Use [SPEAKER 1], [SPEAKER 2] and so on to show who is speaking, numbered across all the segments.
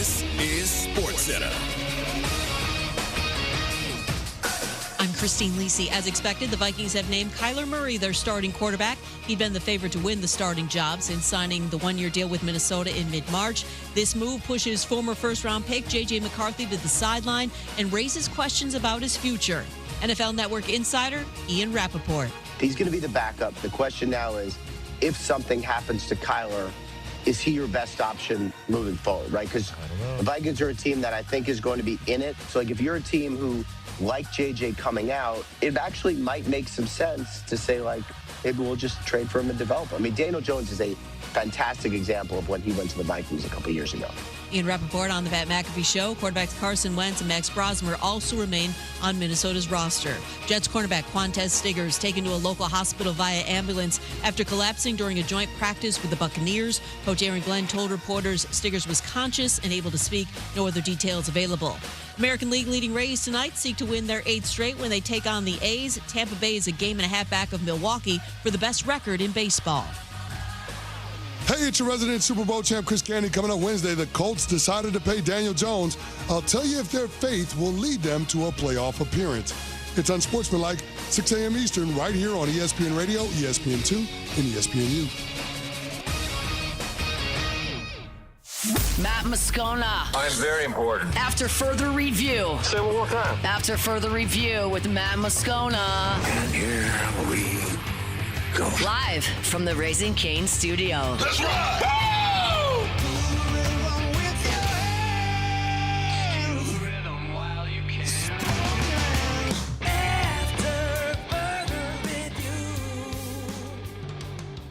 [SPEAKER 1] This is SportsCenter.
[SPEAKER 2] I'm Christine Lisi. As expected, the Vikings have named Kyler Murray their starting quarterback. He'd been the favorite to win the starting job since signing the one-year deal with Minnesota in mid-March. This move pushes former first-round pick J.J. McCarthy to the sideline and raises questions about his future. NFL Network insider Ian Rappaport.
[SPEAKER 3] He's going to be the backup. The question now is, if something happens to Kyler, is he your best option moving forward, right? Because the Vikings are a team that I think is going to be in it. So, like, if you're a team who, like JJ coming out, it actually might make some sense to say, like, maybe we'll just trade for him and develop him. I mean, Daniel Jones is a fantastic example of when he went to the Vikings a couple years ago.
[SPEAKER 2] Ian Rappaport on the Pat McAfee Show. Quarterbacks Carson Wentz and Max Brosmer also remain on Minnesota's roster. Jets cornerback Quantez Stiggers taken to a local hospital via ambulance after collapsing during a joint practice with the Buccaneers. Coach Aaron Glenn told reporters Stiggers was conscious and able to speak. No other details available. American League leading Rays tonight seek to win their 8th straight when they take on the A's. Tampa Bay is a game and a half back of Milwaukee for the best record in baseball.
[SPEAKER 4] Hey, it's your resident Super Bowl champ, Chris Candy. Coming up Wednesday, the Colts decided to pay Daniel Jones. I'll tell you if their faith will lead them to a playoff appearance. It's Unsportsmanlike, 6 a.m. Eastern, right here on ESPN Radio, ESPN2, and ESPNU.
[SPEAKER 5] Matt Moscona.
[SPEAKER 6] I'm very important.
[SPEAKER 5] After further review.
[SPEAKER 6] Say it one more time.
[SPEAKER 5] After further review with Matt Moscona.
[SPEAKER 6] And here we go.
[SPEAKER 5] Live from the Raising Cane studio.
[SPEAKER 6] Let's ride!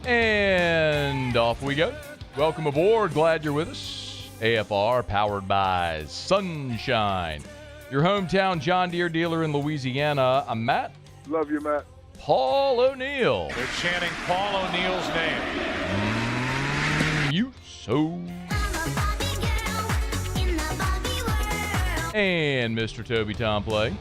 [SPEAKER 7] And off we go. Welcome aboard. Glad you're with us. AFR powered by Sunshine. Your hometown John Deere dealer in Louisiana. I'm Matt.
[SPEAKER 8] Love you, Matt.
[SPEAKER 7] Paul O'Neill.
[SPEAKER 9] They're chanting Paul O'Neill's name.
[SPEAKER 7] You so. And Mr. Toby Tomplay.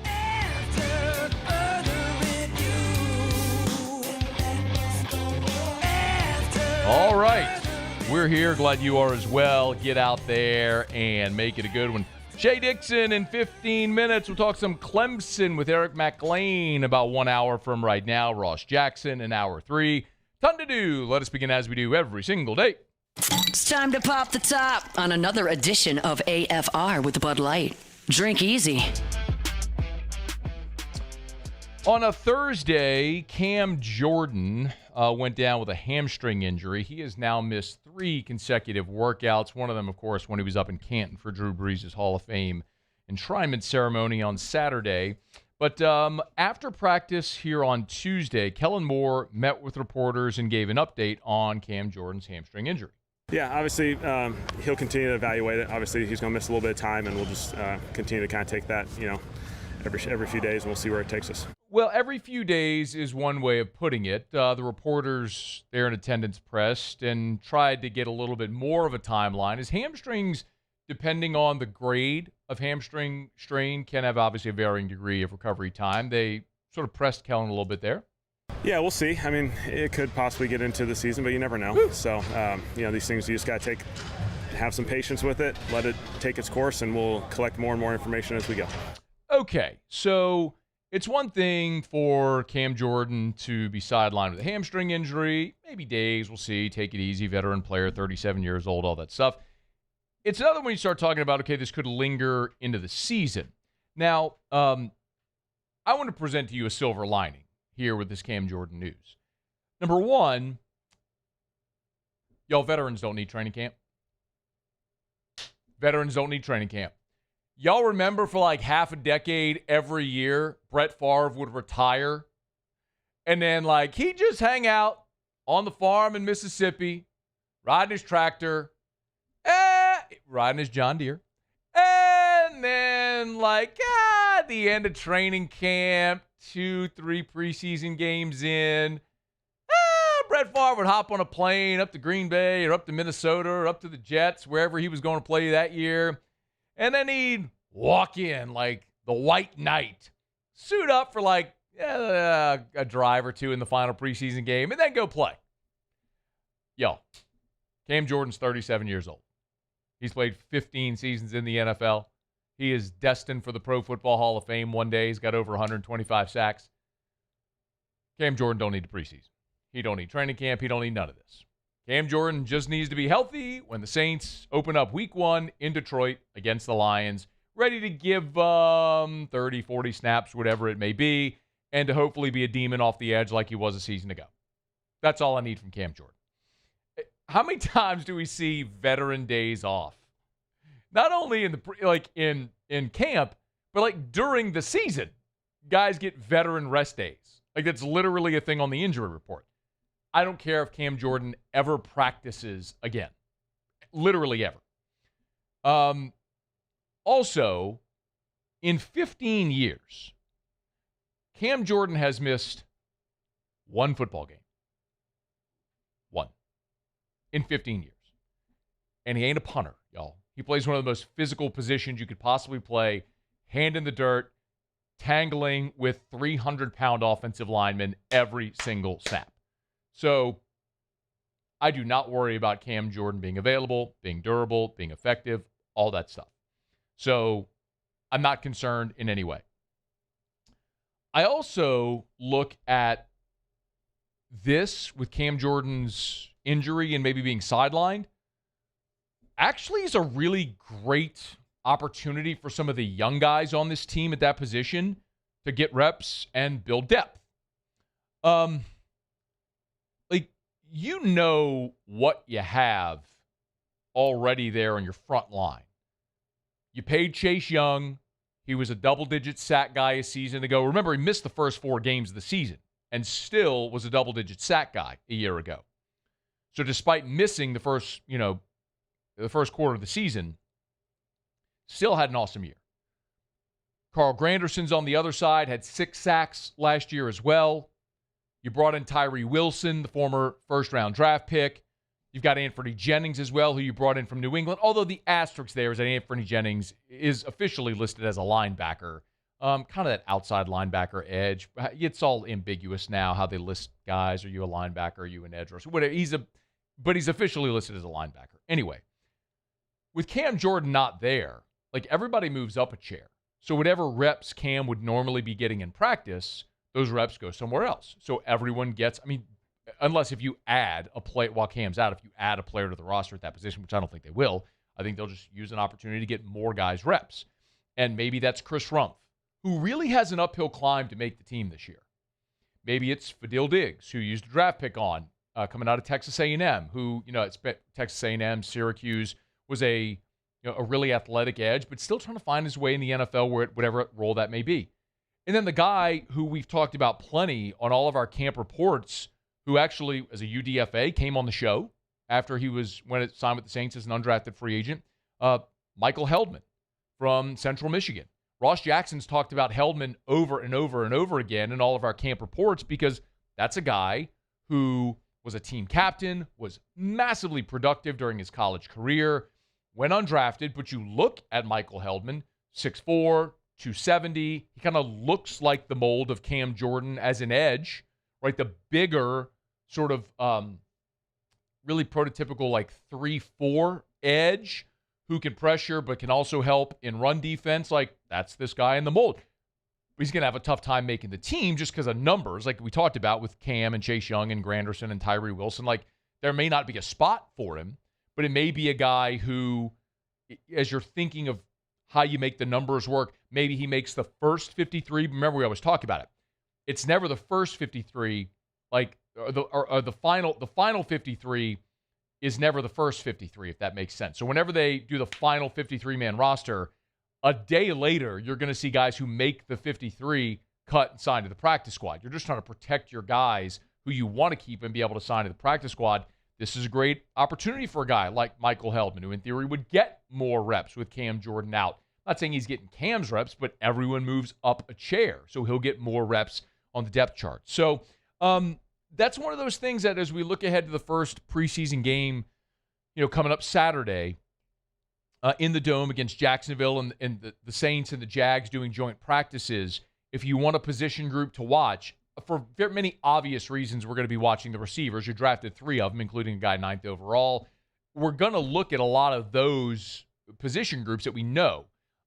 [SPEAKER 7] All right. We're here. Glad you are as well. Get out there and make it a good one. Shea Dixon in 15 minutes. We'll talk some Clemson with Mac Lain about 1 hour from right now. Ross Jackson in hour 3. Ton to do. Let us begin as we do every single day.
[SPEAKER 5] It's time to pop the top on another edition of AFR with Bud Light. Drink easy.
[SPEAKER 7] On a Thursday, Cam Jordan went down with a hamstring injury. He has now missed 3 consecutive workouts. One of them, of course, when he was up in Canton for Drew Brees' Hall of Fame enshrinement ceremony on Saturday. But after practice here on Tuesday, Kellen Moore met with reporters and gave an update on Cam Jordan's hamstring injury.
[SPEAKER 8] Yeah, obviously he'll continue to evaluate it. Obviously he's going to miss a little bit of time, and we'll just continue to kind of take that, every few days, and we'll see where it takes us.
[SPEAKER 7] Well, every few days is one way of putting it. The reporters there in attendance pressed and tried to get a little bit more of a timeline. His hamstrings, depending on the grade of hamstring strain, can have obviously a varying degree of recovery time. They sort of pressed Kellen a little bit there.
[SPEAKER 8] Yeah, we'll see. I mean, it could possibly get into the season, but you never know. Woo. So, these things you just got to have some patience with it, let it take its course, and we'll collect more and more information as we go.
[SPEAKER 7] Okay, so it's one thing for Cam Jordan to be sidelined with a hamstring injury, maybe days, we'll see, take it easy, veteran player, 37 years old, all that stuff. It's another when you start talking about, okay, this could linger into the season. Now, I want to present to you a silver lining here with this Cam Jordan news. Number one, y'all veterans don't need training camp. Veterans don't need training camp. Y'all remember for like half a decade, every year, Brett Favre would retire. And then he'd just hang out on the farm in Mississippi, riding his tractor, riding his John Deere. And then at the end of training camp, 2-3 preseason games in, Brett Favre would hop on a plane up to Green Bay or up to Minnesota or up to the Jets, wherever he was going to play that year. And then he'd walk in like the White Knight, suit up for a drive or two in the final preseason game, and then go play. Yo, Cam Jordan's 37 years old. He's played 15 seasons in the NFL. He is destined for the Pro Football Hall of Fame one day. He's got over 125 sacks. Cam Jordan don't need the preseason. He don't need training camp. He don't need none of this. Cam Jordan just needs to be healthy when the Saints open up week 1 in Detroit against the Lions, ready to give 30, 40 snaps, whatever it may be, and to hopefully be a demon off the edge like he was a season ago. That's all I need from Cam Jordan. How many times do we see veteran days off? Not only in in camp, but during the season, guys get veteran rest days. That's literally a thing on the injury report. I don't care if Cam Jordan ever practices again. Literally ever. Also, in 15 years, Cam Jordan has missed one football game. One. In 15 years. And he ain't a punter, y'all. He plays one of the most physical positions you could possibly play, hand in the dirt, tangling with 300-pound offensive linemen every single snap. So I do not worry about Cam Jordan being available, being durable, being effective, all that stuff. So I'm not concerned in any way. I also look at this with Cam Jordan's injury and maybe being sidelined. Actually is a really great opportunity for some of the young guys on this team at that position to get reps and build depth. You know what you have already there on your front line. You paid Chase Young. He was a double-digit sack guy a season ago. Remember, he missed the first 4 games of the season and still was a double-digit sack guy a year ago. So despite missing the first quarter of the season, still had an awesome year. Carl Granderson's on the other side, had 6 sacks last year as well. You brought in Tyree Wilson, the former first-round draft pick. You've got Anthony Jennings as well, who you brought in from New England, although the asterisk there is that Anthony Jennings is officially listed as a linebacker, kind of that outside linebacker edge. It's all ambiguous now how they list guys. Are you a linebacker? Are you an edge rusher? Whatever. But he's officially listed as a linebacker. Anyway, with Cam Jordan not there, everybody moves up a chair. So whatever reps Cam would normally be getting in practice, those reps go somewhere else. So everyone gets, unless if you add a play while Cam's out, if you add a player to the roster at that position, which I don't think they will, I think they'll just use an opportunity to get more guys reps. And maybe that's Chris Rumph, who really has an uphill climb to make the team this year. Maybe it's Fadil Diggs, who used a draft pick on coming out of Texas A&M, who, it's Texas A&M, Syracuse, was a really athletic edge, but still trying to find his way in the NFL, whatever role that may be. And then the guy who we've talked about plenty on all of our camp reports, who actually, as a UDFA, came on the show after when it signed with the Saints as an undrafted free agent, Michael Heldman from Central Michigan. Ross Jackson's talked about Heldman over and over and over again in all of our camp reports because that's a guy who was a team captain, was massively productive during his college career, went undrafted, but you look at Michael Heldman, 6'4", 270. He kind of looks like the mold of Cam Jordan as an edge, right? The bigger sort of really prototypical 3-4 edge who can pressure but can also help in run defense. That's this guy in the mold. But he's going to have a tough time making the team just because of numbers, like we talked about with Cam and Chase Young and Granderson and Tyree Wilson. There may not be a spot for him, but it may be a guy who, as you're thinking of how you make the numbers work, maybe he makes the first 53. Remember, we always talk about it. It's never the first 53, the final 53 is never the first 53, if that makes sense. So whenever they do the final 53-man roster, a day later, you're going to see guys who make the 53 cut and sign to the practice squad. You're just trying to protect your guys who you want to keep and be able to sign to the practice squad. This is a great opportunity for a guy like Michael Heldman, who in theory would get more reps with Cam Jordan out. I'm not saying he's getting Cam's reps, but everyone moves up a chair, so he'll get more reps on the depth chart. So that's one of those things that as we look ahead to the first preseason game, coming up Saturday in the Dome against Jacksonville and the Saints and the Jags doing joint practices, if you want a position group to watch, for very many obvious reasons, we're going to be watching the receivers. You drafted 3 of them, including a guy 9th overall. we're going to look at a lot of those position groups that we know,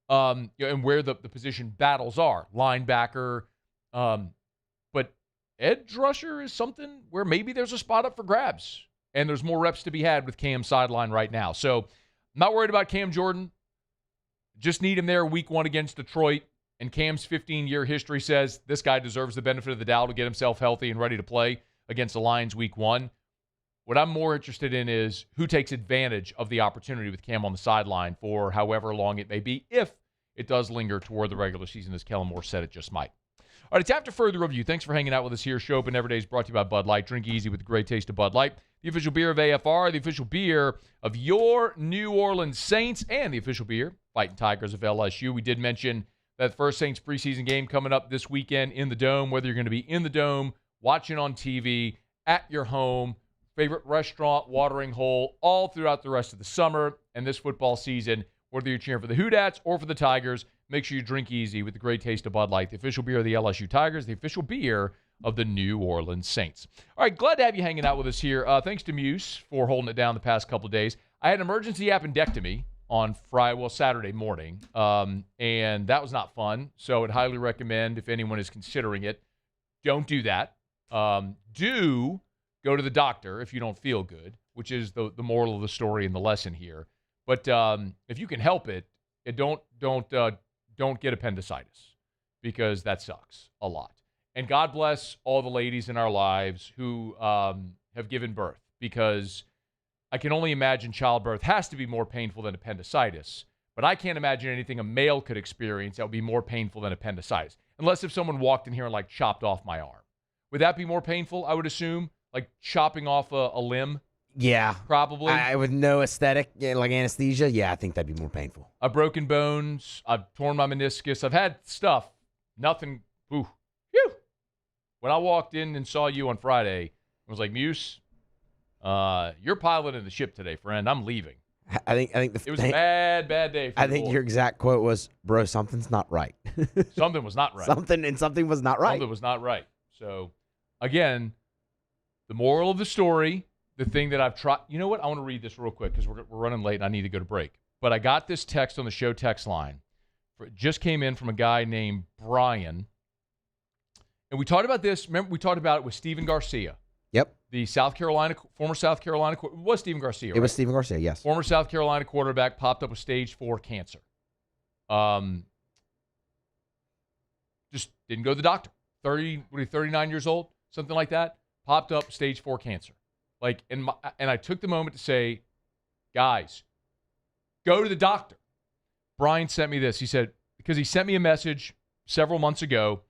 [SPEAKER 7] and where the position battles are. Linebacker, but edge rusher is something where maybe there's a spot up for grabs, and there's more reps to be had with Cam sideline right now. So I'm not worried about Cam Jordan. Just need him there week 1 against Detroit. And Cam's 15-year history says this guy deserves the benefit of the doubt to get himself healthy and ready to play against the Lions week 1. What I'm more interested in is who takes advantage of the opportunity with Cam on the sideline for however long it may be, if it does linger toward the regular season, as Kellen Moore said it just might. All right, it's After Further Review. Thanks for hanging out with us here. Show Open Every Day is brought to you by Bud Light. Drink easy with the great taste of Bud Light. The official beer of AFR, the official beer of your New Orleans Saints, and the official beer, Fighting Tigers of LSU. We did mention that first Saints preseason game coming up this weekend in the Dome, whether you're going to be in the Dome, watching on TV, at your home, favorite restaurant, watering hole, all throughout the rest of the summer and this football season, whether you're cheering for the Hoodats or for the Tigers, make sure you drink easy with the great taste of Bud Light, the official beer of the LSU Tigers, the official beer of the New Orleans Saints. All right, glad to have you hanging out with us here. Thanks to Muse for holding it down the past couple of days. I had an emergency appendectomy on Saturday morning, and that was not fun. So I'd highly recommend, if anyone is considering it, don't do that. Do go to the doctor if you don't feel good, which is the moral of the story and the lesson here. But if you can help it, don't get appendicitis, because that sucks a lot. And God bless all the ladies in our lives who have given birth, because I can only imagine childbirth has to be more painful than appendicitis. But I can't imagine anything a male could experience that would be more painful than appendicitis. Unless if someone walked in here and, like, chopped off my arm. Would that be more painful, I would assume? Like chopping off a limb?
[SPEAKER 10] Yeah.
[SPEAKER 7] Probably.
[SPEAKER 10] With no aesthetic, like anesthesia, yeah, I think that'd be more painful.
[SPEAKER 7] I've broken bones. I've torn my meniscus. I've had stuff. Nothing. Ooh. Phew. When I walked in and saw you on Friday, I was like, Muse, you're piloting the ship today, friend. I'm leaving.
[SPEAKER 10] I think
[SPEAKER 7] it was a bad day for
[SPEAKER 10] I think your exact quote was, bro, something's not right.
[SPEAKER 7] Something was not right.
[SPEAKER 10] Something was not right.
[SPEAKER 7] Something was not right. So, again, the moral of the story, the thing that I've tried. You know what? I want to read this real quick because we're running late and I need to go to break. But I got this text on the show text line. It just came in from a guy named Brian. And we talked about this. Remember, we talked about it with Stephen Garcia.
[SPEAKER 10] Yep.
[SPEAKER 7] The former South Carolina, it was Stephen Garcia, right?
[SPEAKER 10] It was Stephen Garcia, yes.
[SPEAKER 7] Former South Carolina quarterback, popped up with stage 4 cancer. Just didn't go to the doctor. 39 years old, something like that. Popped up stage 4 cancer. And I took the moment to say, guys, go to the doctor. Brian sent me this. He said, because he sent me a message several months ago,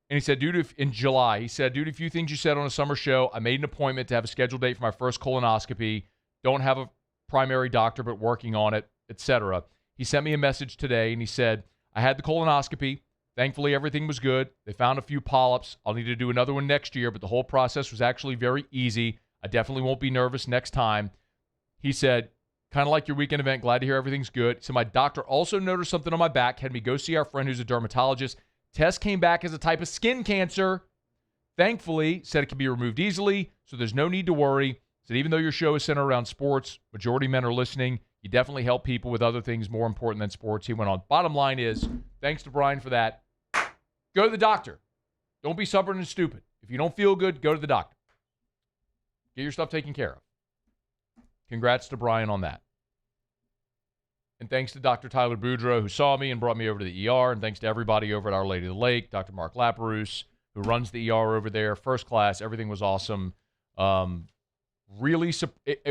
[SPEAKER 7] and he said, in July, he said, due to a few things you said on a summer show, I made an appointment to have a scheduled date for my first colonoscopy. Don't have a primary doctor, but working on it, etc. He sent me a message today, and he said, I had the colonoscopy. Thankfully, everything was good. They found a few polyps. I'll need to do another one next year, but the whole process was actually very easy. I definitely won't be nervous next time. He said, kind of like your weekend event, glad to hear everything's good. So my doctor also noticed something on my back, had me go see our friend who's a dermatologist. Test came back as a type of skin cancer. Thankfully, said it can be removed easily, so there's no need to worry. Said even though your show is centered around sports, majority men are listening. You definitely help people with other things more important than sports. He went on. Bottom line is, thanks to Brian for that. Go to the doctor. Don't be stubborn and stupid. If you don't feel good, go to the doctor. Get your stuff taken care of. Congrats to Brian on that. And thanks to Dr. Tyler Boudreau, who saw me and brought me over to the ER. And thanks to everybody over at Our Lady of the Lake, Dr. Mark Laperouse, who runs the ER over there. First class. Everything was awesome. It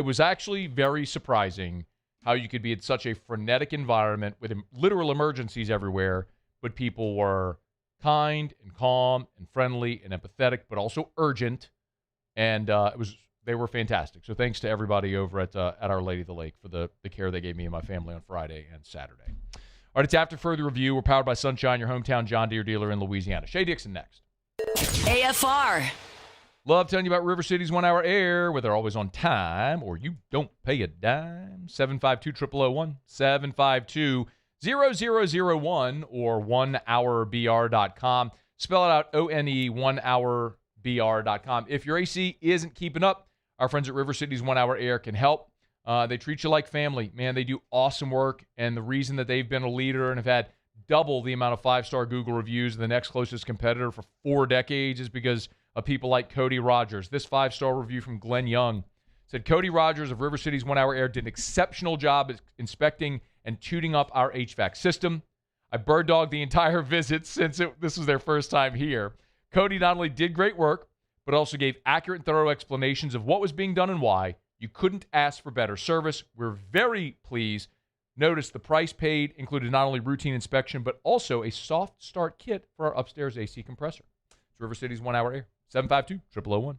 [SPEAKER 7] was actually very surprising how you could be in such a frenetic environment with literal emergencies everywhere, but people were kind and calm and friendly and empathetic, but also urgent. And they were fantastic. So thanks to everybody over at Our Lady of the Lake for the care they gave me and my family on Friday and Saturday. All right, it's After Further Review. We're powered by Sunshine, your hometown John Deere dealer in Louisiana. Shea Dixon next.
[SPEAKER 5] AFR.
[SPEAKER 7] Love telling you about River City's 1 hour air, where they're always on time or you don't pay a dime. 752-0001, 752-0001, or 1hourbr.com. Spell it out, O-N-E, 1hourbr.com. If your AC isn't keeping up, our friends at River City's 1 hour air can help. They treat you like family. Man, they do awesome work, and the reason that they've been a leader and have had double the amount of 5-star Google reviews of the next closest competitor for 4 decades is because of people like Cody Rogers. This 5-star review from Glenn Young said, Cody Rogers of River City's 1 Hour Air did an exceptional job at inspecting and tuning up our HVAC system. I bird dogged the entire visit since this was their first time here. Cody not only did great work, but also gave accurate and thorough explanations of what was being done and why. You couldn't ask for better service. We're very pleased. Notice the price paid included not only routine inspection, but also a soft start kit for our upstairs AC compressor. It's River City's 1 Hour Air, 752-0001.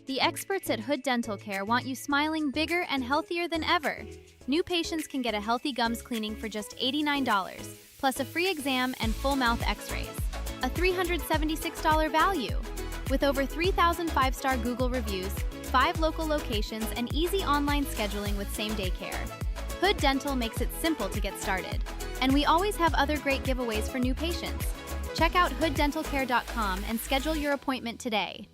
[SPEAKER 11] The experts at Hood Dental Care want you smiling bigger and healthier than ever. New patients can get a healthy gums cleaning for just $89, plus a free exam and full mouth x-rays. A $376 value. With over 3,000 5-star Google reviews, 5 local locations, and easy online scheduling with same-day care. Hood Dental makes it simple to get started. And we always have other great giveaways for new patients. Check out hooddentalcare.com and schedule your appointment today.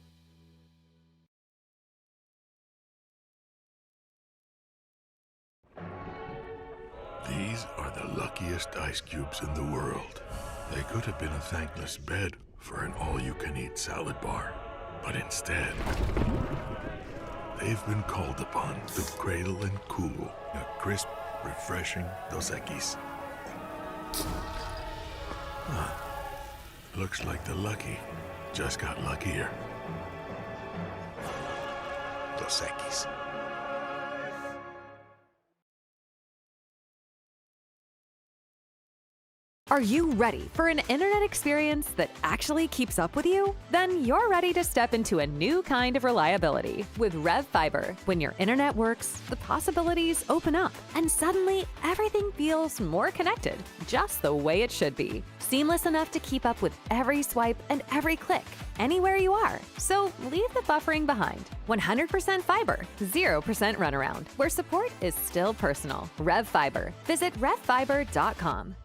[SPEAKER 6] These are the luckiest ice cubes in the world. They could have been a thankless bed for an all-you-can-eat salad bar. But instead, they've been called upon to cradle and cool a crisp, refreshing Dos Equis. Looks like the lucky just got luckier. Dos Equis.
[SPEAKER 12] Are you ready for an internet experience that actually keeps up with you? Then you're ready to step into a new kind of reliability with Rev Fiber. When your internet works, the possibilities open up, and suddenly everything feels more connected, just the way it should be. Seamless enough to keep up with every swipe and every click, anywhere you are. So leave the buffering behind. 100% fiber, 0% runaround, where support is still personal. Rev Fiber. Visit revfiber.com.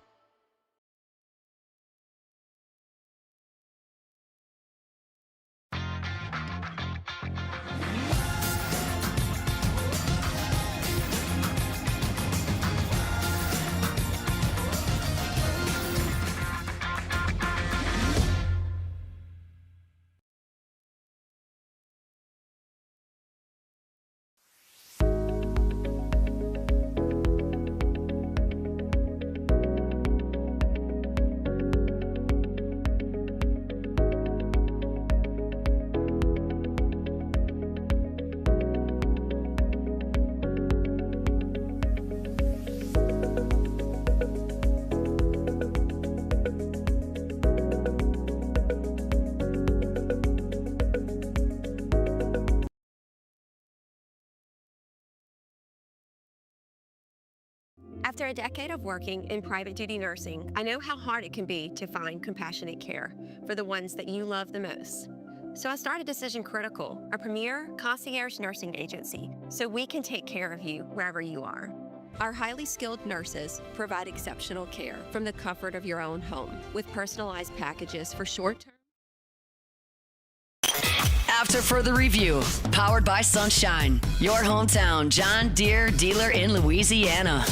[SPEAKER 13] After a decade of working in private duty nursing, I know how hard it can be to find compassionate care for the ones that you love the most. So I started Decision Critical, a premier concierge nursing agency, so we can take care of you wherever you are. Our highly skilled nurses provide exceptional care from the comfort of your own home with personalized packages for short-term.
[SPEAKER 5] After further review, powered by Sunshine, your hometown John Deere dealer in Louisiana.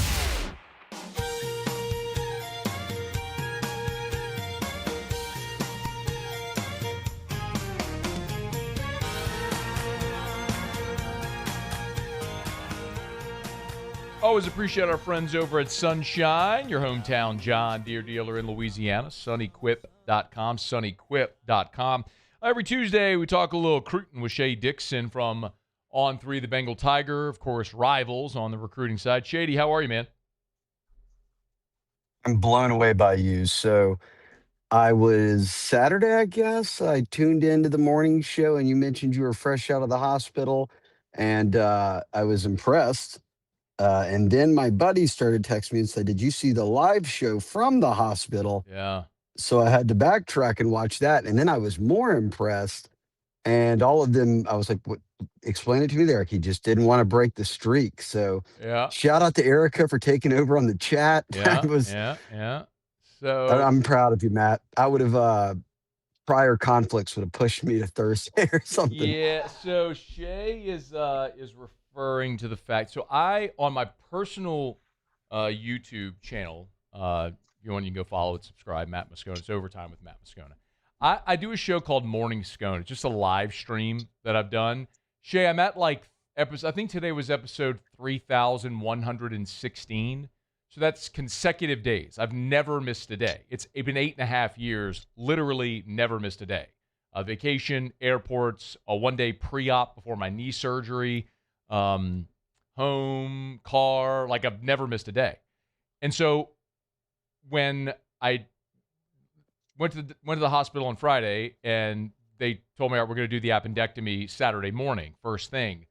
[SPEAKER 7] Always appreciate our friends over at Sunshine, your hometown John Deere dealer in Louisiana, sunnyquip.com, sunnyquip.com. Every Tuesday, we talk a little recruiting with Shea Dixon from On 3, the Bengal Tiger, of course, rivals on the recruiting side. Shady, how are you, man?
[SPEAKER 14] I'm blown away by you. So I was Saturday, I guess. I tuned into the morning show, and you mentioned you were fresh out of the hospital, and I was impressed. And then my buddy started texting me and said, "Did you see the live show from the hospital?"
[SPEAKER 7] Yeah.
[SPEAKER 14] So I had to backtrack and watch that. And then I was more impressed. And all of them, I was like, "What? Explain it to me there." He just didn't want to break the streak. So
[SPEAKER 7] Yeah.
[SPEAKER 14] shout out to Erica for taking over on the chat.
[SPEAKER 7] Yeah.
[SPEAKER 14] That was,
[SPEAKER 7] Yeah. So
[SPEAKER 14] I'm proud of you, Matt. I would have, prior conflicts would have pushed me to Thursday or something.
[SPEAKER 7] Yeah, so Shea is referring to the fact. So I, on my personal YouTube channel, if you want, you can go follow it, subscribe, Matt Moscona. It's Overtime with Matt Moscona. I do a show called Morning Scone. It's just a live stream that I've done. Shea, I'm at like episode, I think today was episode 3,116. So that's consecutive days. I've never missed a day. It's been 8.5 years, literally never missed a day. A vacation, airports, a one-day pre-op before my knee surgery, home, car, like I've never missed a day. And so when I went to the hospital on Friday and they told me, all right, we're going to do the appendectomy Saturday morning, first thing.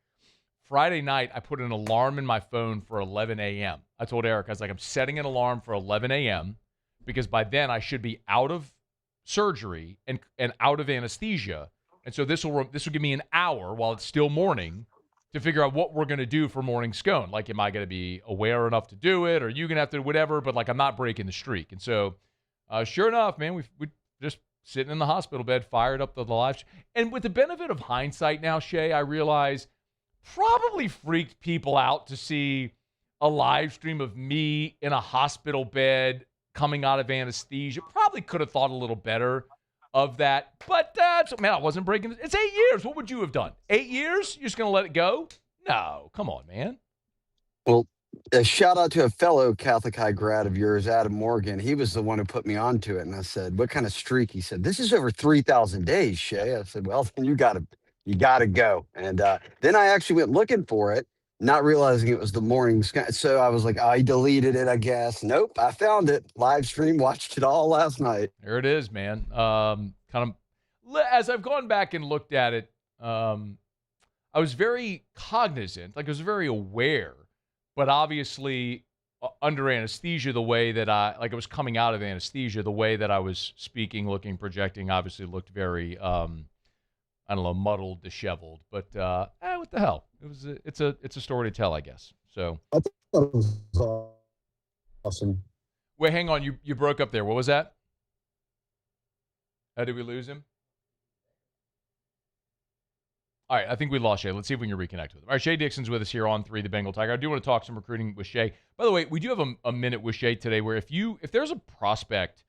[SPEAKER 7] Friday night, I put an alarm in my phone for 11 a.m. I told Eric, I was like, I'm setting an alarm for 11 a.m. because by then I should be out of surgery and out of anesthesia. And so this will give me an hour while it's still morning to figure out what we're going to do for Morning Scone. Like, am I going to be aware enough to do it? Or are you going to have to whatever? But, like, I'm not breaking the streak. And so, sure enough, man, we just sitting in the hospital bed, fired up the live. And with the benefit of hindsight now, Shea, I realize probably freaked people out to see a live stream of me in a hospital bed coming out of anesthesia. Probably could have thought a little better of that. But, man, I wasn't breaking it. It's 8 years. What would you have done? 8 years? You're just going to let it go? No. Come on, man.
[SPEAKER 14] Well, a shout out to a fellow Catholic high grad of yours, Adam Morgan. He was the one who put me onto it. And I said, what kind of streak? He said, this is over 3,000 days, Shea. I said, well, then you got to go. And then I actually went looking for it, not realizing it was the Morning Sky. So I was like, I deleted it, I guess. Nope, I found it. Live stream, watched it all last night.
[SPEAKER 7] There it is, man. Kind of, as I've gone back and looked at it, I was very cognizant, like I was very aware, but obviously under anesthesia, the way that I was coming out of anesthesia, the way that I was speaking, looking, projecting, obviously looked very, I don't know, muddled, disheveled, but what the hell? It's a story to tell, I guess. So
[SPEAKER 14] I thought it was awesome.
[SPEAKER 7] Wait, hang on. You broke up there. What was that? Did we lose him? All right, I think we lost Shea. Let's see if we can reconnect with him. All right, Shea Dixon's with us here on 3 The Bengal Tiger. I do want to talk some recruiting with Shea. By the way, we do have a minute with Shea today where if there's a prospect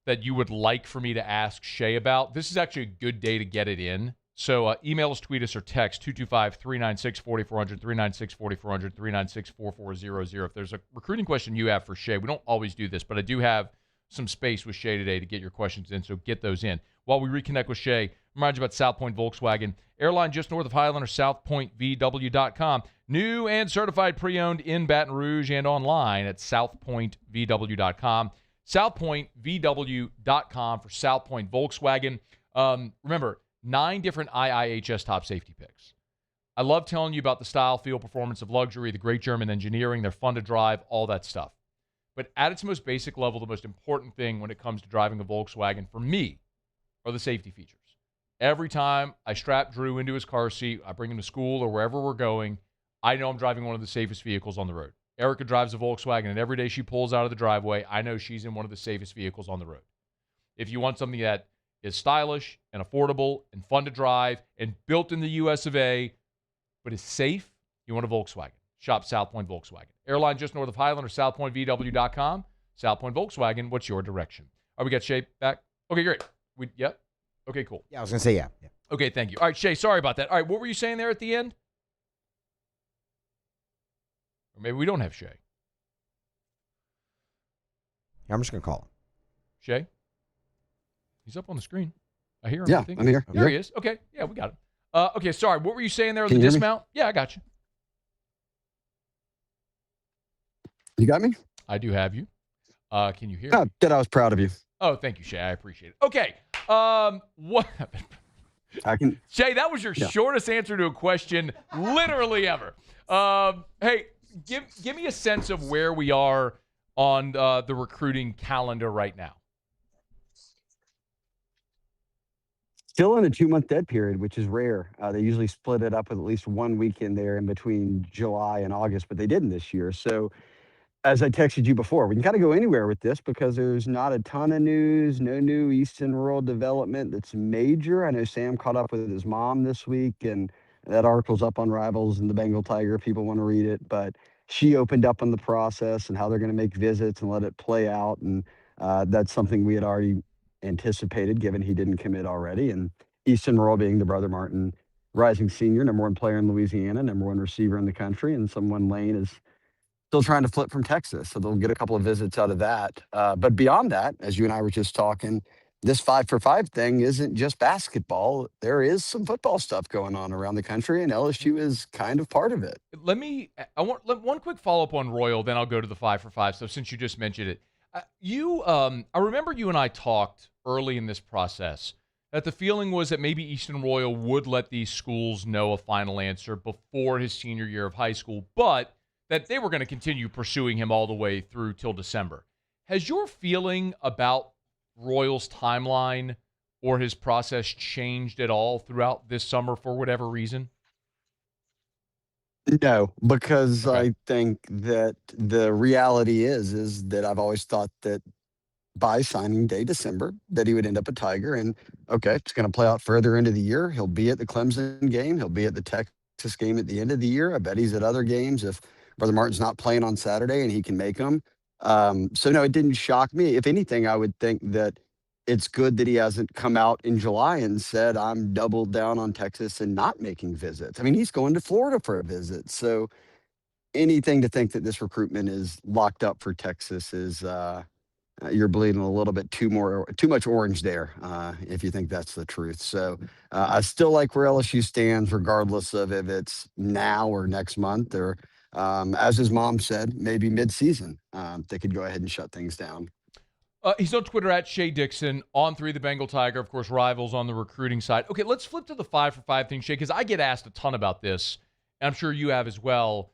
[SPEAKER 7] that you would like for me to ask Shea about, this is actually a good day to get it in. So email us, tweet us, or text 225-396-4400, 396-4400, 396-4400. If there's a recruiting question you have for Shea, we don't always do this, but I do have some space with Shea today to get your questions in, so get those in. While we reconnect with Shea, remind you about South Point Volkswagen. Airline just north of Highland or southpointvw.com. New and certified pre-owned in Baton Rouge and online at southpointvw.com. southpointvw.com for South Point Volkswagen. Remember, 9 different IIHS top safety picks. I love telling you about the style, feel, performance of luxury, the great German engineering. They're fun to drive, all that stuff. But at its most basic level, the most important thing when it comes to driving a Volkswagen for me are the safety features. Every time I strap Drew into his car seat, I bring him to school or wherever we're going, I know I'm driving one of the safest vehicles on the road. Erica drives a Volkswagen, and every day she pulls out of the driveway, I know she's in one of the safest vehicles on the road. If you want something that is stylish and affordable and fun to drive and built in the US of A, but is safe, you want a Volkswagen. Shop South Point Volkswagen. Airline just north of Highland or southpointvw.com. South Point Volkswagen, what's your direction? All right, we got Shea back? Okay, great. Yep. Okay, cool.
[SPEAKER 10] Yeah, I was going to say yeah.
[SPEAKER 7] Okay, thank you. All right, Shea, sorry about that. All right, what were you saying there at the end? Or maybe we don't have Shea.
[SPEAKER 10] Yeah, I'm just going to call him.
[SPEAKER 7] Shea? He's up on the screen. I hear him.
[SPEAKER 14] Yeah, I'm here.
[SPEAKER 7] There he is. Okay, yeah, we got him. Okay, sorry. What were you saying there on the
[SPEAKER 14] Can you hear me?
[SPEAKER 7] dismount? Yeah, I got you.
[SPEAKER 14] You got me?
[SPEAKER 7] I do have you. Can you hear me?
[SPEAKER 14] That I was proud of you.
[SPEAKER 7] Oh, thank you, Shea. I appreciate it. Okay. What? Shea, that was your shortest answer to a question literally ever. Hey, give me a sense of where we are on the recruiting calendar right now.
[SPEAKER 14] Still in a 2-month dead period, which is rare. They usually split it up with at least 1 week in there in between July and August, but they didn't this year. So as I texted you before, we can kind of go anywhere with this because there's not a ton of news, no new Eastern Rural development that's major. I know Sam caught up with his mom this week, and that article's up on Rivals and the Bengal Tiger if people want to read it. But she opened up on the process and how they're going to make visits and let it play out. And that's something we had already anticipated, given he didn't commit already. And Easton Rural being the Brother Martin rising senior, number one player in Louisiana, number one receiver in the country, and someone Lane is still trying to flip from Texas. So they'll get a couple of visits out of that. But beyond that, as you and I were just talking, this 5-for-5 thing isn't just basketball. There is some football stuff going on around the country, and LSU is kind of part of it.
[SPEAKER 7] I want one quick follow-up on Royal, then I'll go to the 5-for-5 stuff since you just mentioned it. I remember you and I talked early in this process that the feeling was that maybe Eastern Royal would let these schools know a final answer before his senior year of high school, but that they were going to continue pursuing him all the way through till December. Has your feeling about Royal's timeline or his process changed at all throughout this summer for whatever reason?
[SPEAKER 14] No, because I think that the reality is that I've always thought that by signing day December that he would end up a Tiger. And okay, it's going to play out further into the year. He'll be at the Clemson game. He'll be at the Texas game at the end of the year. I bet he's at other games if Brother Martin's not playing on Saturday and he can make them. So no, it didn't shock me. If anything, I would think that it's good that he hasn't come out in July and said, I'm doubled down on Texas and not making visits. I mean, he's going to Florida for a visit. So anything to think that this recruitment is locked up for Texas is you're bleeding a little bit too much orange there, if you think that's the truth. So I still like where LSU stands, regardless of if it's now or next month, or as his mom said, maybe mid-season, they could go ahead and shut things down.
[SPEAKER 7] He's on Twitter at Shea Dixon, on 3 the Bengal Tiger, of course, Rivals on the recruiting side. Okay, let's flip to the 5-for-5 thing, Shea, because I get asked a ton about this, and I'm sure you have as well.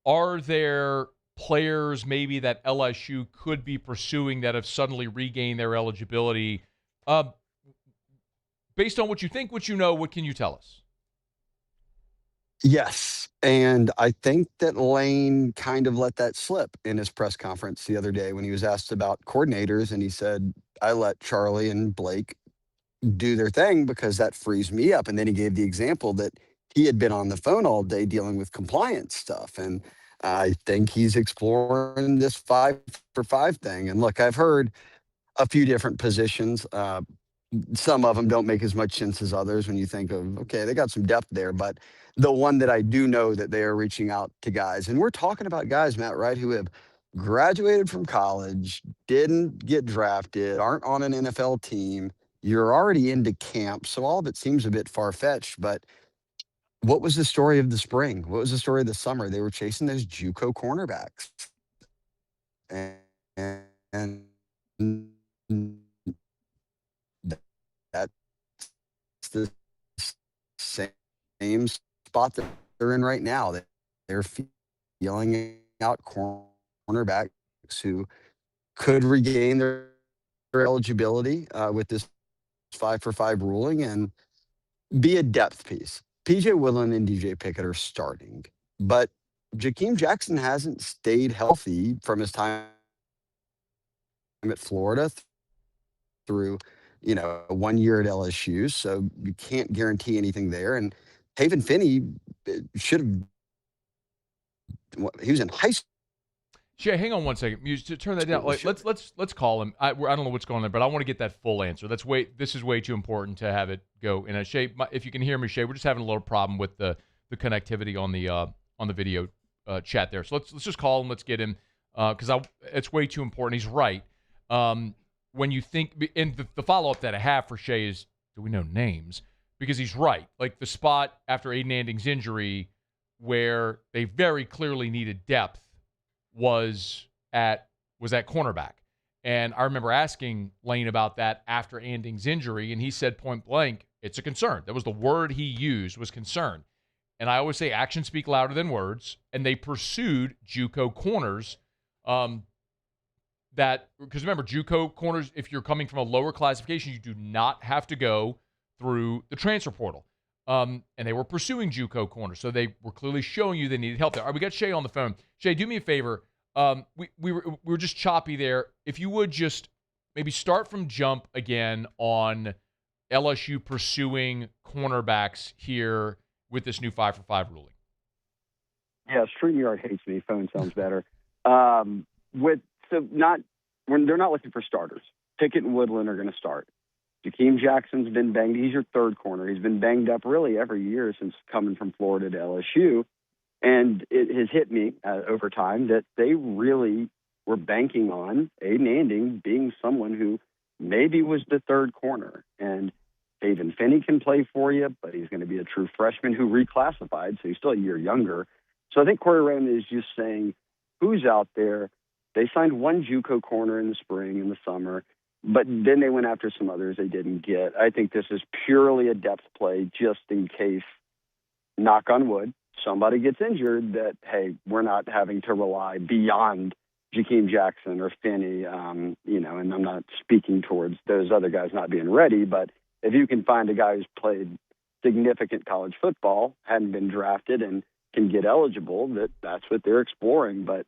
[SPEAKER 7] Are there players maybe that LSU could be pursuing that have suddenly regained their eligibility? Based on what you think, what you know, what can you tell us?
[SPEAKER 14] Yes, and I think that Lane kind of let that slip in his press conference the other day when he was asked about coordinators, and he said, I let Charlie and Blake do their thing because that frees me up. And then he gave the example that he had been on the phone all day dealing with compliance stuff. And I think he's exploring this 5-for-5 thing. And look, I've heard a few different positions. Some of them don't make as much sense as others when you think of, okay, they got some depth there. But the one that I do know that they are reaching out to guys, and we're talking about guys, Matt, right, who have graduated from college, didn't get drafted, aren't on an NFL team. You're already into camp. So all of it seems a bit far-fetched. But what was the story of the spring? What was the story of the summer? They were chasing those JUCO cornerbacks. And that's the same spot that they're in right now. They're feeling out cornerbacks who could regain their eligibility with this 5-for-5 ruling and be a depth piece. PJ Whelan and DJ Pickett are starting, but Jakeem Jackson hasn't stayed healthy from his time at Florida through, 1 year at LSU. So you can't guarantee anything there. And Haven Finney he was in high school.
[SPEAKER 7] Shea, hang on one second. To turn that down. Let's call him. I don't know what's going on there, but I want to get that full answer. This is way too important to have it go. And Shea, if you can hear me, Shea, we're just having a little problem with the connectivity on the video chat there. So let's just call him. Let's get him because it's way too important. He's right. When you think, and the follow up that I have for Shea is, do we know names? Because he's right. Like the spot after Aiden Anding's injury, where they very clearly needed depth, was at cornerback. And I remember asking Lane about that after Anding's injury, and he said point blank, it's a concern. That was the word he used, was concern. And I always say actions speak louder than words, and they pursued JUCO corners. Because remember, JUCO corners, if you're coming from a lower classification, you do not have to go through the transfer portal. And they were pursuing JUCO corners, so they were clearly showing you they needed help there. All right, we got Shea on the phone. Shea, do me a favor. We were just choppy there. If you would just maybe start from jump again on LSU pursuing cornerbacks here with this new 5-for-5 ruling.
[SPEAKER 15] Yeah, StreamYard hates me. Phone sounds better. When they're not looking for starters. Pickett and Woodland are going to start. Jakeem Jackson's been banged. He's your third corner. He's been banged up really every year since coming from Florida to LSU. And it has hit me over time that they really were banking on Aiden Anding being someone who maybe was the third corner. And David Finney can play for you, but he's going to be a true freshman who reclassified, so he's still a year younger. So I think Corey Raymond is just saying, who's out there? They signed one JUCO corner in the spring and the summer, but then they went after some others they didn't get. I think this is purely a depth play just in case, knock on wood, somebody gets injured that, hey, we're not having to rely beyond Jakeem Jackson or Finney, and I'm not speaking towards those other guys not being ready, but if you can find a guy who's played significant college football, hadn't been drafted, and can get eligible, that's what they're exploring. But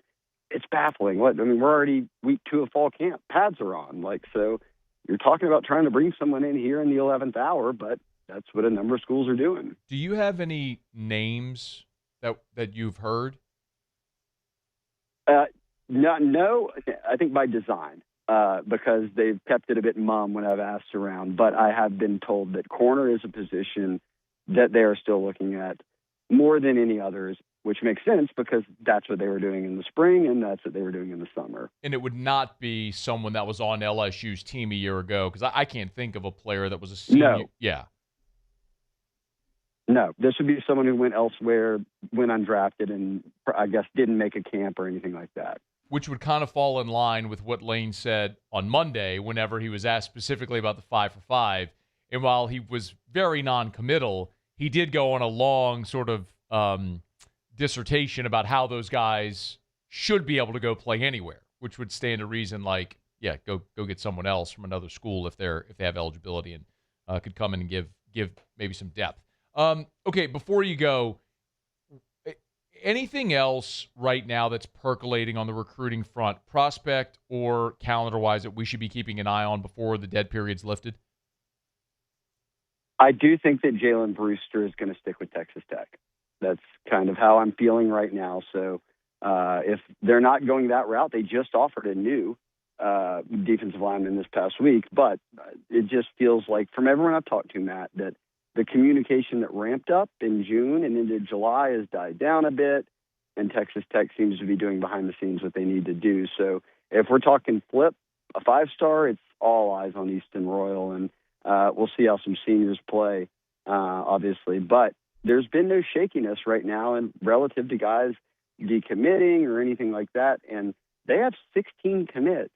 [SPEAKER 15] it's baffling. We're already week 2 of fall camp. Pads are on. So you're talking about trying to bring someone in here in the 11th hour, but that's what a number of schools are doing.
[SPEAKER 7] Do you have any names that you've heard?
[SPEAKER 15] No, I think by design, because they've kept it a bit mum when I've asked around. But I have been told that corner is a position that they are still looking at more than any others, which makes sense because that's what they were doing in the spring and that's what they were doing in the summer.
[SPEAKER 7] And it would not be someone that was on LSU's team a year ago, because I can't think of a player that was a senior.
[SPEAKER 15] No.
[SPEAKER 7] Yeah.
[SPEAKER 15] No, this would be someone who went elsewhere, went undrafted, and I guess didn't make a camp or anything like that.
[SPEAKER 7] Which would kind of fall in line with what Lane said on Monday whenever he was asked specifically about the 5-for-5. And while he was very non-committal, he did go on a long sort of dissertation about how those guys should be able to go play anywhere, which would stand to reason go get someone else from another school if they have eligibility and could come in and give maybe some depth. Okay, before you go, anything else right now that's percolating on the recruiting front, prospect or calendar-wise, that we should be keeping an eye on before the dead period's lifted?
[SPEAKER 15] I do think that Jalen Brewster is going to stick with Texas Tech. That's kind of how I'm feeling right now. So if they're not going that route, they just offered a new defensive lineman this past week. But it just feels like, from everyone I've talked to, Matt, that the communication that ramped up in June and into July has died down a bit, and Texas Tech seems to be doing behind the scenes what they need to do. So if we're talking flip, a 5-star, it's all eyes on Easton Royal, and we'll see how some seniors play, obviously. But there's been no shakiness right now and relative to guys decommitting or anything like that, and they have 16 commits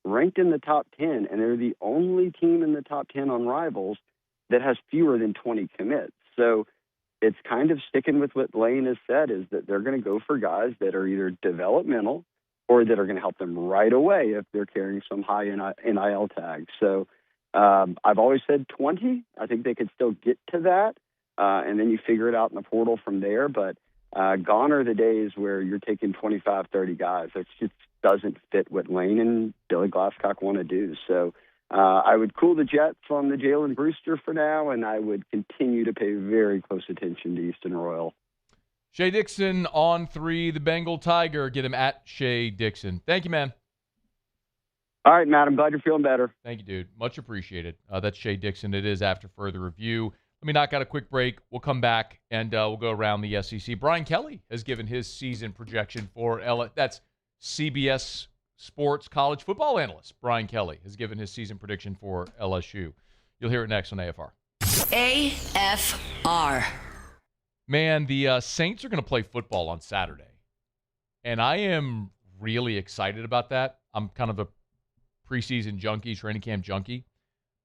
[SPEAKER 15] ranked in the top 10, and they're the only team in the top 10 on Rivals that has fewer than 20 commits. So it's kind of sticking with what Lane has said, is that they're going to go for guys that are either developmental or that are going to help them right away if they're carrying some high NIL tags. So I've always said 20. I think they could still get to that, and then you figure it out in the portal from there. But gone are the days where you're taking 25, 30 guys. That just doesn't fit what Lane and Billy Glasscock want to do. So I would cool the jets on the Jalen Brewster for now, and I would continue to pay very close attention to Easton Royal.
[SPEAKER 7] Shea Dixon on 3, the Bengal Tiger. Get him at Shea Dixon. Thank you, man.
[SPEAKER 15] All right, Matt, I'm glad you're feeling better.
[SPEAKER 7] Thank you, dude. Much appreciated. That's Shea Dixon. It is after further review. Let me knock out a quick break. We'll come back, and we'll go around the SEC. Brian Kelly has given his season projection for That's CBS Sports college football analyst Brian Kelly has given his season prediction for LSU. You'll hear it next on AFR.
[SPEAKER 5] AFR.
[SPEAKER 7] Man, the Saints are going to play football on Saturday, and I am really excited about that. I'm kind of a preseason junkie, training camp junkie,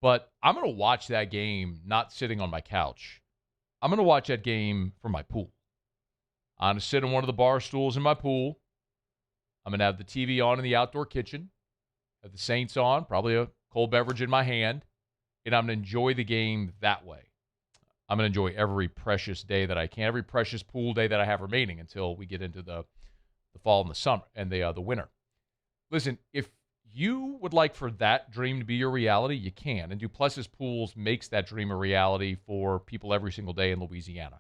[SPEAKER 7] but I'm going to watch that game not sitting on my couch. I'm going to watch that game from my pool. I'm going to sit on one of the bar stools in my pool. I'm going to have the TV on in the outdoor kitchen, have the Saints on, probably a cold beverage in my hand, and I'm going to enjoy the game that way. I'm going to enjoy every precious day that I can, every precious pool day that I have remaining until we get into the the fall and the summer and the winter. Listen, if you would like for that dream to be your reality, you can. And Duplessis Pools makes that dream a reality for people every single day in Louisiana.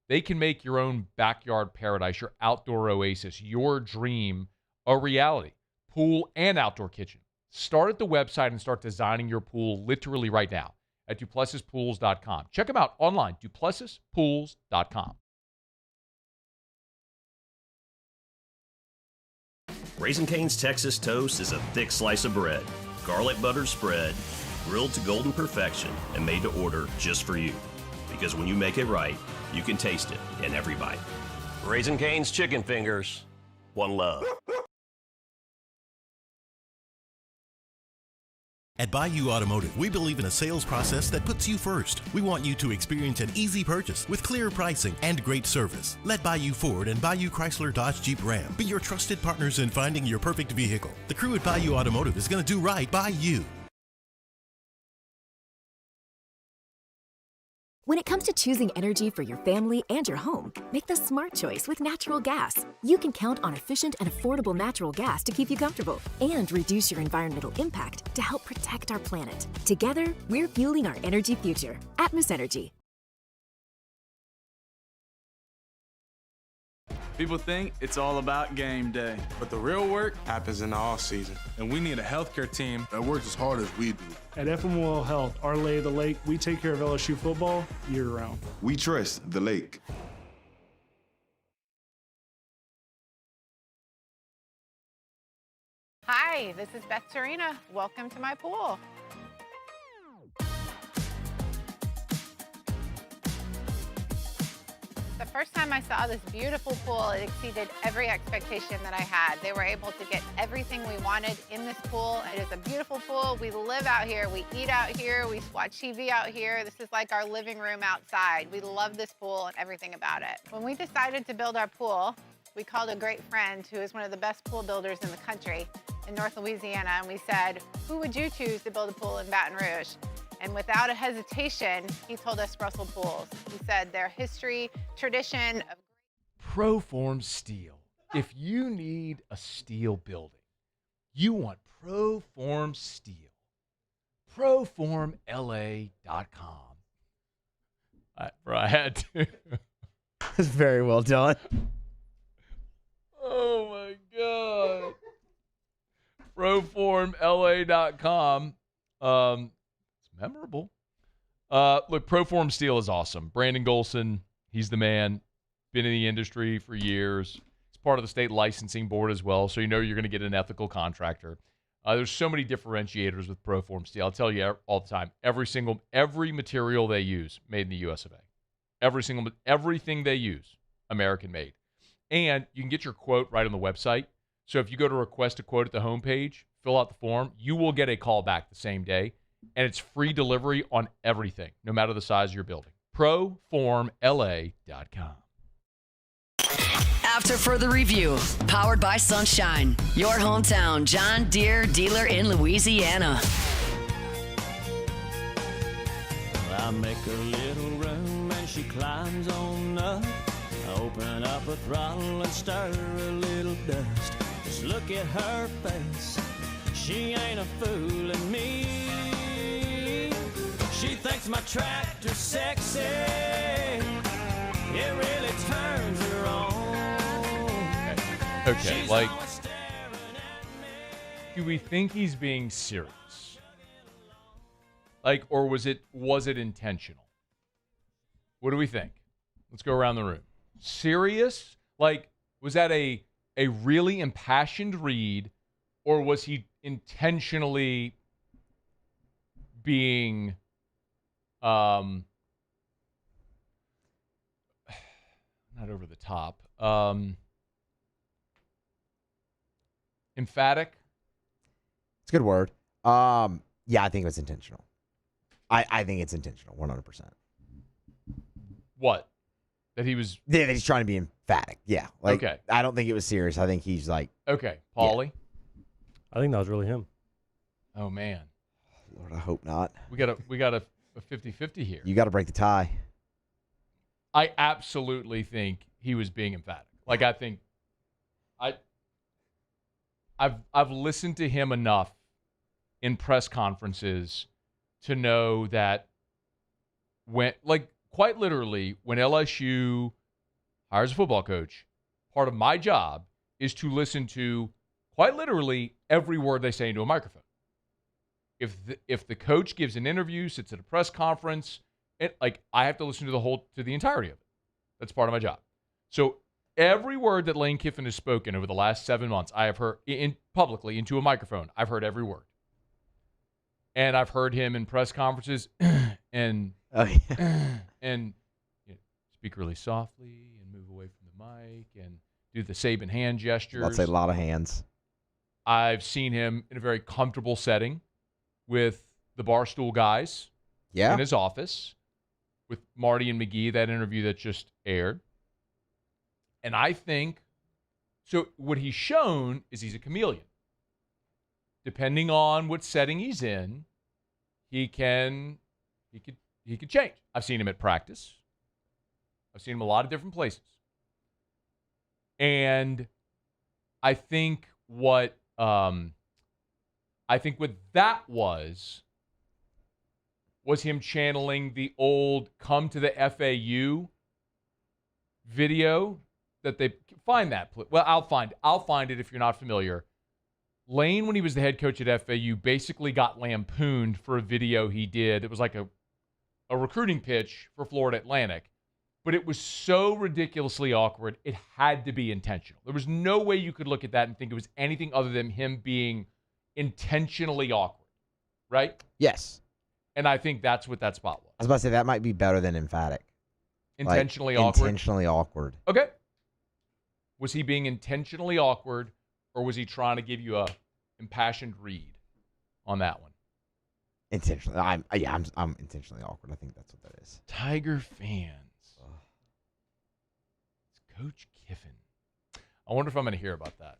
[SPEAKER 7] They can make your own backyard paradise, your outdoor oasis, your dream a reality. Pool and outdoor kitchen. Start at the website and start designing your pool literally right now at duplessispools.com. Check them out online, duplessispools.com.
[SPEAKER 16] Raising Cane's Texas Toast is a thick slice of bread, garlic buttered spread, grilled to golden perfection, and made to order just for you. Because when you make it right, you can taste it in every bite. Raising Cane's Chicken Fingers. One love.
[SPEAKER 17] At Bayou Automotive, we believe in a sales process that puts you first. We want you to experience an easy purchase with clear pricing and great service. Let Bayou Ford and Bayou Chrysler Dodge Jeep Ram be your trusted partners in finding your perfect vehicle. The crew at Bayou Automotive is going to do right by you.
[SPEAKER 18] When it comes to choosing energy for your family and your home, make the smart choice with natural gas. You can count on efficient and affordable natural gas to keep you comfortable and reduce your environmental impact to help protect our planet. Together, we're fueling our energy future. Atmos Energy.
[SPEAKER 19] People think it's all about game day, but the real work happens in the off season, and we need a healthcare team that works as hard as we do.
[SPEAKER 20] At FML Health, our lay of the lake, we take care of LSU football year-round.
[SPEAKER 21] We trust the lake.
[SPEAKER 22] Hi, this is Beth Serena. Welcome to my pool. The first time I saw this beautiful pool, it exceeded every expectation that I had. They were able to get everything we wanted in this pool. It is a beautiful pool. We live out here, we eat out here, we watch TV out here. This is like our living room outside. We love this pool and everything about it. When we decided to build our pool, we called a great friend who is one of the best pool builders in the country in North Louisiana, and we said, who would you choose to build a pool in Baton Rouge? And without a hesitation, he told us Russell Pools. He said their history, tradition of
[SPEAKER 7] Proform Steel. If you need a steel building, you want Proform Steel. Proformla.com. I had to.
[SPEAKER 10] That's very well done.
[SPEAKER 7] Oh, my God. Proformla.com. It's memorable. Look, Proform Steel is awesome. Brandon Golson, he's the man. Been in the industry for years. He's part of the state licensing board as well, so you know you're going to get an ethical contractor. There's so many differentiators with Proform Steel. I'll tell you all the time. Every material they use, made in the U.S. of A. Everything they use, American made. And you can get your quote right on the website. So if you go to request a quote at the homepage, fill out the form, you will get a call back the same day. And it's free delivery on everything, no matter the size of your building. Proformla.com.
[SPEAKER 5] After further review, powered by Sunshine, your hometown John Deere dealer in Louisiana.
[SPEAKER 23] I make a little room and she climbs on up. I open up a throttle and stir a little dust. Just look at her face, she ain't a fooling me. She thinks my tractor's sexy, it really turns her on.
[SPEAKER 7] Okay, like, do we think he's being serious? Like, or was it intentional? What do we think? Let's go around the room. Serious? Like, was that a really impassioned read, or was he intentionally being not over the top, emphatic?
[SPEAKER 10] It's a good word. Yeah, I think it was intentional. I think it's intentional, 100%.
[SPEAKER 7] What? That he was...
[SPEAKER 10] Yeah, that he's trying to be emphatic. Yeah. Like,
[SPEAKER 7] okay.
[SPEAKER 10] I don't think it was serious. I think he's like...
[SPEAKER 7] Okay. Paulie?
[SPEAKER 24] Yeah. I think that was really him.
[SPEAKER 7] Oh, man.
[SPEAKER 10] Lord, I hope not.
[SPEAKER 7] We got a 50-50 here.
[SPEAKER 10] You got to break the tie.
[SPEAKER 7] I absolutely think he was being emphatic. Like, I think... I've listened to him enough in press conferences to know that quite literally, when LSU hires a football coach, part of my job is to listen to quite literally every word they say into a microphone. If the coach gives an interview, sits at a press conference, I have to listen to the entirety of it. That's part of my job. So every word that Lane Kiffin has spoken over the last 7 months, I have heard publicly into a microphone. I've heard every word. And I've heard him in press conferences and speak really softly and move away from the mic and do the Saban hand gestures.
[SPEAKER 10] I'd say a lot of hands.
[SPEAKER 7] I've seen him in a very comfortable setting with the Barstool guys in his office, with Marty and McGee, that interview that just aired. And I think, so what he's shown is he's a chameleon. Depending on what setting he's in, he could change. I've seen him at practice. I've seen him a lot of different places. And I think what that was him channeling the old "Come to the FAU" video that they find that. Well, I'll find it if you're not familiar. Lane, when he was the head coach at FAU, basically got lampooned for a video he did. It was like a recruiting pitch for Florida Atlantic, but it was so ridiculously awkward, it had to be intentional. There was no way you could look at that and think it was anything other than him being intentionally awkward, right?
[SPEAKER 10] Yes.
[SPEAKER 7] And I think that's what that spot was.
[SPEAKER 10] I was about to say that might be better than emphatic.
[SPEAKER 7] Intentionally awkward?
[SPEAKER 10] Intentionally awkward.
[SPEAKER 7] Okay. Was he being intentionally awkward, or was he trying to give you a impassioned read on that one?
[SPEAKER 10] Intentionally. I'm intentionally awkward. I think that's what that is.
[SPEAKER 7] Tiger fans. It's Coach Kiffin. I wonder if I'm going to hear about that.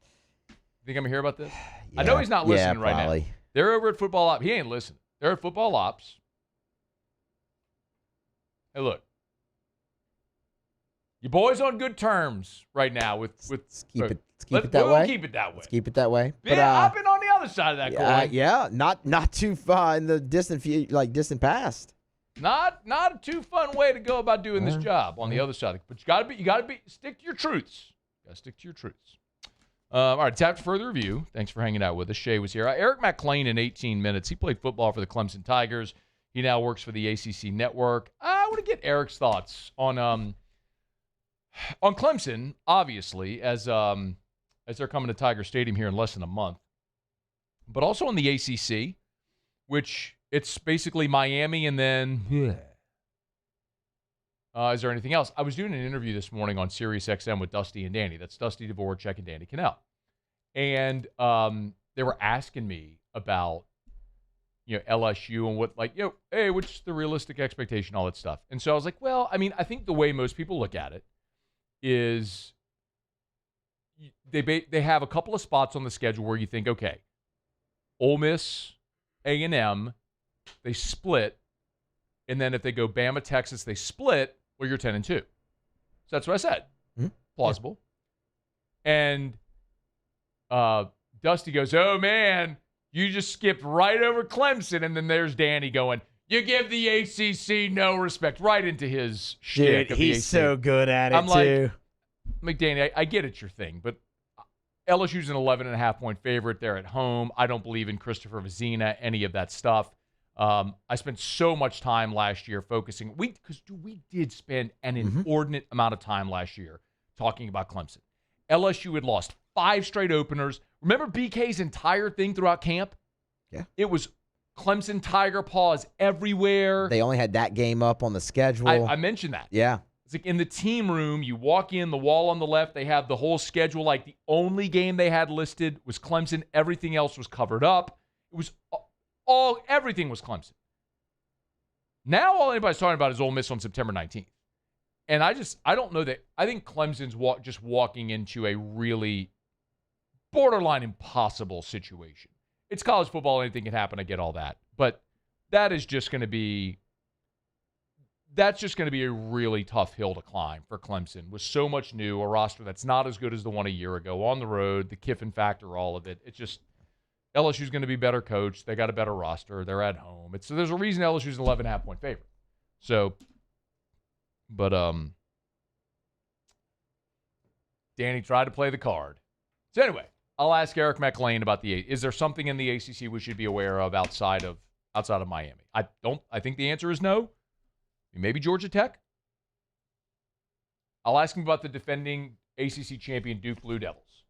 [SPEAKER 7] You think I'm going to hear about this? I know he's not listening right now. They're over at Football Ops. He ain't listening. They're at Football Ops. Hey, look. Your boy's on good terms right now with
[SPEAKER 10] Let's keep it that way.
[SPEAKER 7] Keep it that way.
[SPEAKER 10] Let's keep it that way.
[SPEAKER 7] Yeah, I've been on the other side of that coin.
[SPEAKER 10] Yeah, not too far in the distant past.
[SPEAKER 7] Not a too fun way to go about doing this job on the other side. But you gotta stick to your truths. You gotta stick to your truths. All right, it's after further review. Thanks for hanging out with us. Shea was here. Eric Mac Lain in 18 minutes. He played football for the Clemson Tigers. He now works for the ACC Network. I want to get Eric's thoughts on Clemson, obviously, as they're coming to Tiger Stadium here in less than a month, but also on the ACC, which it's basically Miami and then. Is there anything else? I was doing an interview this morning on Sirius XM with Dusty and Danny. That's Dusty Dvorak and Danny Cannell. And they were asking me about, LSU and what, hey, what's the realistic expectation, all that stuff. And so I was like, well, I mean, I think the way most people look at it is they have a couple of spots on the schedule where you think, okay, Ole Miss, A&M, they split. And then if they go Bama, Texas, they split. Well, you're 10-2. So that's what I said. Mm-hmm. Plausible. Yeah. And Dusty goes, oh, man, you just skipped right over Clemson. And then there's Danny going, you give the ACC no respect. Right into his shtick.
[SPEAKER 10] Dude, he's so good at it,
[SPEAKER 7] too. I'm like, Danny, I get it's your thing, but LSU's an 11.5-point favorite. They're at home. I don't believe in Christopher Vizina, any of that stuff. I spent so much time last year focusing. We did spend an inordinate amount of time last year talking about Clemson. LSU had lost 5 straight openers. Remember BK's entire thing throughout camp?
[SPEAKER 10] Yeah.
[SPEAKER 7] It was Clemson Tiger paws everywhere.
[SPEAKER 10] They only had that game up on the schedule.
[SPEAKER 7] I mentioned that.
[SPEAKER 10] Yeah.
[SPEAKER 7] It's like in the team room, you walk in, the wall on the left, they have the whole schedule. Like the only game they had listed was Clemson. Everything else was covered up. It was everything was Clemson. Now all anybody's talking about is Ole Miss on September 19th. And I don't know that. I think Clemson's just walking into a really borderline impossible situation. It's college football. Anything can happen. I get all that. But that is just going to be that's just going to be a really tough hill to climb for Clemson with so much new, a roster that's not as good as the one a year ago, on the road, the Kiffin factor, all of it. It's just LSU's going to be better coached. They got a better roster. They're at home. There's a reason LSU's an 11.5-point favorite. So, but Danny tried to play the card. So anyway, I'll ask Eric Mac Lain about is there something in the ACC we should be aware of outside of Miami? I think the answer is no. Maybe Georgia Tech. I'll ask him about the defending ACC champion Duke Blue Devils.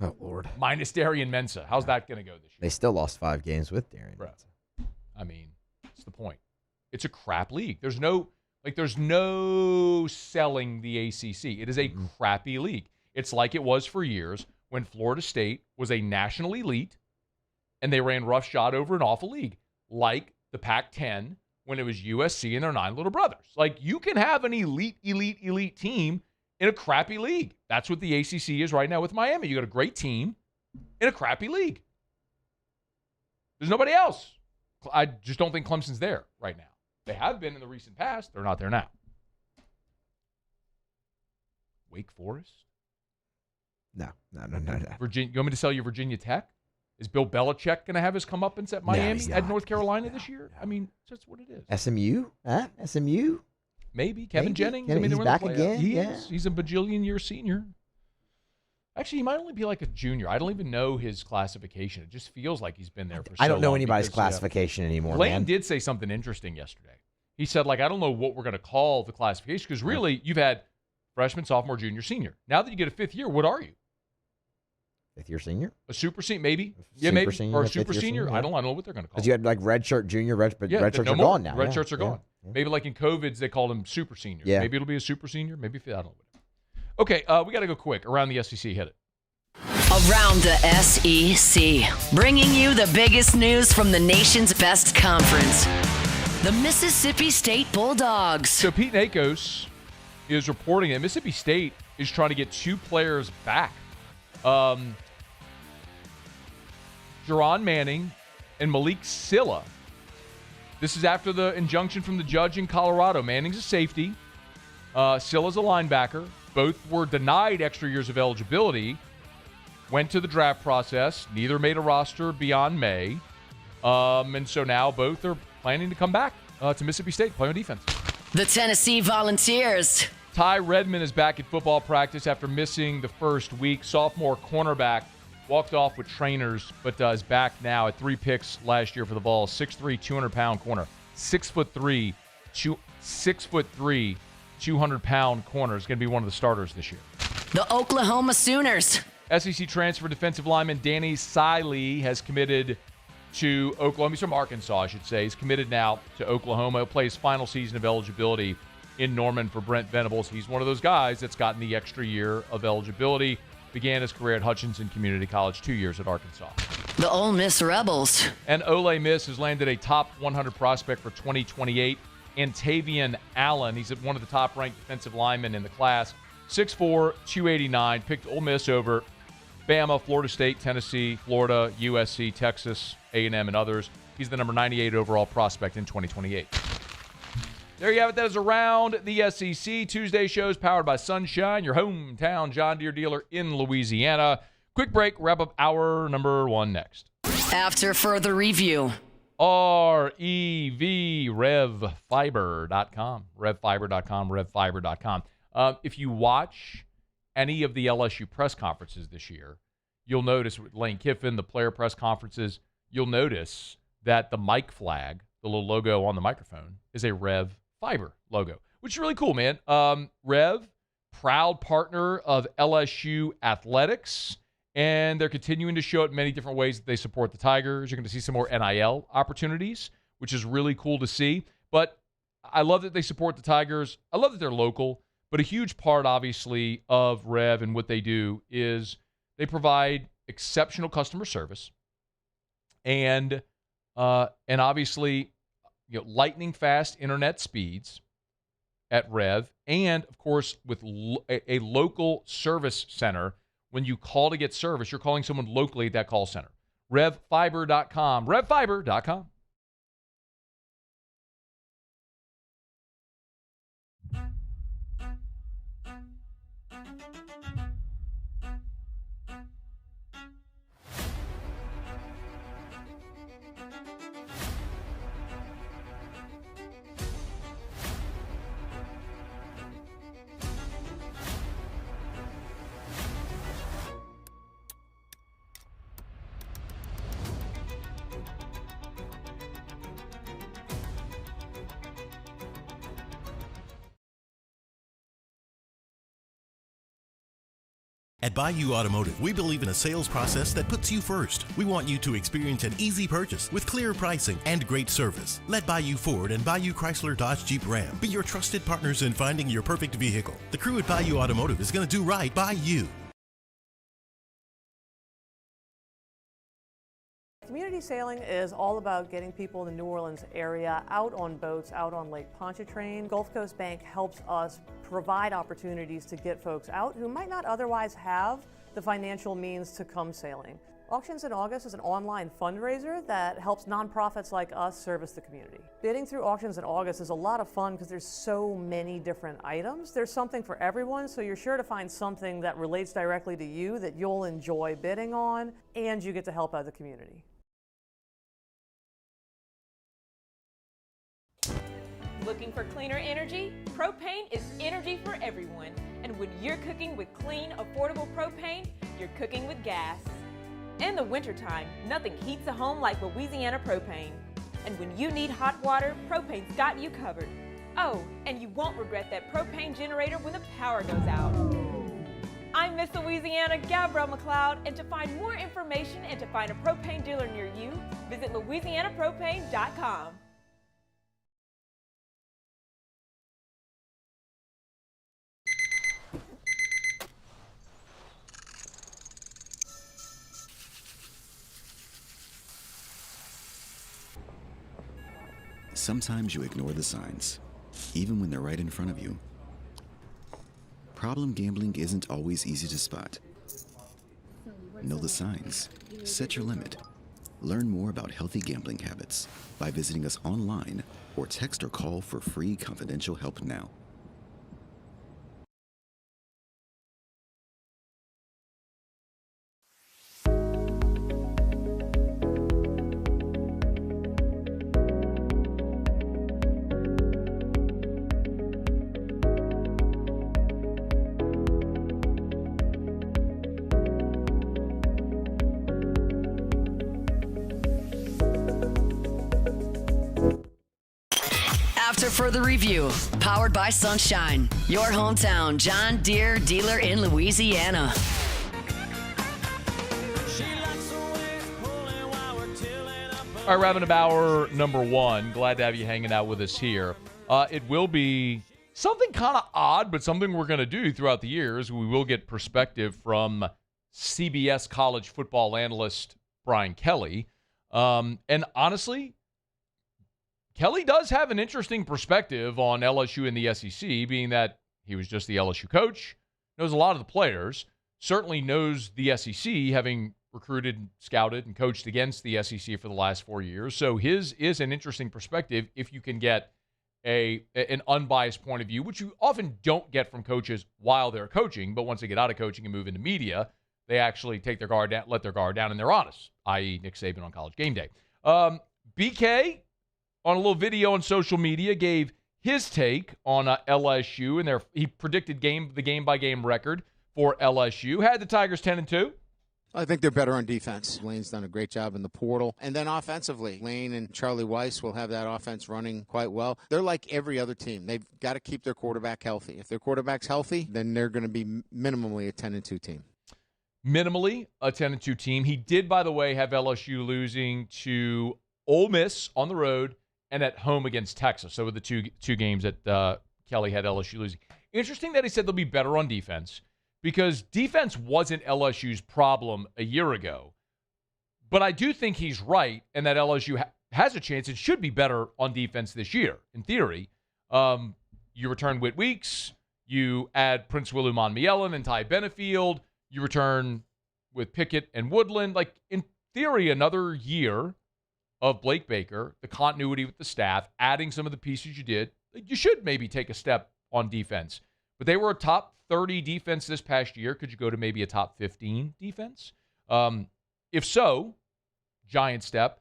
[SPEAKER 10] Oh, Lord.
[SPEAKER 7] Minus Darian Mensah. How's that going to go this year?
[SPEAKER 10] They still lost 5 games with Darian Mensah.
[SPEAKER 7] I mean, that's the point. It's a crap league. There's no selling the ACC. It is a crappy league. It's like it was for years when Florida State was a national elite and they ran roughshod over an awful league, like the Pac-10 when it was USC and their 9 little brothers. Like, you can have an elite team in a crappy league. That's what the ACC is right now with Miami. You got a great team in a crappy league. There's nobody else. I just don't think Clemson's there right now. They have been in the recent past. They're not there now. Wake Forest?
[SPEAKER 10] No.
[SPEAKER 7] Virginia. You want me to sell you Virginia Tech? Is Bill Belichick going to have his comeuppance at Miami, at North Carolina this year? I mean, that's what it is.
[SPEAKER 10] SMU? SMU?
[SPEAKER 7] Maybe. Kevin Jennings.
[SPEAKER 10] He's back again.
[SPEAKER 7] He's a bajillion-year senior. Actually, he might only be like a junior. I don't even know his classification. It just feels like he's been there for so long.
[SPEAKER 10] I don't know anybody's classification anymore,
[SPEAKER 7] Lane
[SPEAKER 10] man.
[SPEAKER 7] did say something interesting yesterday. He said, I don't know what we're going to call the classification because really you've had freshman, sophomore, junior, senior. Now that you get a 5th year, what are you?
[SPEAKER 10] 5th year senior?
[SPEAKER 7] A super senior, maybe.
[SPEAKER 10] Super senior,
[SPEAKER 7] Or a
[SPEAKER 10] a 5th
[SPEAKER 7] super
[SPEAKER 10] year
[SPEAKER 7] senior.
[SPEAKER 10] senior,
[SPEAKER 7] I don't know what they're going to call it.
[SPEAKER 10] Because you had like red shirt junior, red shirts
[SPEAKER 7] no
[SPEAKER 10] are
[SPEAKER 7] more.
[SPEAKER 10] gone now.
[SPEAKER 7] Red shirts are gone. Maybe like in COVIDs, they called them super seniors.
[SPEAKER 10] Yeah.
[SPEAKER 7] Maybe it'll be a super senior. Maybe, I don't know. Okay, we got to go quick. Around the SEC, hit it.
[SPEAKER 5] Around the SEC, bringing you the biggest news from the nation's best conference, the Mississippi State Bulldogs.
[SPEAKER 7] So Pete Nakos is reporting that Mississippi State is trying to get 2 players back. Jerron Manning and Malik Silla. This is after the injunction from the judge in Colorado. Manning's a safety. Silla's a linebacker. Both were denied extra years of eligibility. Went to the draft process. Neither made a roster beyond May. And so now both are planning to come back to Mississippi State, play on defense.
[SPEAKER 5] The Tennessee Volunteers.
[SPEAKER 7] Ty Redmond is back at football practice after missing the first week. Sophomore cornerback walked off with trainers, but is back now at 3 picks last year for the Vols. 6'3", 200-pound corner. 6'3", 200-pound corner is going to be one of the starters this year.
[SPEAKER 5] The Oklahoma Sooners.
[SPEAKER 7] SEC transfer defensive lineman Danny Siley has committed to Oklahoma. He's from Arkansas, I should say. He's committed now to Oklahoma. He'll play his final season of eligibility in Norman for Brent Venables. He's one of those guys that's gotten the extra year of eligibility. Began his career at Hutchinson Community College, 2 years at Arkansas.
[SPEAKER 5] The Ole Miss Rebels.
[SPEAKER 7] And Ole Miss has landed a top 100 prospect for 2028, Antavian Allen. He's one of the top-ranked defensive linemen in the class. 6'4", 289, picked Ole Miss over Bama, Florida State, Tennessee, Florida, USC, Texas, A&M, and others. He's the number 98 overall prospect in 2028. There you have it. That is Around the SEC. Tuesday shows powered by Sunshine, your hometown John Deere dealer in Louisiana. Quick break. Wrap up hour number 1 next.
[SPEAKER 5] After further review.
[SPEAKER 7] REVfiber.com. RevFiber.com. If you watch any of the LSU press conferences this year, you'll notice with Lane Kiffin, the player press conferences, you'll notice that the mic flag, the little logo on the microphone, is a Rev Fiber logo, which is really cool, man. Rev, proud partner of LSU Athletics, and they're continuing to show it in many different ways that they support the Tigers. You're going to see some more NIL opportunities, which is really cool to see. But I love that they support the Tigers. I love that they're local. But a huge part, obviously, of Rev and what they do is they provide exceptional customer service and obviously, lightning fast internet speeds at Rev, and of course with a local service center. When you call to get service, you're calling someone locally at that call center. RevFiber.com. RevFiber.com.
[SPEAKER 17] At Bayou Automotive, we believe in a sales process that puts you first. We want you to experience an easy purchase with clear pricing and great service. Let Bayou Ford and Bayou Chrysler Dodge Jeep Ram be your trusted partners in finding your perfect vehicle. The crew at Bayou Automotive is going to do right by you.
[SPEAKER 1] Community sailing is all about getting people in the New Orleans area out on boats, out on Lake Pontchartrain. Gulf Coast Bank helps us provide opportunities to get folks out who might not otherwise have the financial means to come sailing. Auctions in August is an online fundraiser that helps nonprofits like us service the community. Bidding through Auctions in August is a lot of fun because there's so many different items. There's something for everyone, so you're sure to find something that relates directly to you that you'll enjoy bidding on, and you get to help out the community.
[SPEAKER 2] Looking for cleaner energy? Propane is energy for everyone. And when you're cooking with clean, affordable propane, you're cooking with gas. In the wintertime, nothing heats a home like Louisiana propane. And when you need hot water, propane's got you covered. Oh, and you won't regret that propane generator when the power goes out. I'm Miss Louisiana, Gabrielle McLeod, and to find more information and to find a propane dealer near you, visit louisianapropane.com.
[SPEAKER 3] Sometimes you ignore the signs, even when they're right in front of you. Problem gambling isn't always easy to spot. Know the signs. Set your limit. Learn more about healthy gambling habits by visiting us online or text or call for free confidential help now.
[SPEAKER 5] After further review, powered by Sunshine, your hometown John Deere dealer in Louisiana.
[SPEAKER 7] All right, wrapping up hour number one. Glad to have you hanging out with us here. It will be something kind of odd, but something we're going to do throughout the years. We will get perspective from CBS college football analyst Brian Kelly. And honestly, Kelly does have an interesting perspective on LSU and the SEC, being that he was just the LSU coach, knows a lot of the players, certainly knows the SEC, having recruited, scouted, and coached against the SEC for the last 4 years. So his is an interesting perspective if you can get an unbiased point of view, which you often don't get from coaches while they're coaching, but once they get out of coaching and move into media, they actually take their guard down, let their guard down, and they're honest, i.e. Nick Saban on College Game Day. BK, on a little video on social media, gave his take on LSU, and he predicted the game-by-game record for LSU. Had the Tigers 10-2.
[SPEAKER 21] I think they're better on defense. Lane's done a great job in the portal. And then offensively, Lane and Charlie Weiss will have that offense running quite well. They're like every other team. They've got to keep their quarterback healthy. If their quarterback's healthy, then they're going to be minimally a 10-2 team.
[SPEAKER 7] Minimally a 10-2 team. He did, by the way, have LSU losing to Ole Miss on the road and at home against Texas. So the two games that Kelly had LSU losing. Interesting that he said they'll be better on defense, because defense wasn't LSU's problem a year ago. But I do think he's right, and that LSU has a chance and should be better on defense this year, in theory. You return Whit Weeks, you add Prince Willie Monmielen and Ty Benefield, you return with Pickett and Woodland. Like, in theory, another year of Blake Baker, the continuity with the staff, adding some of the pieces you did, you should maybe take a step on defense. But they were a top 30 defense this past year? Could you go to maybe a top 15 defense? If so, giant step.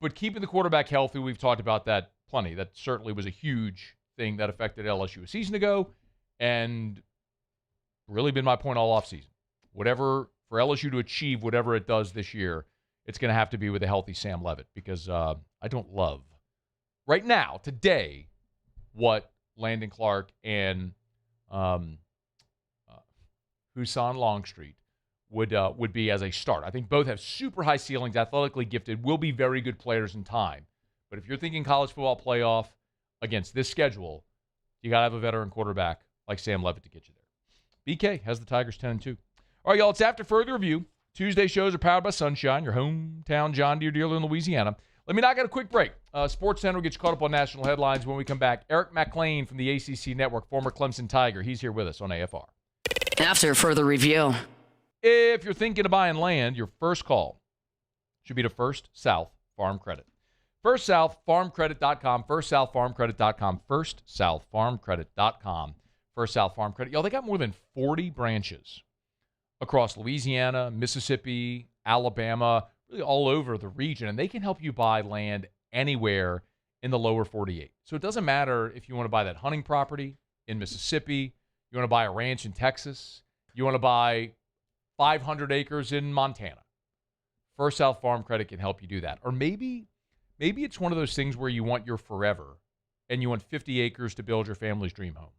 [SPEAKER 7] But keeping the quarterback healthy, we've talked about that plenty. That certainly was a huge thing that affected LSU a season ago and really been my point all offseason. Whatever, for LSU to achieve whatever it does this year, it's going to have to be with a healthy Sam Leavitt because I don't love, right now, today, what Landon Clark and Husan Longstreet would be as a start. I think both have super high ceilings, athletically gifted, will be very good players in time. But if you're thinking college football playoff against this schedule, you got to have a veteran quarterback like Sam Leavitt to get you there. BK has the Tigers 10-2. All right, y'all, it's After Further Review. Tuesday shows are powered by Sunshine, your hometown John Deere dealer in Louisiana. Let me knock out a quick break. Sports Center will get you caught up on national headlines when we come back. Mac Lain from the ACC Network, former Clemson Tiger. He's here with us on AFR.
[SPEAKER 5] After Further Review.
[SPEAKER 7] If you're thinking of buying land, your first call should be to First South Farm Credit. FirstSouthFarmCredit.com, FirstSouthFarmCredit.com, FirstSouthFarmCredit.com, First South Farm Credit. Y'all, they got more than 40 branches across Louisiana, Mississippi, Alabama, really all over the region, and they can help you buy land anywhere in the lower 48. So it doesn't matter if you want to buy that hunting property in Mississippi, you want to buy a ranch in Texas, you want to buy 500 acres in Montana. First South Farm Credit can help you do that. Or maybe it's one of those things where you want your forever and you want 50 acres to build your family's dream home.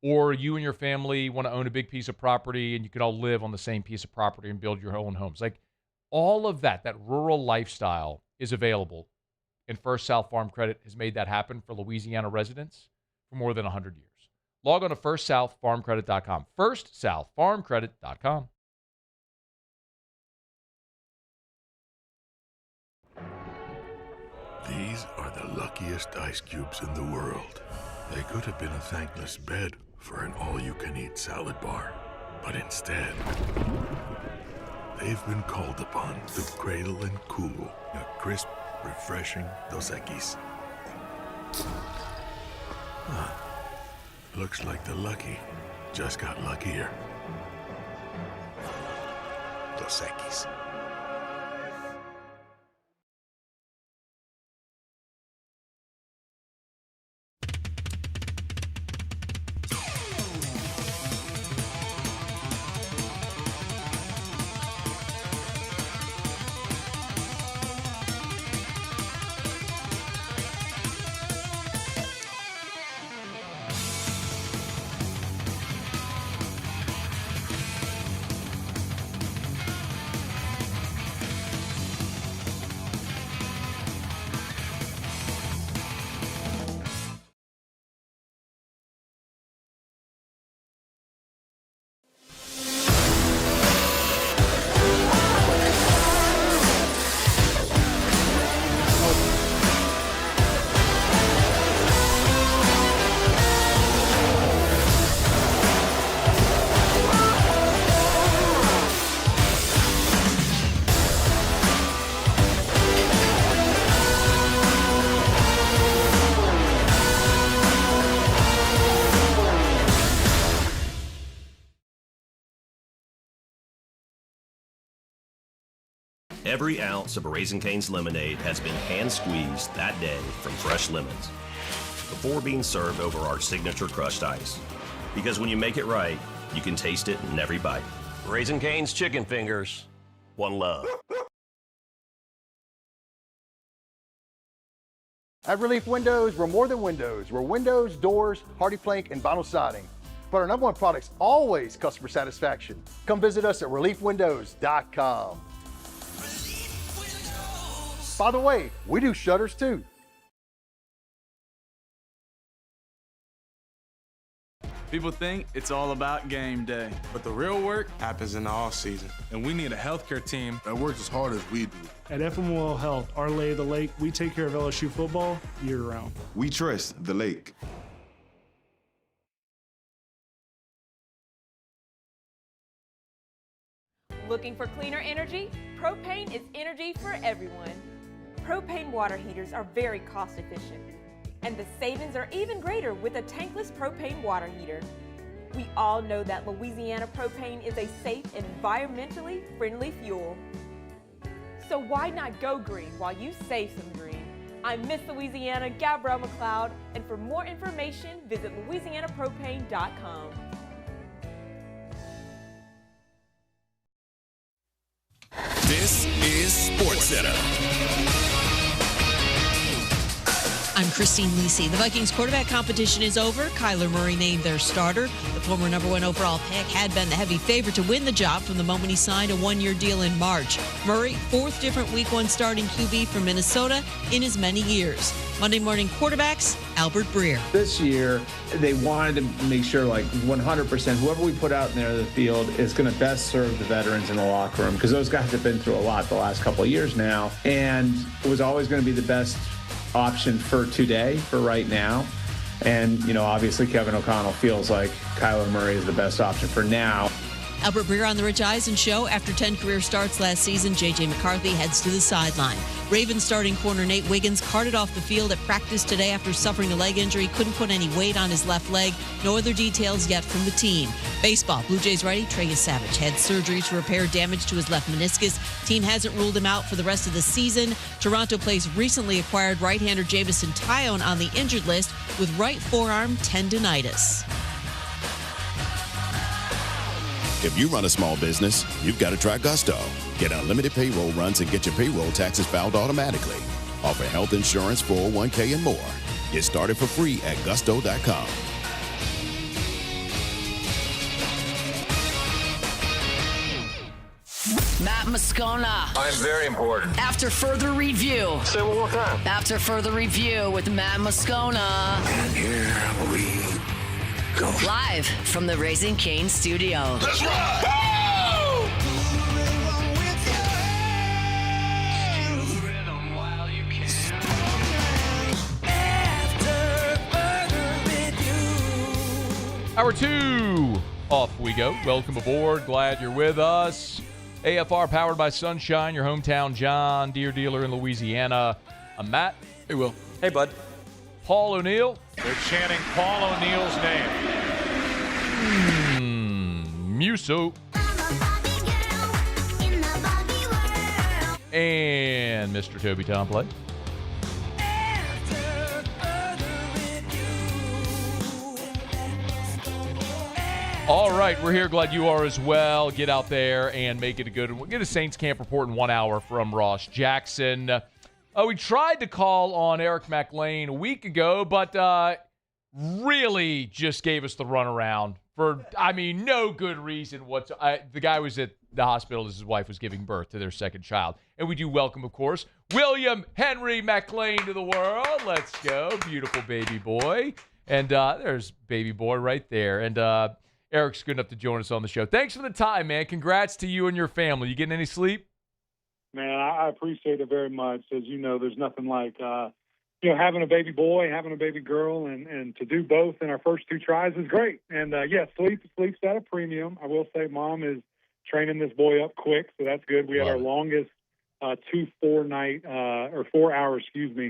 [SPEAKER 7] Or you and your family want to own a big piece of property and you can all live on the same piece of property and build your own homes. Like all of that rural lifestyle is available. And First South Farm Credit has made that happen for Louisiana residents for more than 100 years. Log on to FirstSouthFarmCredit.com. FirstSouthFarmCredit.com.
[SPEAKER 6] These are the luckiest ice cubes in the world. They could have been a thankless bed for an all-you-can-eat salad bar. But instead, they've been called upon to cradle and cool a crisp, refreshing Dos Equis. Looks like the lucky just got luckier. Dos Equis.
[SPEAKER 16] Every ounce of Raising Cane's lemonade has been hand-squeezed that day from fresh lemons before being served over our signature crushed ice. Because when you make it right, you can taste it in every bite. Raising Cane's Chicken Fingers. One love.
[SPEAKER 4] At Relief Windows, we're more than windows. We're windows, doors, hardy plank, and vinyl siding. But our number one product's always customer satisfaction. Come visit us at reliefwindows.com. By the way, we do shutters too.
[SPEAKER 19] People think it's all about game day, but the real work happens in the off season. And we need a healthcare team that works as hard as we do.
[SPEAKER 20] At FML Health, our Lay of the Lake, we take care of LSU football year-round.
[SPEAKER 8] We trust the lake.
[SPEAKER 2] Looking for cleaner energy? Propane is energy for everyone. Propane water heaters are very cost efficient, and the savings are even greater with a tankless propane water heater. We all know that Louisiana propane is a safe and environmentally friendly fuel. So why not go green while you save some green? I'm Miss Louisiana, Gabrielle McLeod, and for more information, visit louisianapropane.com.
[SPEAKER 8] This is SportsCenter.
[SPEAKER 9] I'm Christine Lisi. The Vikings quarterback competition is over. Kyler Murray named their starter. The former number 1 overall pick had been the heavy favorite to win the job from the moment he signed a 1-year deal in March. Murray, 4th different Week 1 starting QB for Minnesota in as many years. Monday morning quarterbacks, Albert Breer.
[SPEAKER 11] This year, they wanted to make sure, 100%, whoever we put out in there in the field is going to best serve the veterans in the locker room, because those guys have been through a lot the last couple of years now, and it was always going to be the best option for today, for right now. And, obviously Kevin O'Connell feels like Kyler Murray is the best option for now.
[SPEAKER 9] Albert Breer on the Rich Eisen Show. After 10 career starts last season, J.J. McCarthy heads to the sideline. Ravens starting corner Nate Wiggins carted off the field at practice today after suffering a leg injury. Couldn't put any weight on his left leg. No other details yet from the team. Baseball, Blue Jays righty Trey Savage had surgery to repair damage to his left meniscus. Team hasn't ruled him out for the rest of the season. Toronto plays recently acquired right-hander Jamison Tyone on the injured list with right forearm tendonitis.
[SPEAKER 8] If you run a small business, you've got to try Gusto. Get unlimited payroll runs and get your payroll taxes filed automatically. Offer health insurance, 401k, and more. Get started for free at gusto.com.
[SPEAKER 5] Matt Moscona.
[SPEAKER 12] I'm very important.
[SPEAKER 5] After further review.
[SPEAKER 12] Say one more time.
[SPEAKER 5] After further review with Matt Moscona.
[SPEAKER 12] And here we go.
[SPEAKER 5] Live from the Raising Cane studio.
[SPEAKER 12] Let's ride!
[SPEAKER 7] Hour 2, off we go. Welcome aboard. Glad you're with us. AFR powered by Sunshine, your hometown John Deere dealer in Louisiana. I'm Matt.
[SPEAKER 25] Hey, Will. Hey, bud.
[SPEAKER 7] Paul O'Neill.
[SPEAKER 26] They're chanting Paul O'Neill's name.
[SPEAKER 7] Muso. And Mr. Toby Tomplay. All right, we're here. Glad you are as well. Get out there and make it a good one. We'll get a Saints camp report in 1 hour from Ross Jackson. We tried to call on Eric Mac Lain a week ago, but really just gave us the runaround for, no good reason whatsoever. The guy was at the hospital as his wife was giving birth to their second child. And we do welcome, of course, William Henry Mac Lain to the world. Let's go. Beautiful baby boy. And there's baby boy right there. And Eric's good enough to join us on the show. Thanks for the time, man. Congrats to you and your family. You getting any sleep?
[SPEAKER 27] Man, I appreciate it very much. As you know, there's nothing like, having a baby boy, having a baby girl, and to do both in our first 2 tries is great. And, sleep's at a premium. I will say Mom is training this boy up quick, so that's good. We had our longest 4 hour,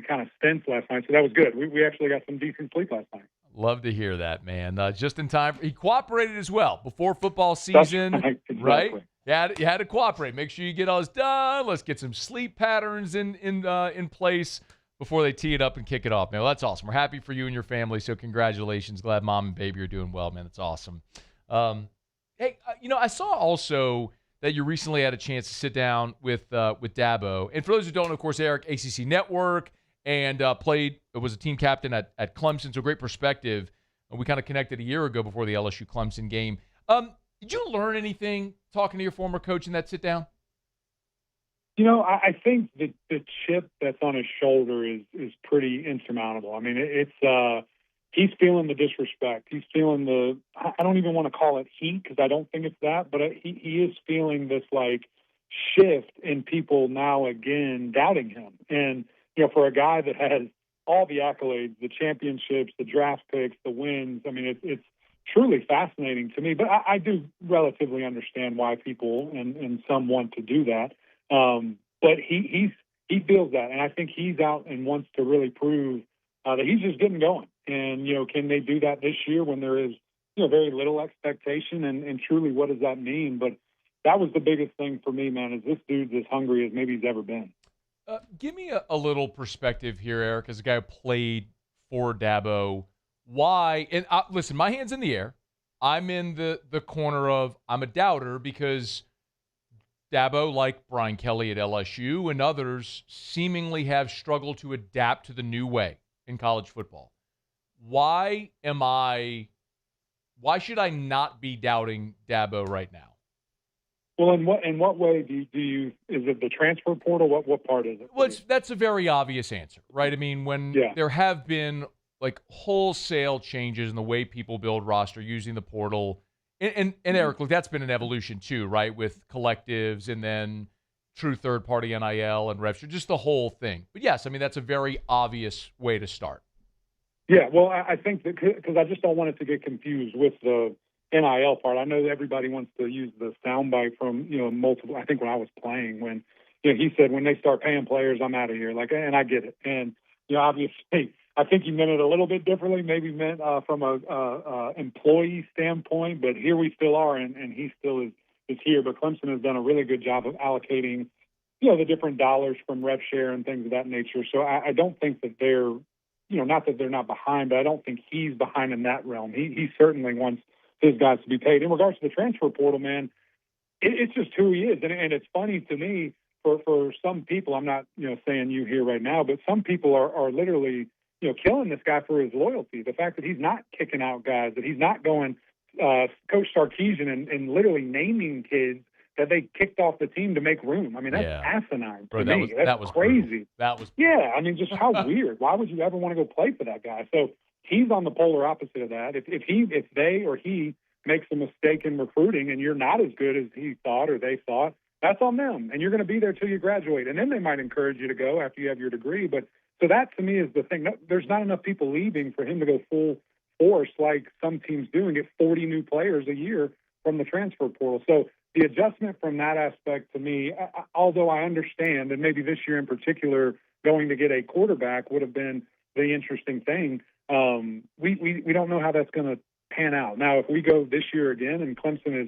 [SPEAKER 27] kind of stints last night, so that was good. We actually got some decent sleep last night.
[SPEAKER 7] Love to hear that, man. Just in time. He cooperated as well before football season, right? You had to cooperate. Make sure you get all this done. Let's get some sleep patterns in place before they tee it up and kick it off, man. Well, that's awesome. We're happy for you and your family, so congratulations. Glad mom and baby are doing well, man. That's awesome. Hey, I saw also that you recently had a chance to sit down with Dabo. And for those who don't know, of course, Eric, ACC Network, and was a team captain at Clemson, so great perspective. We kind of connected a year ago before the LSU Clemson game. Did you learn anything talking to your former coach in that sit down?
[SPEAKER 27] I think the chip that's on his shoulder is pretty insurmountable. I mean, it's he's feeling the disrespect. He's feeling I don't even want to call it heat because I don't think it's that, but he is feeling this shift in people now again doubting him. And for a guy that has all the accolades, the championships, the draft picks, the wins, it's truly fascinating to me. But I do relatively understand why people and some want to do that. But he feels that, and I think he's out and wants to really prove that he's just getting going. And can they do that this year when there is very little expectation, and truly, what does that mean? But that was the biggest thing for me, man, is this dude's as hungry as maybe he's ever been.
[SPEAKER 7] Give me a little perspective here, Eric, as a guy who played for Dabo. Why? And listen, my hand's in the air. I'm in the corner of I'm a doubter because Dabo, like Brian Kelly at LSU and others, seemingly have struggled to adapt to the new way in college football. Why should I not be doubting Dabo right now?
[SPEAKER 27] Well, in what way do you is it the transfer portal? What part is it?
[SPEAKER 7] Well, that's a very obvious answer, right? I mean, when there have been like wholesale changes in the way people build roster using the portal, and Eric, look, that's been an evolution too, right? With collectives and then true third-party NIL and rev share, just the whole thing. But yes, I mean, that's a very obvious way to start.
[SPEAKER 27] Yeah, well, I think that because I just don't want it to get confused with the NIL part. I know that everybody wants to use the soundbite from, multiple. I think when I was playing, when he said when they start paying players, I'm out of here. Like, and I get it. And obviously, I think he meant it a little bit differently. Maybe meant from a employee standpoint, but here we still are, and he still is here. But Clemson has done a really good job of allocating, the different dollars from rev share and things of that nature. So I don't think that they're, not that they're not behind, but I don't think he's behind in that realm. He certainly wants his guys to be paid. In regards to the transfer portal, man, it's just who he is. And it's funny to me for some people, I'm not, saying you here right now, but some people are literally, killing this guy for his loyalty. The fact that he's not kicking out guys, that he's not going Coach Sarkisian and literally naming kids that they kicked off the team to make room. I mean, that's asinine to me. That's crazy. Yeah, I mean, just how weird. Why would you ever want to go play for that guy? So he's on the polar opposite of that. If they or he makes a mistake in recruiting and you're not as good as he thought or they thought, that's on them. And you're going to be there till you graduate. And then they might encourage you to go after you have your degree. But so that to me is the thing. There's not enough people leaving for him to go full force like some teams do and get 40 new players a year from the transfer portal. So the adjustment from that aspect to me, although I understand, and maybe this year in particular, going to get a quarterback would have been the interesting thing. We don't know how that's going to pan out. Now, if we go this year again and Clemson is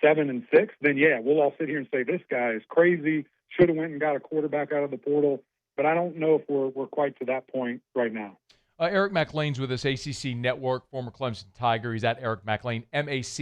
[SPEAKER 27] 7-6, then yeah, we'll all sit here and say this guy is crazy. Should have went and got a quarterback out of the portal. But I don't know if we're quite to that point right now.
[SPEAKER 7] Eric Mac Lain's with us, ACC Network, former Clemson Tiger. He's at Eric Mac Lain, MacLain. If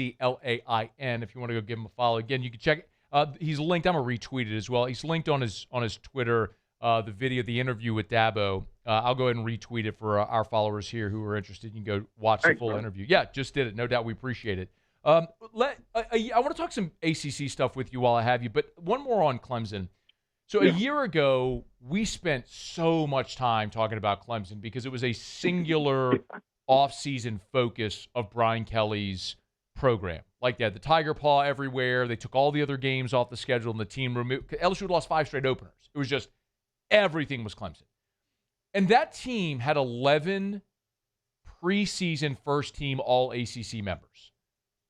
[SPEAKER 7] you want to go give him a follow, again, you can check it. He's linked. I'm gonna retweet it as well. He's linked on his Twitter the video, the interview with Dabo. I'll go ahead and retweet it for our followers here who are interested. You can go watch the full interview. Yeah, just did it. No doubt, we appreciate it. I want to talk some ACC stuff with you while I have you, but one more on Clemson. So a year ago, we spent so much time talking about Clemson because it was a singular off-season focus of Brian Kelly's program. Like they had the Tiger Paw everywhere. They took all the other games off the schedule, and the team removed. LSU had lost 5 straight openers. It was just everything was Clemson. And that team had 11 preseason first-team All-ACC members.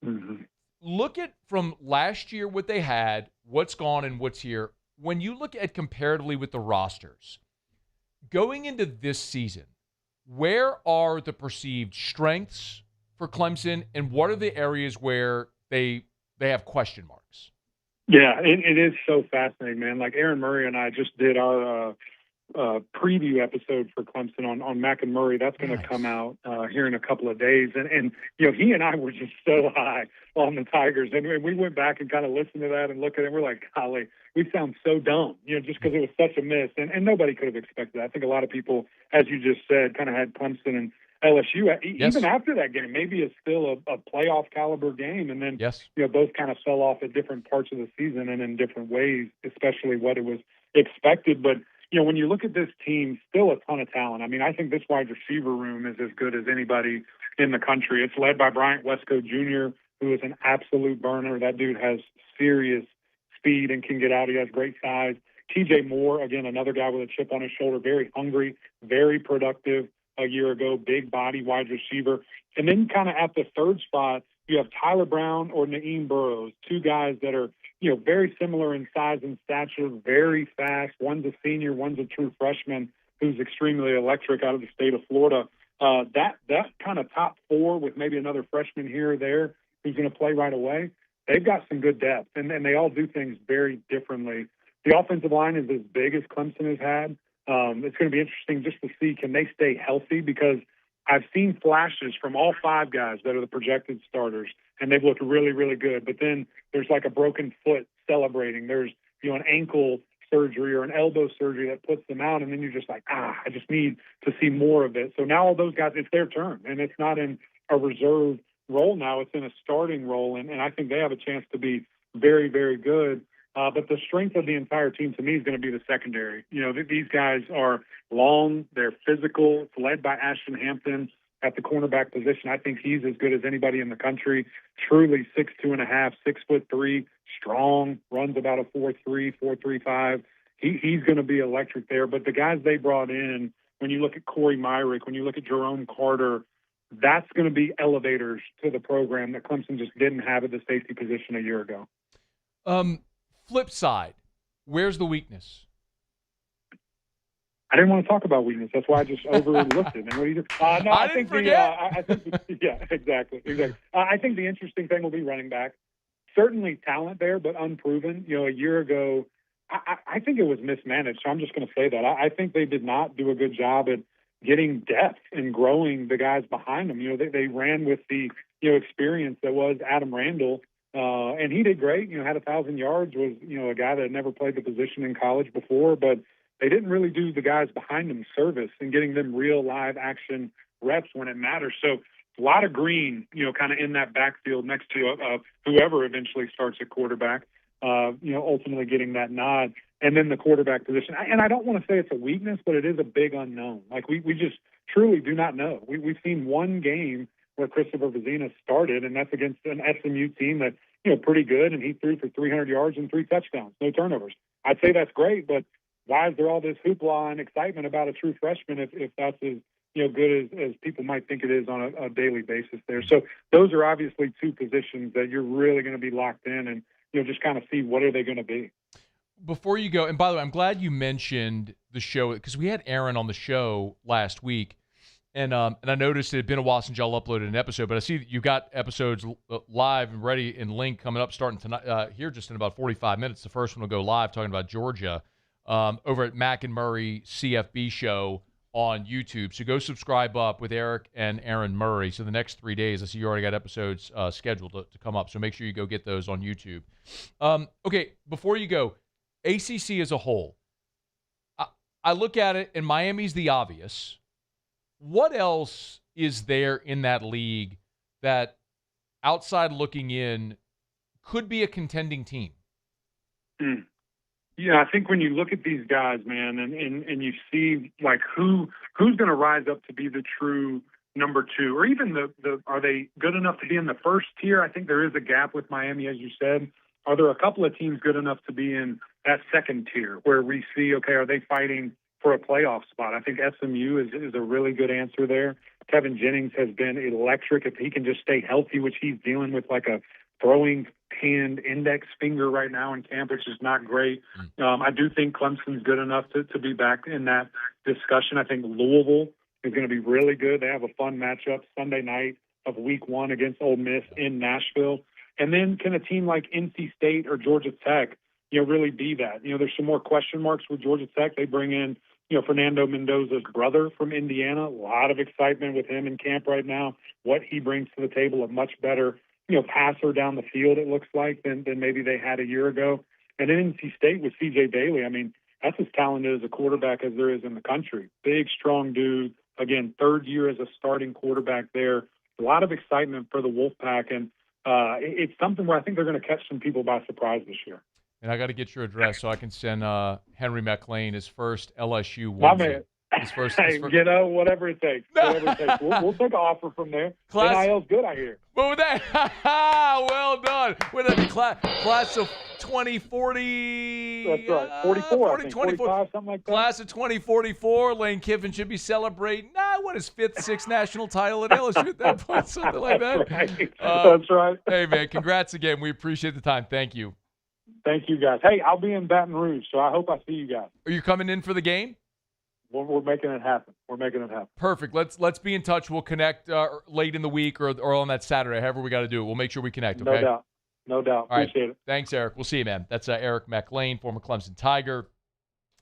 [SPEAKER 27] Mm-hmm.
[SPEAKER 7] Look at from last year what they had, what's gone, and what's here. When you look at comparatively with the rosters, going into this season, where are the perceived strengths for Clemson, and what are the areas where they have question marks?
[SPEAKER 27] Yeah, it is so fascinating, man. Like Aaron Murray and I just did our preview episode for Clemson on Mac and Murray. That's going to come out here in a couple of days. And he and I were just so high on the Tigers. And we went back and kind of listened to that and looked at it. And we're like, golly, we sound so dumb, just because it was such a miss. And nobody could have expected that. I think a lot of people, as you just said, kind of had Clemson and LSU, even after that game, maybe it's still a playoff caliber game. And then, both kind of fell off at different parts of the season and in different ways, especially what it was expected. But, when you look at this team, still a ton of talent. I mean, I think this wide receiver room is as good as anybody in the country. It's led by Bryant Wesco Jr., who is an absolute burner. That dude has serious speed and can get out. He has great size. TJ Moore, again, another guy with a chip on his shoulder, very hungry, very productive a year ago, big body wide receiver. And then kind of at the third spot, you have Tyler Brown or Naeem Burrows, two guys that are, very similar in size and stature, very fast. One's a senior, one's a true freshman who's extremely electric out of the state of Florida. that kind of top four with maybe another freshman here or there who's going to play right away, they've got some good depth, and they all do things very differently. The offensive line is as big as Clemson has had. It's going to be interesting just to see, can they stay healthy, because I've seen flashes from all five guys that are the projected starters, and they've looked really, really good. But then there's like a broken foot celebrating. There's, an ankle surgery or an elbow surgery that puts them out, and then you're just like, I just need to see more of it. So now all those guys, it's their turn, and it's not in a reserve role now. It's in a starting role, and I think they have a chance to be very, very good. But the strength of the entire team, to me, is going to be the secondary. These guys are long, they're physical. It's led by Ashton Hampton at the cornerback position. I think he's as good as anybody in the country. Truly 6'2.5", 6'3", strong, runs about a 4.3, 4.35. He's going to be electric there. But the guys they brought in, when you look at Corey Myrick, when you look at Jerome Carter, that's going to be elevators to the program that Clemson just didn't have at the safety position a year ago.
[SPEAKER 7] Flip side, where's the weakness?
[SPEAKER 27] I didn't want to talk about weakness. That's why I just overlooked it. And what do you do? No, I think yeah, exactly. I think the interesting thing will be running back. Certainly talent there, but unproven. A year ago, I think it was mismanaged. So I'm just going to say that. I think they did not do a good job at getting depth and growing the guys behind them. They ran with the experience that was Adam Randall. And he did great, had 1,000 yards, was, a guy that had never played the position in college before, but they didn't really do the guys behind them service and getting them real live action reps when it matters. So a lot of green, kind of in that backfield next to whoever eventually starts at quarterback, ultimately getting that nod. And then the quarterback position. And I don't want to say it's a weakness, but it is a big unknown. Like we just truly do not know. We've seen one game where Christopher Vizina started, and that's against an SMU team that, pretty good, and he threw for 300 yards and 3 touchdowns, no turnovers. I'd say that's great, but why is there all this hoopla and excitement about a true freshman if that's as good as people might think it is on a daily basis there? So those are obviously two positions that you're really going to be locked in and, just kind of see what are they going to be.
[SPEAKER 7] Before you go, and by the way, I'm glad you mentioned the show, because we had Aaron on the show last week. And I noticed it had been a while since y'all uploaded an episode, but I see that you got episodes live and ready in link coming up starting tonight here just in about 45 minutes. The first one will go live talking about Georgia over at Mac and Murray CFB show on YouTube. So go subscribe up with Eric and Aaron Murray. So the next 3 days, I see you already got episodes scheduled to come up. So make sure you go get those on YouTube. Okay, before you go, ACC as a whole, I look at it, and Miami's the obvious. What else is there in that league that, outside looking in, could be a contending team?
[SPEAKER 27] Yeah, I think when you look at these guys, man, and you see like who's going to rise up to be the true number two, or even the are they good enough to be in the first tier? I think there is a gap with Miami, as you said. Are there a couple of teams good enough to be in that second tier where we see, okay, are they fighting for a playoff spot? I think SMU is a really good answer there. Kevin Jennings has been electric. If he can just stay healthy, which he's dealing with like a throwing hand index finger right now in camp, which is not great. I do think Clemson's good enough to be back in that discussion. I think Louisville is going to be really good. They have a fun matchup Sunday night of week 1 against Ole Miss in Nashville. And then can a team like NC State or Georgia Tech, really be that? There's some more question marks with Georgia Tech. They bring in, Fernando Mendoza's brother from Indiana. A lot of excitement with him in camp right now. What he brings to the table, a much better, passer down the field, it looks like, than maybe they had a year ago. And then NC State with C.J. Bailey, I mean, that's as talented as a quarterback as there is in the country. Big, strong dude. Again, 3rd year as a starting quarterback there. A lot of excitement for the Wolfpack, and it's something where I think they're going to catch some people by surprise this year.
[SPEAKER 7] And I got to get your address so I can send Henry Mac Lain his first LSU
[SPEAKER 27] onesie.
[SPEAKER 7] His first,
[SPEAKER 27] whatever it takes. We'll take an offer from there. NIL's good, I hear.
[SPEAKER 7] But with that, well done. With that class of 2040.
[SPEAKER 27] That's right, 44, 45, something like that.
[SPEAKER 7] Class of 2044. Lane Kiffin should be celebrating, what his 5th, 6th national title at LSU at that point, something like that.
[SPEAKER 27] Right. That's right.
[SPEAKER 7] Hey, man, congrats again. We appreciate the time. Thank you.
[SPEAKER 27] Thank you, guys. Hey, I'll be in Baton Rouge, so I hope I see you guys.
[SPEAKER 7] Are you coming in for the game?
[SPEAKER 27] We're making it happen. We're making it happen.
[SPEAKER 7] Perfect. Let's be in touch. We'll connect late in the week or on that Saturday, however we got to do it. We'll make sure we connect, okay?
[SPEAKER 27] No doubt. No doubt.
[SPEAKER 7] All right.
[SPEAKER 27] Appreciate it.
[SPEAKER 7] Thanks, Eric. We'll see you, man. That's Eric Mac Lain, former Clemson Tiger,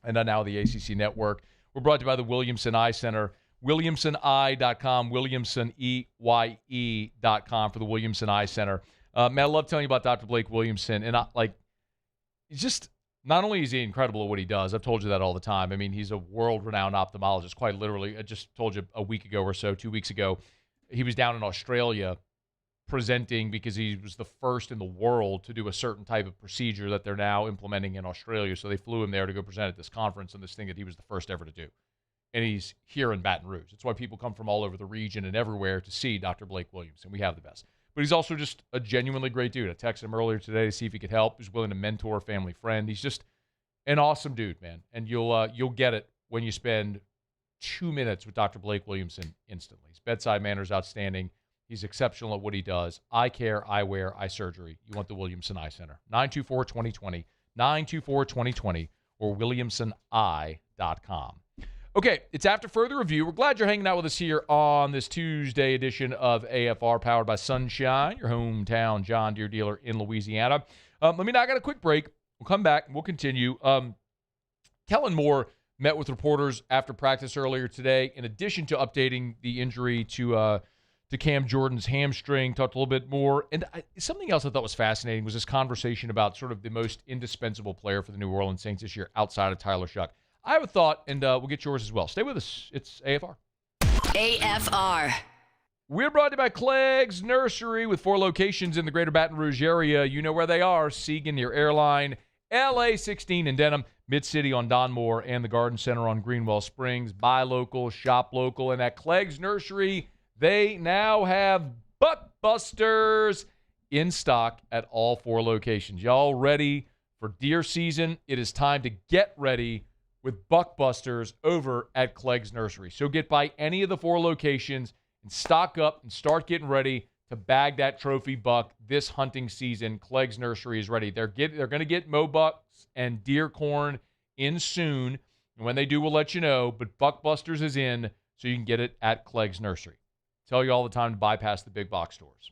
[SPEAKER 7] and now the ACC Network. We're brought to you by the Williamson Eye Center. WilliamsonEye.com, WilliamsonEye.com for the Williamson Eye Center. Man, I love telling you about Dr. Blake Williamson. And, he's just, not only is he incredible at what he does, I've told you that all the time. I mean, he's a world-renowned ophthalmologist, quite literally. I just told you a week ago or so, 2 weeks ago, he was down in Australia presenting because he was the first in the world to do a certain type of procedure that they're now implementing in Australia. So they flew him there to go present at this conference on this thing that he was the first ever to do. And he's here in Baton Rouge. That's why people come from all over the region and everywhere to see Dr. Blake Williamson. We have the best. But he's also just a genuinely great dude. I texted him earlier today to see if he could help. He's willing to mentor a family friend. He's just an awesome dude, man. And you'll get it when you spend 2 minutes with Dr. Blake Williamson instantly. His bedside manner is outstanding. He's exceptional at what he does. Eye care, eyewear, eye surgery. You want the Williamson Eye Center. 924-2020, 924-2020, or WilliamsonEye.com. Okay, it's after further review. We're glad you're hanging out with us here on this Tuesday edition of AFR, powered by Sunshine, your hometown John Deere dealer in Louisiana. Let me knock out a quick break. We'll come back and we'll continue. Kellen Moore met with reporters after practice earlier today. In addition to updating the injury to Cam Jordan's hamstring, talked a little bit more. And something else I thought was fascinating was this conversation about sort of the most indispensable player for the New Orleans Saints this year outside of Tyler Shuck. I have a thought, and we'll get yours as well. Stay with us. It's AFR.
[SPEAKER 5] AFR.
[SPEAKER 7] We're brought to you by Clegg's Nursery with 4 locations in the greater Baton Rouge area. You know where they are. Seagan near Airline, LA 16 in Denham, Mid-City on Don Moore, and the Garden Center on Greenwell Springs. Buy local, shop local. And at Clegg's Nursery, they now have Buckbusters in stock at all 4 locations. Y'all ready for deer season? It is time to get ready with Buckbusters over at Clegg's Nursery. So get by any of the 4 locations and stock up and start getting ready to bag that trophy buck this hunting season. Clegg's Nursery is ready. They're going to get mow bucks and deer corn in soon. And when they do, we'll let you know. But Buckbusters is in, so you can get it at Clegg's Nursery. Tell you all the time to bypass the big box stores.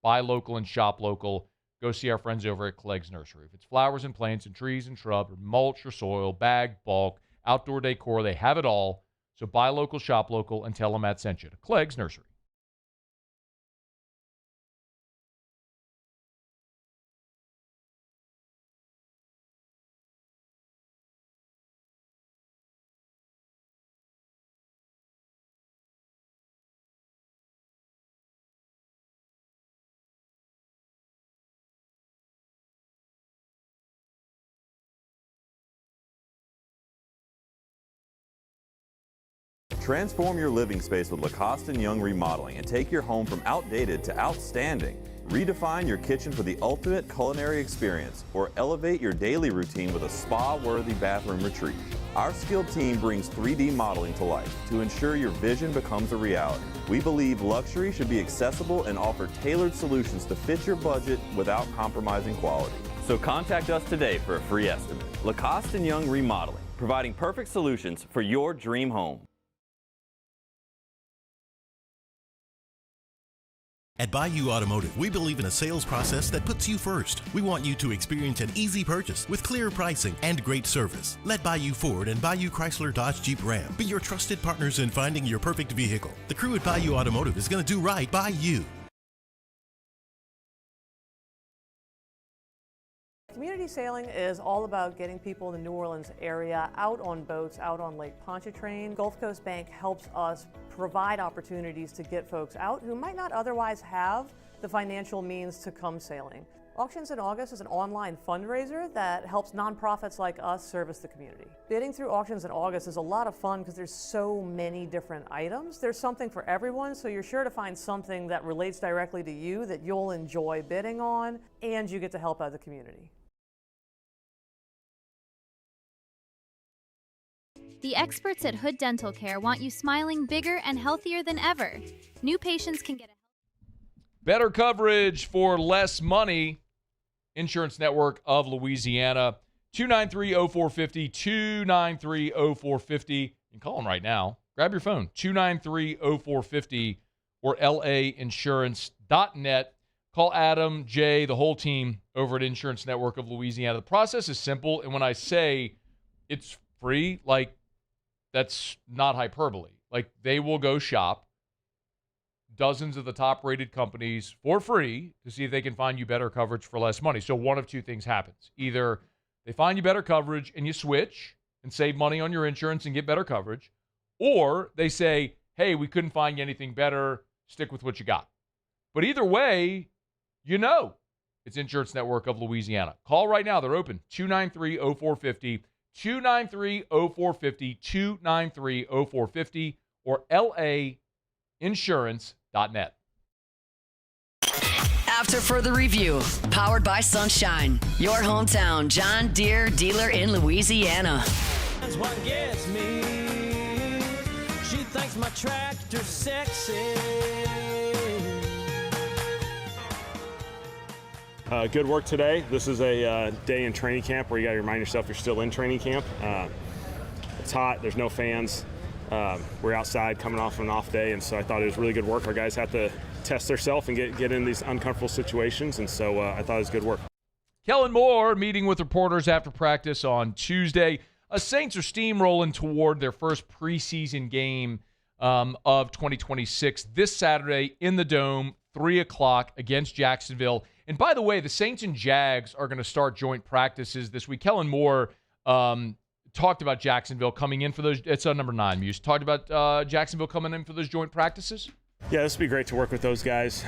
[SPEAKER 7] Buy local and shop local. Go see our friends over at Clegg's Nursery. If it's flowers and plants and trees and shrub, or mulch or soil, bag, bulk, outdoor decor, they have it all. So buy local, shop local, and tell them Matt sent you to Clegg's Nursery.
[SPEAKER 13] Transform your living space with Lacoste & Young Remodeling and take your home from outdated to outstanding. Redefine your kitchen for the ultimate culinary experience or elevate your daily routine with a spa-worthy bathroom retreat. Our skilled team brings 3D modeling to life to ensure your vision becomes a reality. We believe luxury should be accessible and offer tailored solutions to fit your budget without compromising quality. So contact us today for a free estimate. Lacoste & Young Remodeling, providing perfect solutions for your dream home.
[SPEAKER 17] At Bayou Automotive, we believe in a sales process that puts you first. We want you to experience an easy purchase with clear pricing and great service. Let Bayou Ford and Bayou Chrysler Dodge Jeep Ram be your trusted partners in finding your perfect vehicle. The crew at Bayou Automotive is going to do right by you.
[SPEAKER 1] Community sailing is all about getting people in the New Orleans area out on boats, out on Lake Pontchartrain. Gulf Coast Bank helps us provide opportunities to get folks out who might not otherwise have the financial means to come sailing. Auctions in August is an online fundraiser that helps nonprofits like us service the community. Bidding through Auctions in August is a lot of fun because there's so many different items. There's something for everyone, so you're sure to find something that relates directly to you that you'll enjoy bidding on, and you get to help out the community.
[SPEAKER 14] The experts at Hood Dental Care want you smiling bigger and healthier than ever. New patients can get
[SPEAKER 7] better coverage for less money. Insurance Network of Louisiana. 293-0450, 293-0450. You can call them right now. Grab your phone, 293-0450 or lainsurance.net. Call Adam, Jay, the whole team over at Insurance Network of Louisiana. The process is simple, and when I say it's free, like, that's not hyperbole. Like, they will go shop dozens of the top-rated companies for free to see if they can find you better coverage for less money. So one of two things happens. Either they find you better coverage and you switch and save money on your insurance and get better coverage, or they say, hey, we couldn't find you anything better, stick with what you got. But either way, you know it's Insurance Network of Louisiana. Call right now. They're open, 293-0450, 293-0450, 293-0450, or lainsurance.net.
[SPEAKER 5] After further review, powered by Sunshine, your hometown John Deere dealer in Louisiana.
[SPEAKER 10] That's what gets me. She thinks my tractor's sexy.
[SPEAKER 15] Good work today. This is a day in training camp where you got to remind yourself you're still in training camp. It's hot. There's no fans. We're outside coming off an off day, and so I thought it was really good work. Our guys have to test themselves and get in these uncomfortable situations, and so I thought it was good work.
[SPEAKER 7] Kellen Moore meeting with reporters after practice on Tuesday. Saints are steamrolling toward their first preseason game of 2026 this Saturday in the Dome, 3 o'clock against Jacksonville. And by the way, the Saints and Jags are going to start joint practices this week. Kellen Moore talked about Jacksonville coming in for those. It's number 9, Muse. Talked about Jacksonville coming in for those joint practices.
[SPEAKER 15] Yeah, this would be great to work with those guys.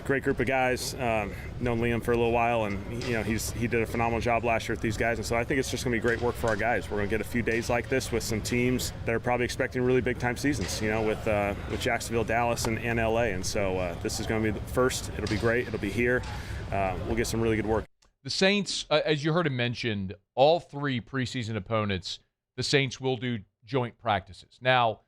[SPEAKER 15] Great group of guys. Known Liam for a little while, and he did a phenomenal job last year with these guys. And so I think it's just going to be great work for our guys. We're going to get a few days like this with some teams that are probably expecting really big time seasons. With Jacksonville, Dallas, and LA. And so this is going to be the first. It'll be great. It'll be here. We'll get some really good work.
[SPEAKER 7] The Saints, as you heard him mentioned, all 3 preseason opponents, the Saints will do joint practices. Now,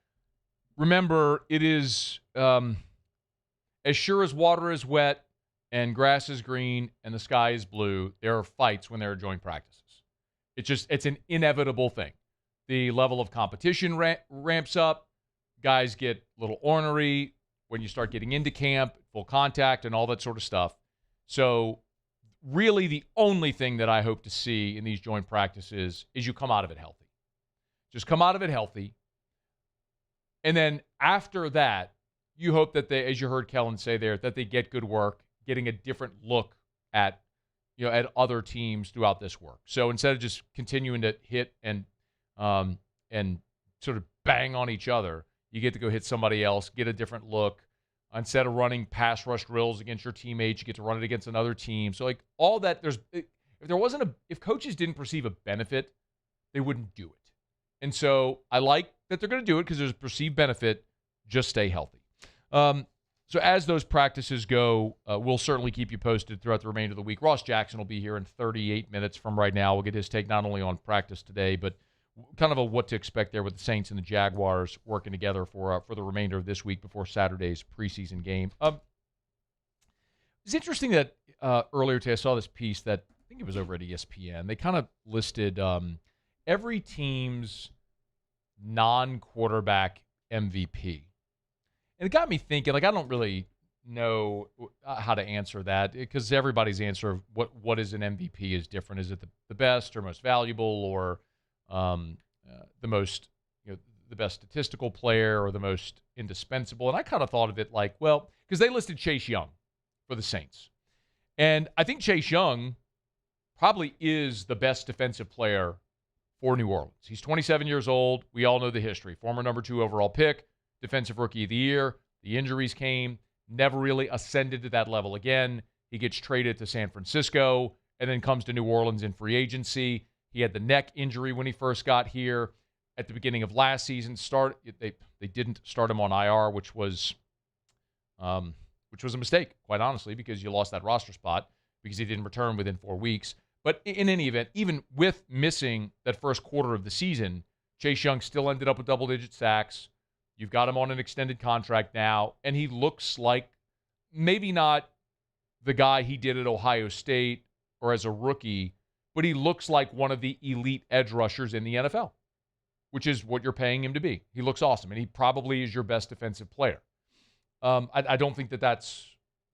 [SPEAKER 7] remember, it is as sure as water is wet and grass is green and the sky is blue, there are fights when there are joint practices. It's an inevitable thing. The level of competition ramps up. Guys get a little ornery when you start getting into camp, full contact, and all that sort of stuff. So really the only thing that I hope to see in these joint practices is you come out of it healthy. Just come out of it healthy. And then after that, you hope that they, as you heard Kellen say there, that they get good work, getting a different look at other teams throughout this work. So instead of just continuing to hit and sort of bang on each other, you get to go hit somebody else, get a different look. Instead of running pass rush drills against your teammates, you get to run it against another team. So like all that, if coaches didn't perceive a benefit, they wouldn't do it. And so I like that they're going to do it because there's a perceived benefit. Just stay healthy. So as those practices go, we'll certainly keep you posted throughout the remainder of the week. Ross Jackson will be here in 38 minutes from right now. We'll get his take not only on practice today, but kind of a what to expect there with the Saints and the Jaguars working together for the remainder of this week before Saturday's preseason game. It's interesting that earlier today I saw this piece that I think it was over at ESPN. They kind of listed every team's non-quarterback MVP. And it got me thinking, like, I don't really know how to answer that because everybody's answer of what is an MVP is different. Is it the best or most valuable or the most, the best statistical player or the most indispensable? And I kind of thought of it like, well, because they listed Chase Young for the Saints. And I think Chase Young probably is the best defensive player for New Orleans. He's 27 years old. We all know the history. Former number 2 overall pick, defensive rookie of the year. The injuries came, never really ascended to that level again. He gets traded to San Francisco and then comes to New Orleans in free agency. He had the neck injury when he first got here at the beginning of last season. They didn't start him on IR, which was a mistake, quite honestly, because you lost that roster spot because he didn't return within 4 weeks. But in any event, even with missing that first quarter of the season, Chase Young still ended up with double-digit sacks. You've got him on an extended contract now, and he looks like maybe not the guy he did at Ohio State or as a rookie, but he looks like one of the elite edge rushers in the NFL. which is what you're paying him to be. He looks awesome, and he probably is your best defensive player. I don't think that that's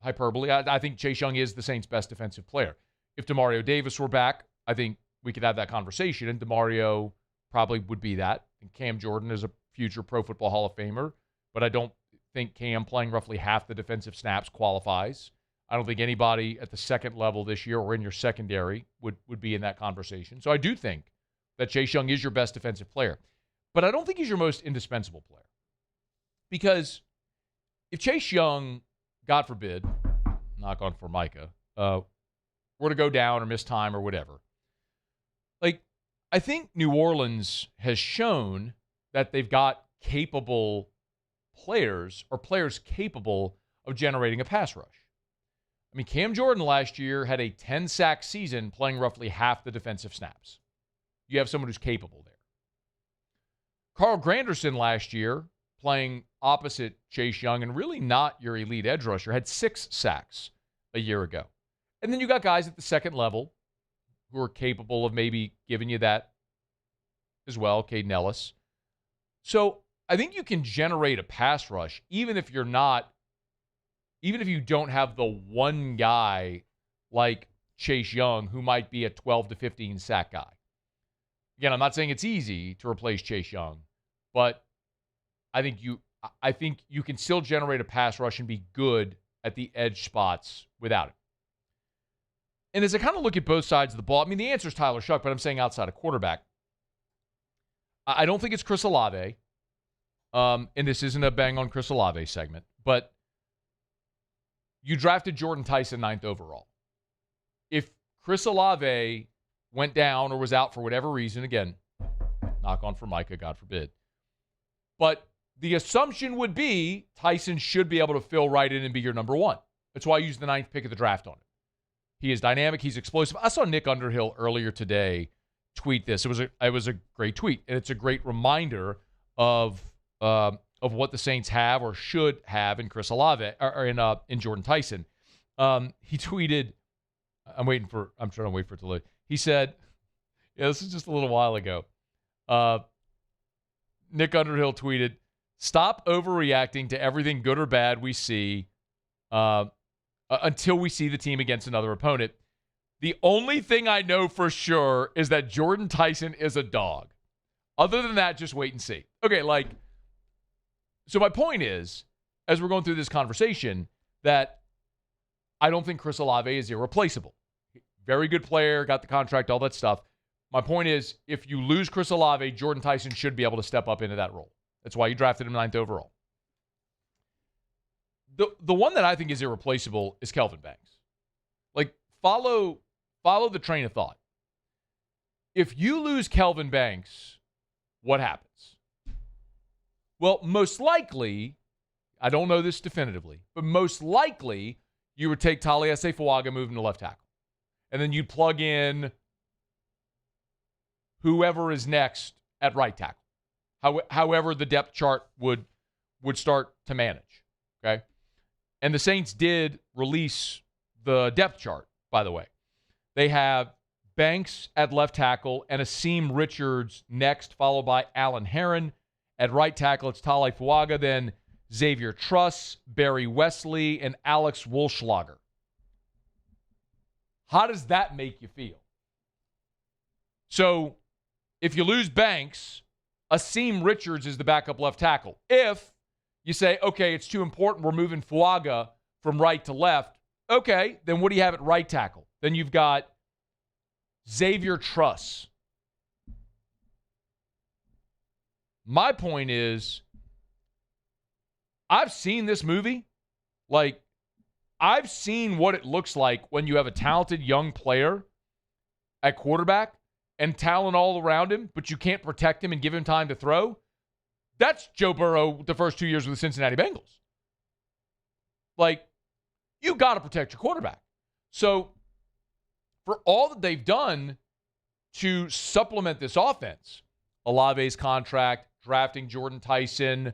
[SPEAKER 7] hyperbole. I think Chase Young is the Saints' best defensive player. If Demario Davis were back, I think we could have that conversation, and Demario probably would be that. And Cam Jordan is a future Pro Football Hall of Famer, but I don't think Cam playing roughly half the defensive snaps qualifies. I don't think anybody at the second level this year or in your secondary would be in that conversation. So I do think that Chase Young is your best defensive player. But I don't think he's your most indispensable player. Because if Chase Young, God forbid, knock on Formica, were to go down or miss time or whatever, like, I think New Orleans has shown that they've got capable players or players capable of generating a pass rush. I mean, Cam Jordan last year had a 10-sack season playing roughly half the defensive snaps. You have someone who's capable there. Carl Granderson last year, playing opposite Chase Young and really not your elite edge rusher, had 6 sacks a year ago. And then you got guys at the second level who are capable of maybe giving you that as well, Caden Ellis. So I think you can generate a pass rush even if you don't have the one guy like Chase Young who might be a 12 to 15 sack guy. Again, I'm not saying it's easy to replace Chase Young, but I think you can still generate a pass rush and be good at the edge spots without it. And as I kind of look at both sides of the ball, I mean, the answer is Tyler Shuck, but I'm saying outside of quarterback. I don't think it's Chris Olave, and this isn't a bang on Chris Olave segment, but you drafted Jordan Tyson 9th overall. If Chris Olave went down or was out for whatever reason, again, knock on Formica, God forbid, but the assumption would be Tyson should be able to fill right in and be your number one. That's why I used the 9th pick of the draft on it. He is dynamic. He's explosive. I saw Nick Underhill earlier today tweet this. It was a great tweet, and it's a great reminder of what the Saints have or should have in Chris Olave or in Jordan Tyson. He tweeted, I'm trying to wait for it to load. He said, yeah, this is just a little while ago. Nick Underhill tweeted, "Stop overreacting to everything good or bad we see until we see the team against another opponent. The only thing I know for sure is that Jordan Tyson is a dog. Other than that, just wait and see." Okay, so my point is, as we're going through this conversation, that I don't think Chris Olave is irreplaceable. Very good player, got the contract, all that stuff. My point is, if you lose Chris Olave, Jordan Tyson should be able to step up into that role. That's why you drafted him 9th overall. The one that I think is irreplaceable is Kelvin Banks. Follow the train of thought. If you lose Kelvin Banks, what happens? Well, most likely, I don't know this definitively, but most likely you would take Taliesin Fuaga, move him to left tackle. And then you'd plug in whoever is next at right tackle. However the depth chart would start to manage. Okay? And the Saints did release the depth chart, by the way. They have Banks at left tackle and Asim Richards next, followed by Alan Herron. At right tackle, it's Tali Fuaga, then Xavier Truss, Barry Wesley, and Alex Wolschlager. How does that make you feel? So, if you lose Banks, Asim Richards is the backup left tackle. If you say, okay, it's too important, we're moving Fuaga from right to left, okay, then what do you have at right tackle? Then you've got Xavier Truss. My point is, I've seen this movie. I've seen what it looks like when you have a talented young player at quarterback and talent all around him, but you can't protect him and give him time to throw. That's Joe Burrow the first 2 years with the Cincinnati Bengals. You got to protect your quarterback. So, for all that they've done to supplement this offense, Olave's contract, drafting Jordan Tyson,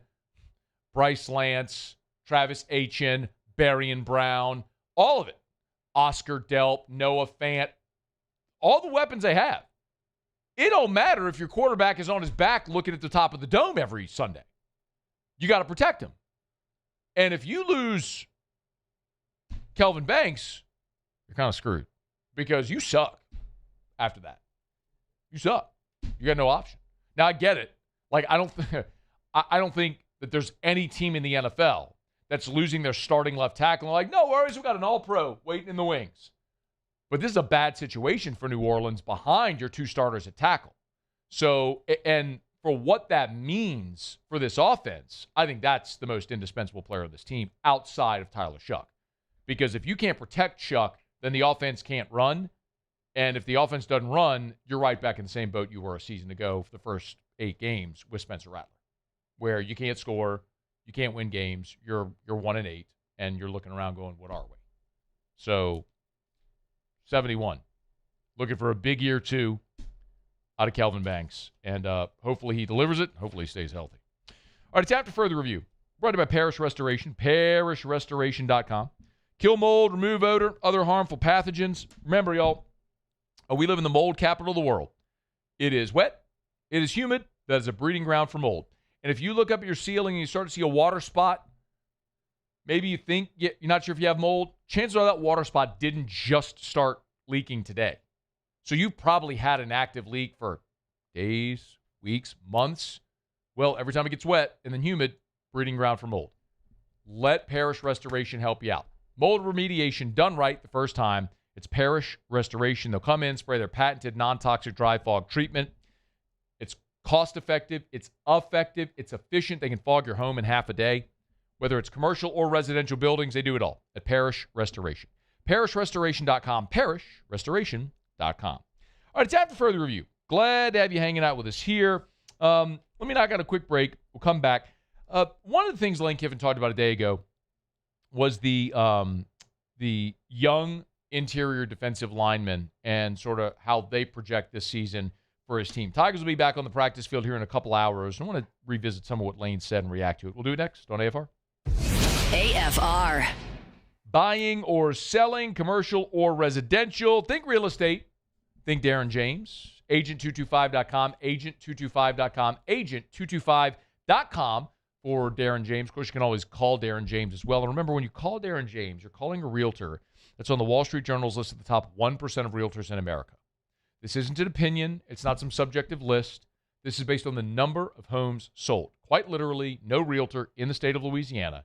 [SPEAKER 7] Bryce Lance, Travis Etienne, Berrien Brown, all of it. Oscar Delp, Noah Fant, all the weapons they have. it don't matter if your quarterback is on his back looking at the top of the dome every Sunday. You got to protect him. And if you lose Kelvin Banks, you're kind of screwed because you suck after that. You suck. You got no option. Now, I get it. Like, I don't think that there's any team in the NFL that's losing their starting left tackle. And like, no worries, we got an all-pro waiting in the wings. But this is a bad situation for New Orleans behind your two starters at tackle. So, and for what that means for this offense, I think that's the most indispensable player of this team outside of Tyler Shuck. Because if you can't protect Shuck, then the offense can't run. And if the offense doesn't run, you're right back in the same boat you were a season ago for the first 8 games with Spencer Rattler, where you can't score, you can't win games, you're 1-8, and you're looking around going, what are we? So, 71. Looking for a big year, too, out of Kelvin Banks. And hopefully he delivers it. Hopefully he stays healthy. All right, it's after further review. Brought to you by Parish Restoration, parishrestoration.com. Kill mold, remove odor, other harmful pathogens. Remember, y'all, we live in the mold capital of the world. It is wet. It is humid. That is a breeding ground for mold. And if you look up at your ceiling and you start to see a water spot, maybe you think you're not sure if you have mold, chances are that water spot didn't just start leaking today. So you've probably had an active leak for days, weeks, months. Well, every time it gets wet and then humid, breeding ground for mold. Let Parish Restoration help you out. Mold remediation done right the first time. It's Parish Restoration. They'll come in, spray their patented non-toxic dry fog treatment. It's cost-effective. It's effective. It's efficient. They can fog your home in half a day. Whether it's commercial or residential buildings, they do it all at Parish Restoration. ParishRestoration.com. ParishRestoration.com. All right, it's after further review. Glad to have you hanging out with us here. Let me knock out a quick break. We'll come back. One of the things Lane Kiffin talked about a day ago was the young interior defensive linemen and sort of how they project this season for his team. Tigers will be back on the practice field here in a couple hours. I want to revisit some of what Lane said and react to it. We'll do it next on AFR.
[SPEAKER 5] AFR.
[SPEAKER 7] Buying or selling, commercial or residential. Think real estate. Think Darren James. Agent225.com. Agent225.com. Agent225.com for Darren James. Of course, you can always call Darren James as well. And remember, when you call Darren James, you're calling a realtor that's on the Wall Street Journal's list of the top 1% of realtors in America. This isn't an opinion. It's not some subjective list. This is based on the number of homes sold. Quite literally, no realtor in the state of Louisiana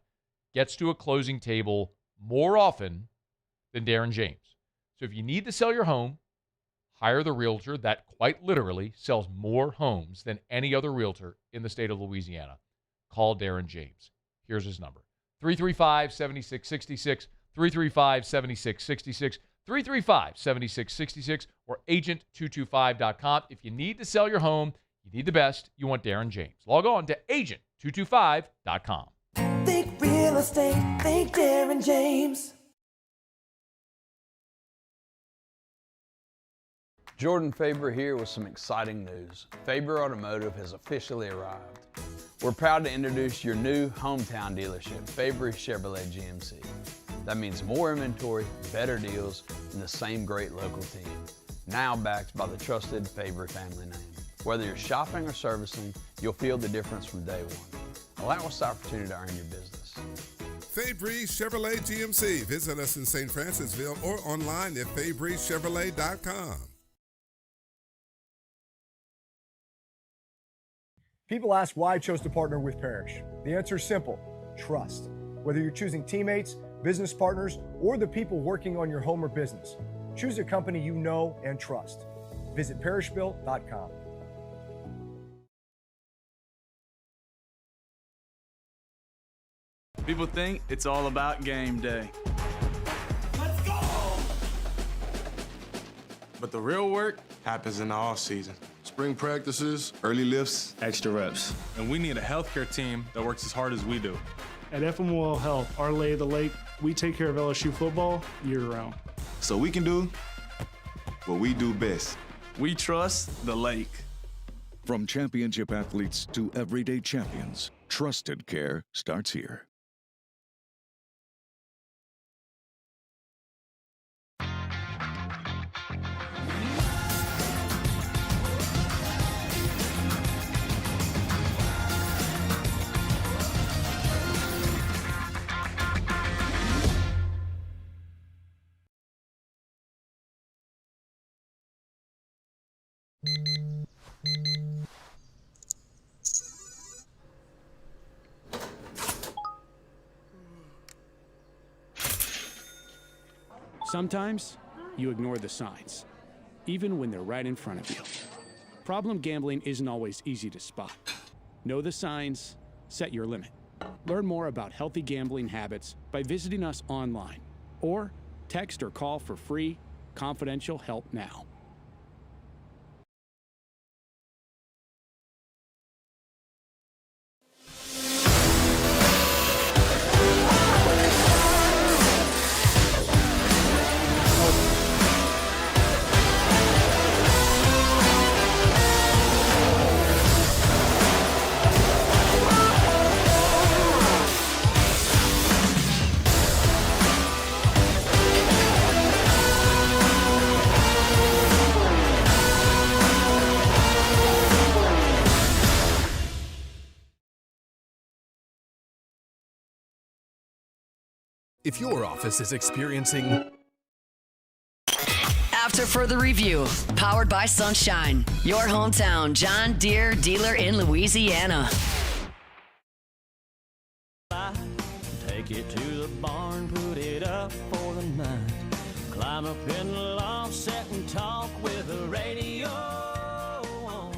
[SPEAKER 7] gets to a closing table more often than Darren James. So if you need to sell your home, hire the realtor that quite literally sells more homes than any other realtor in the state of Louisiana. Call Darren James. Here's his number. 335-7666, 335-7666, 335-7666, or agent225.com. If you need to sell your home, you need the best, you want Darren James. Log on to agent225.com.
[SPEAKER 10] Think real estate, think Darren James.
[SPEAKER 3] Jordan Faber here with some exciting news. Faber Automotive has officially arrived. We're proud to introduce your new hometown dealership, Faber Chevrolet GMC. That means more inventory, better deals, and the same great local team. Now backed by the trusted Faber family name. Whether you're shopping or servicing, you'll feel the difference from day one. Allow us the opportunity to earn your business.
[SPEAKER 18] Fabry Chevrolet GMC. Visit us in St. Francisville or online at FabryChevrolet.com.
[SPEAKER 21] People ask why I chose to partner with Parish. The answer is simple: trust. Whether you're choosing teammates, business partners, or the people working on your home or business, choose a company you know and trust. Visit parishbuilt.com.
[SPEAKER 19] People think it's all about game day. Let's go! But the real work happens in the off season.
[SPEAKER 6] Spring practices, early lifts,
[SPEAKER 19] Extra reps. And we need a healthcare team that works as hard as we do.
[SPEAKER 20] At FMOL Health, our Lay of the Lake, we take care of LSU football year-round.
[SPEAKER 6] so we can do what we do best.
[SPEAKER 19] We trust the lake.
[SPEAKER 22] From championship athletes to everyday champions, trusted care starts here.
[SPEAKER 2] Sometimes you ignore the signs, even when they're right in front of you. Problem gambling isn't always easy to spot. Know the signs, set your limit. Learn more about healthy gambling habits by visiting us online or text or call for free, confidential help now.
[SPEAKER 4] If your office is experiencing...
[SPEAKER 5] After further review, powered by Sunshine, your hometown John Deere dealer in Louisiana.
[SPEAKER 10] Take it to the barn, put it up for the night. Climb up in the loft, sit and talk with the radio on.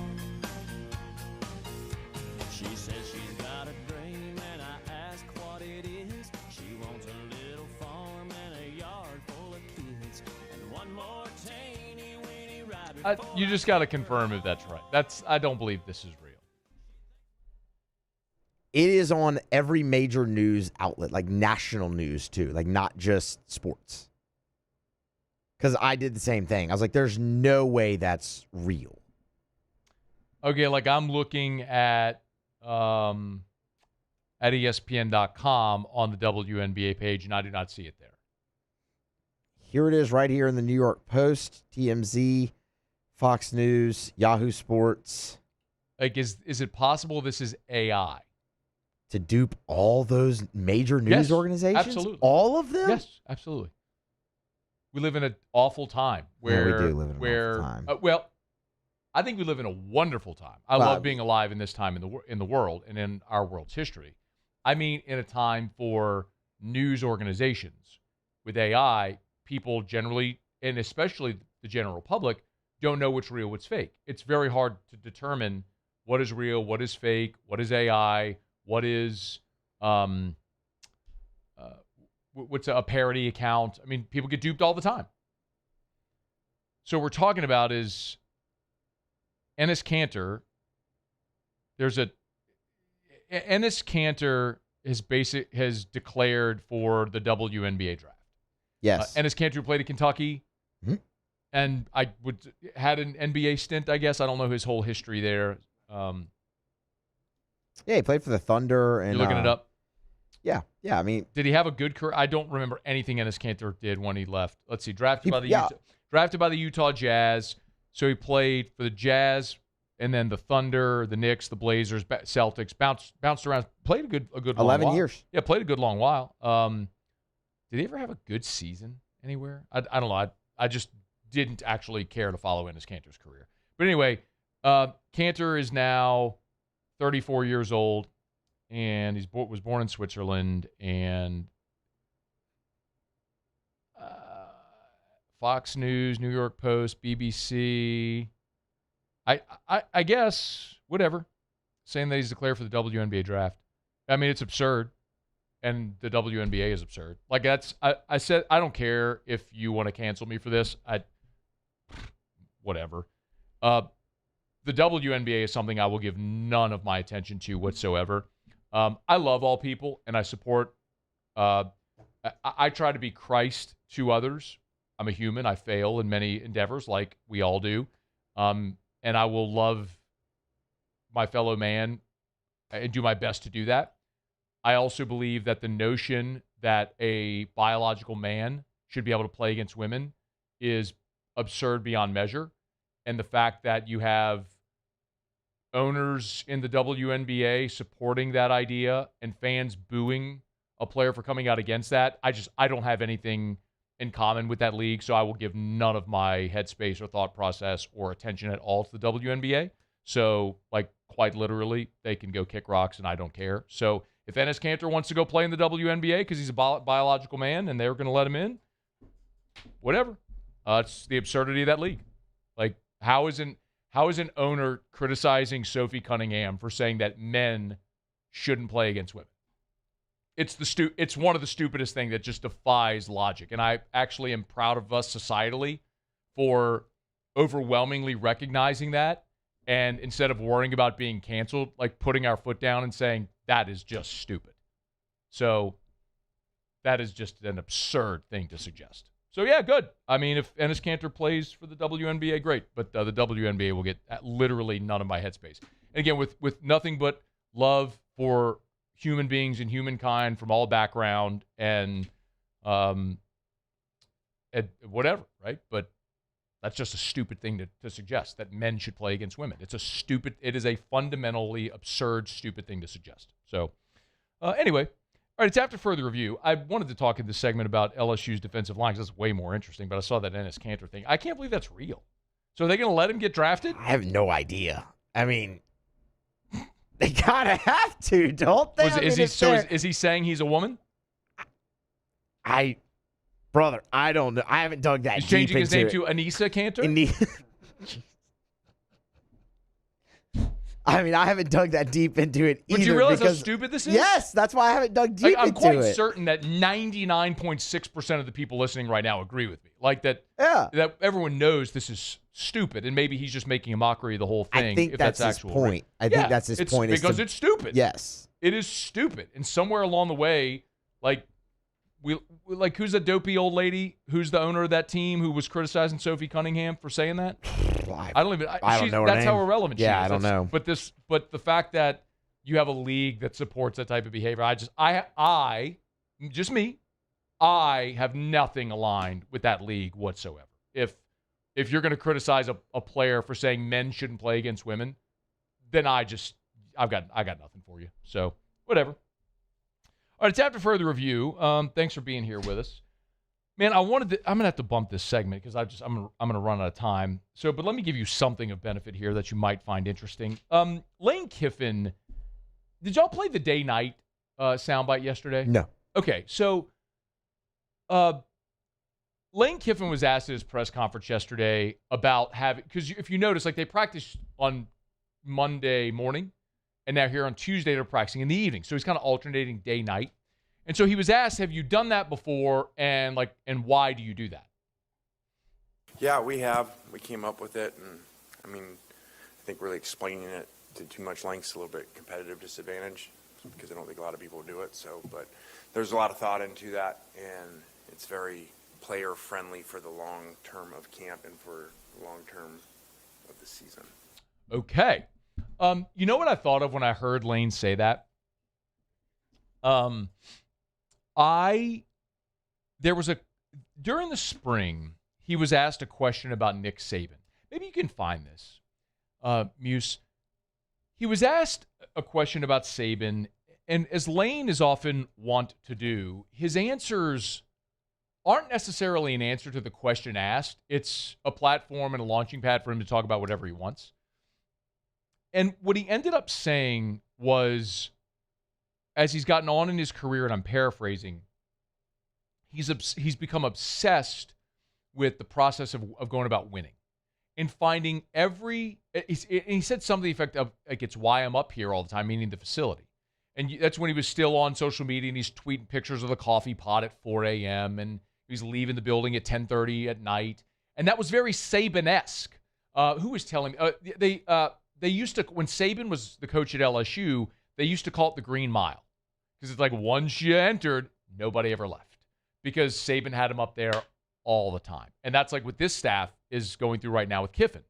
[SPEAKER 10] She says she's got a dream, and I ask what it is. She wants a little farm and a yard full of kids, and one more teeny weeny ride.
[SPEAKER 7] You just got to confirm if that's right. I don't believe this is real.
[SPEAKER 11] It is on every major news outlet, like national news too, like not just sports. Because I did the same thing. I was like, there's no way that's real.
[SPEAKER 7] Okay, like I'm looking at ESPN.com on the WNBA page, and I do not see it there.
[SPEAKER 11] Here it is right here in the New York Post, TMZ, Fox News, Yahoo Sports.
[SPEAKER 7] Like, is it possible this is AI?
[SPEAKER 11] To dupe all those major news organizations?
[SPEAKER 7] Absolutely.
[SPEAKER 11] All of them?
[SPEAKER 7] Yes, absolutely. We live in an awful time where...
[SPEAKER 11] Yeah, we do live in an awful time.
[SPEAKER 7] Well, I think we live in a wonderful time. I love being alive in this time in the world and in our world's history. I mean, in a time for news organizations. With AI, people generally, and especially the general public, don't know what's real, what's fake. It's very hard to determine what is real, what is fake, what is AI, what is what's a parody account. I mean, people get duped all the time. So what we're talking about is Enes Kanter. Enes Kanter has declared for the WNBA draft.
[SPEAKER 11] Yes.
[SPEAKER 7] Enes Kanter played at Kentucky, and had an NBA stint, I guess. I don't know his whole history there.
[SPEAKER 11] Yeah, he played for the Thunder. And
[SPEAKER 7] you're looking it up?
[SPEAKER 11] Yeah. I mean,
[SPEAKER 7] did he have a good career? I don't remember anything Enes Kanter did when he left. Let's see. Drafted by the Utah Jazz. So he played for the Jazz, and then the Thunder, the Knicks, the Blazers, Celtics. Bounced around. Played a good
[SPEAKER 11] 11 years.
[SPEAKER 7] Yeah, played a good long while. Did he ever have a good season anywhere? I don't know. I just didn't actually care to follow Enes Kanter's career. But anyway, Kanter is now 34 years old, and he was born in Switzerland, and Fox News, New York Post, BBC, I guess, whatever, saying that he's declared for the WNBA draft. I mean, it's absurd, and the WNBA is absurd. Like, I said, I don't care if you want to cancel me for this. Whatever. The WNBA is something I will give none of my attention to whatsoever. I love all people, and I support. I try to be Christ to others. I'm a human. I fail in many endeavors, like we all do. And I will love my fellow man and do my best to do that. I also believe that the notion that a biological man should be able to play against women is absurd beyond measure. And the fact that you have owners in the WNBA supporting that idea and fans booing a player for coming out against that, I don't have anything in common with that league, so I will give none of my headspace or thought process or attention at all to the WNBA. So, like, quite literally, they can go kick rocks, and I don't care. So if Enes Kanter wants to go play in the WNBA because he's a biological man and they're going to let him in, whatever. It's the absurdity of that league. Like, how is an owner criticizing Sophie Cunningham for saying that men shouldn't play against women? It's one of the stupidest things that just defies logic. And I actually am proud of us societally for overwhelmingly recognizing that, and instead of worrying about being canceled, like putting our foot down and saying that is just stupid. So that is just an absurd thing to suggest. So yeah, good. I mean, if Enes Kanter plays for the WNBA, great. But the WNBA will get literally none of my headspace. And again, with nothing but love for human beings and humankind from all background and whatever, right? But that's just a stupid thing to suggest, that men should play against women. It is a fundamentally absurd, stupid thing to suggest. So anyway, all right, it's after further review. I wanted to talk in this segment about LSU's defensive line because that's way more interesting, but I saw that Enes Kanter thing. I can't believe that's real. So are they going to let him get drafted?
[SPEAKER 11] I have no idea. I mean, they gotta have to, don't they?
[SPEAKER 7] Is he saying he's a woman?
[SPEAKER 11] Brother, I don't know. I haven't dug that
[SPEAKER 7] He's
[SPEAKER 11] deep
[SPEAKER 7] changing his name
[SPEAKER 11] into
[SPEAKER 7] to Anissa Kanter?
[SPEAKER 11] I mean, I haven't dug that deep into it either.
[SPEAKER 7] But you realize how stupid this is?
[SPEAKER 11] Yes, that's why I haven't dug deep into it.
[SPEAKER 7] I'm quite certain that 99.6% of the people listening right now agree with me. Like that everyone knows this is stupid, and maybe he's just making a mockery of the whole thing.
[SPEAKER 11] I think that's his point. I think that's his point.
[SPEAKER 7] Because it's stupid.
[SPEAKER 11] Yes.
[SPEAKER 7] It is stupid. And somewhere along the way, who's the dopey old lady who's the owner of that team who was criticizing Sophie Cunningham for saying that? I don't know her
[SPEAKER 11] name.
[SPEAKER 7] That's how irrelevant she is.
[SPEAKER 11] I don't know.
[SPEAKER 7] But the fact that you have a league that supports that type of behavior, I have nothing aligned with that league whatsoever. If you're going to criticize a player for saying men shouldn't play against women, then I've got nothing for you. So whatever. All right, it's after further review. Thanks for being here with us, man. I'm gonna have to bump this segment because I'm gonna run out of time. So, but let me give you something of benefit here that you might find interesting. Lane Kiffin, did y'all play the day-night soundbite yesterday?
[SPEAKER 11] No.
[SPEAKER 7] Okay, so Lane Kiffin was asked at his press conference yesterday about because if you notice, like they practiced on Monday morning. And now here on Tuesday, they're practicing in the evening. So he's kind of alternating day, night. And so he was asked, have you done that before? And why do you do that?
[SPEAKER 8] Yeah, we have. We came up with it. And I think really explaining it to too much length is a little bit competitive disadvantage because I don't think a lot of people do it. So, but there's a lot of thought into that. And it's very player friendly for the long term of camp and for the long term of the season.
[SPEAKER 7] Okay. You know what I thought of when I heard Lane say that? During the spring, he was asked a question about Nick Saban. Maybe you can find this, Muse. He was asked a question about Saban, and as Lane is often wont to do, his answers aren't necessarily an answer to the question asked. It's a platform and a launching pad for him to talk about whatever he wants. And what he ended up saying was, as he's gotten on in his career, and I'm paraphrasing, he's become obsessed with the process of going about winning and finding he said something to the effect of, like, it's why I'm up here all the time, meaning the facility. And that's when he was still on social media, and he's tweeting pictures of the coffee pot at 4 a.m., and he's leaving the building at 10:30 at night. And that was very Saban-esque. Who was telling me? They used to, when Saban was the coach at LSU, they used to call it the Green Mile. Because it's like once you entered, nobody ever left. Because Saban had him up there all the time. And that's like what this staff is going through right now with Kiffin.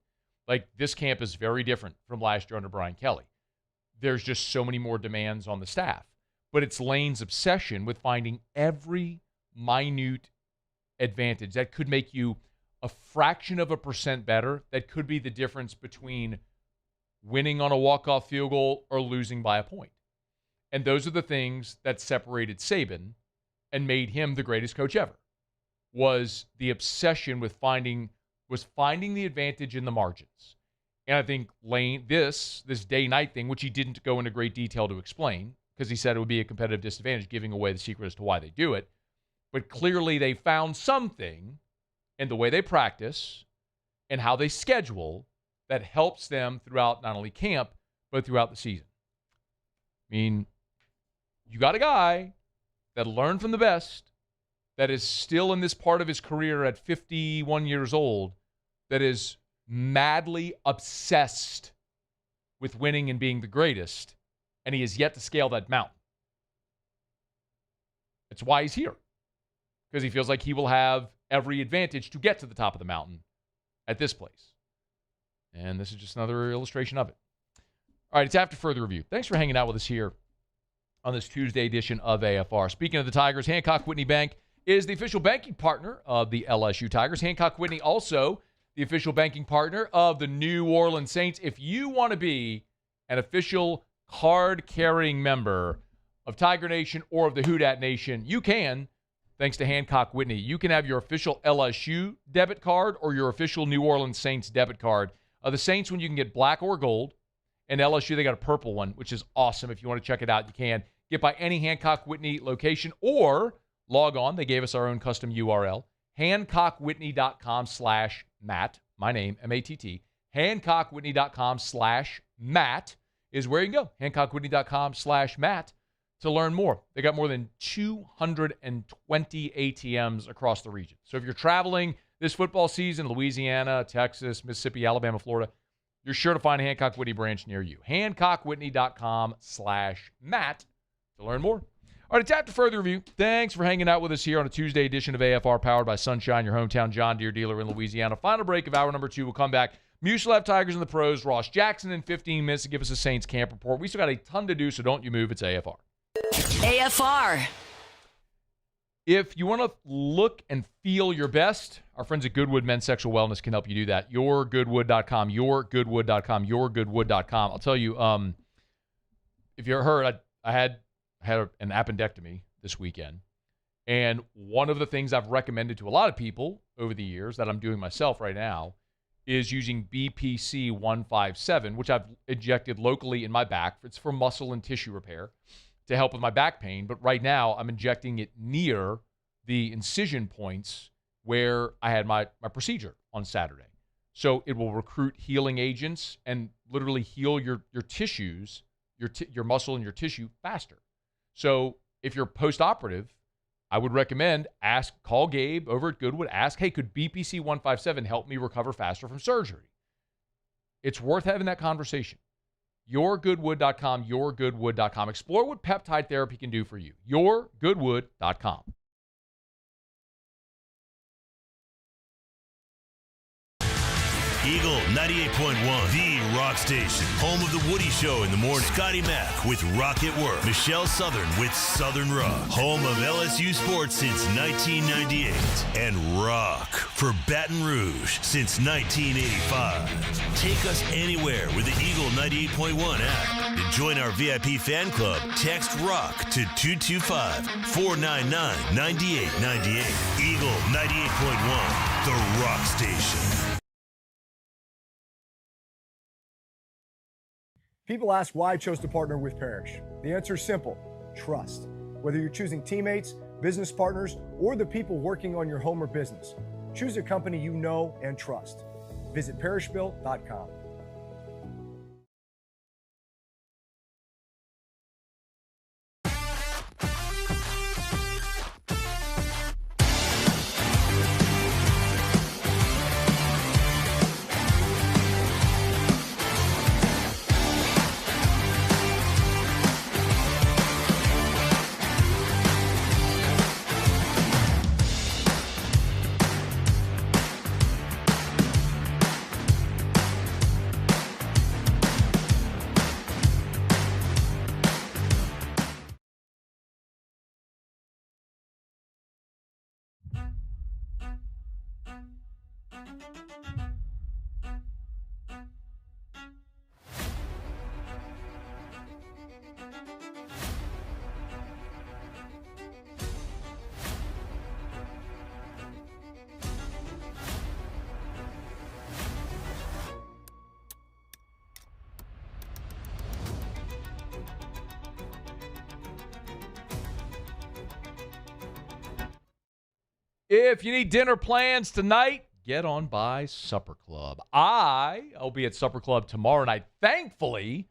[SPEAKER 7] Like, this camp is very different from last year under Brian Kelly. There's just so many more demands on the staff. But it's Lane's obsession with finding every minute advantage that could make you a fraction of a percent better. That could be the difference between winning on a walk-off field goal or losing by a point. And those are the things that separated Saban and made him the greatest coach ever, was the obsession with finding the advantage in the margins. And I think Lane, this day-night thing, which he didn't go into great detail to explain, because he said it would be a competitive disadvantage, giving away the secret as to why they do it. But clearly they found something and the way they practice and how they schedule that helps them throughout not only camp, but throughout the season. I mean, you got a guy that learned from the best, that is still in this part of his career at 51 years old, that is madly obsessed with winning and being the greatest, and he has yet to scale that mountain. It's why he's here, because he feels like he will have every advantage to get to the top of the mountain at this place. And this is just another illustration of it. All right, it's after further review. Thanks for hanging out with us here on this Tuesday edition of AFR. Speaking of the Tigers, Hancock Whitney Bank is the official banking partner of the LSU Tigers. Hancock Whitney also the official banking partner of the New Orleans Saints. If you want to be an official card-carrying member of Tiger Nation or of the Houdat Nation, you can, thanks to Hancock Whitney. You can have your official LSU debit card or your official New Orleans Saints debit card. The Saints one, you can get black or gold. And LSU, they got a purple one, which is awesome. If you want to check it out, you can. Get by any Hancock Whitney location or log on. They gave us our own custom URL. HancockWhitney.com/Matt. My name, M-A-T-T. HancockWhitney.com/Matt is where you can go. HancockWhitney.com/Matt to learn more. They got more than 220 ATMs across the region. So if you're traveling this football season, Louisiana, Texas, Mississippi, Alabama, Florida, you're sure to find a Hancock Whitney branch near you. HancockWhitney.com/Matt to learn more. All right, it's after further review. Thanks for hanging out with us here on a Tuesday edition of AFR, powered by Sunshine, your hometown John Deere dealer in Louisiana. Final break of hour number 2. We'll come back. Mucilaf Tigers and the pros. Ross Jackson in 15 minutes to give us a Saints camp report. We still got a ton to do, so don't you move. It's AFR.
[SPEAKER 5] AFR.
[SPEAKER 7] If you want to look and feel your best, our friends at Goodwood Men's Sexual Wellness can help you do that. YourGoodwood.com, YourGoodwood.com, YourGoodwood.com. I'll tell you, if you heard, I had an appendectomy this weekend, and one of the things I've recommended to a lot of people over the years that I'm doing myself right now is using BPC 157, which I've injected locally in my back. It's for muscle and tissue repair to help with my back pain. But right now, I'm injecting it near the incision points where I had my procedure on Saturday. So it will recruit healing agents and literally heal your tissues, your muscle and your tissue faster. So if you're post-operative, I would recommend call Gabe over at Goodwood, ask, hey, could BPC 157 help me recover faster from surgery? It's worth having that conversation. YourGoodwood.com, YourGoodwood.com. Explore what peptide therapy can do for you. YourGoodwood.com.
[SPEAKER 17] Eagle 98.1, the rock station. Home of the Woody Show in the morning. Scotty Mack with Rock at Work. Michelle Southern with Southern Rock. Home of LSU sports since 1998. And rock for Baton Rouge since 1985. Take us anywhere with the Eagle 98.1 app. To join our VIP fan club, text ROCK to 225-499-9898. Eagle 98.1, the rock station.
[SPEAKER 21] People ask why I chose to partner with Parrish. The answer is simple: trust. Whether you're choosing teammates, business partners, or the people working on your home or business, choose a company you know and trust. Visit parrishbuilt.com.
[SPEAKER 7] If you need dinner plans tonight, get on by Supper Club. I'll be at Supper Club tomorrow night. Thankfully,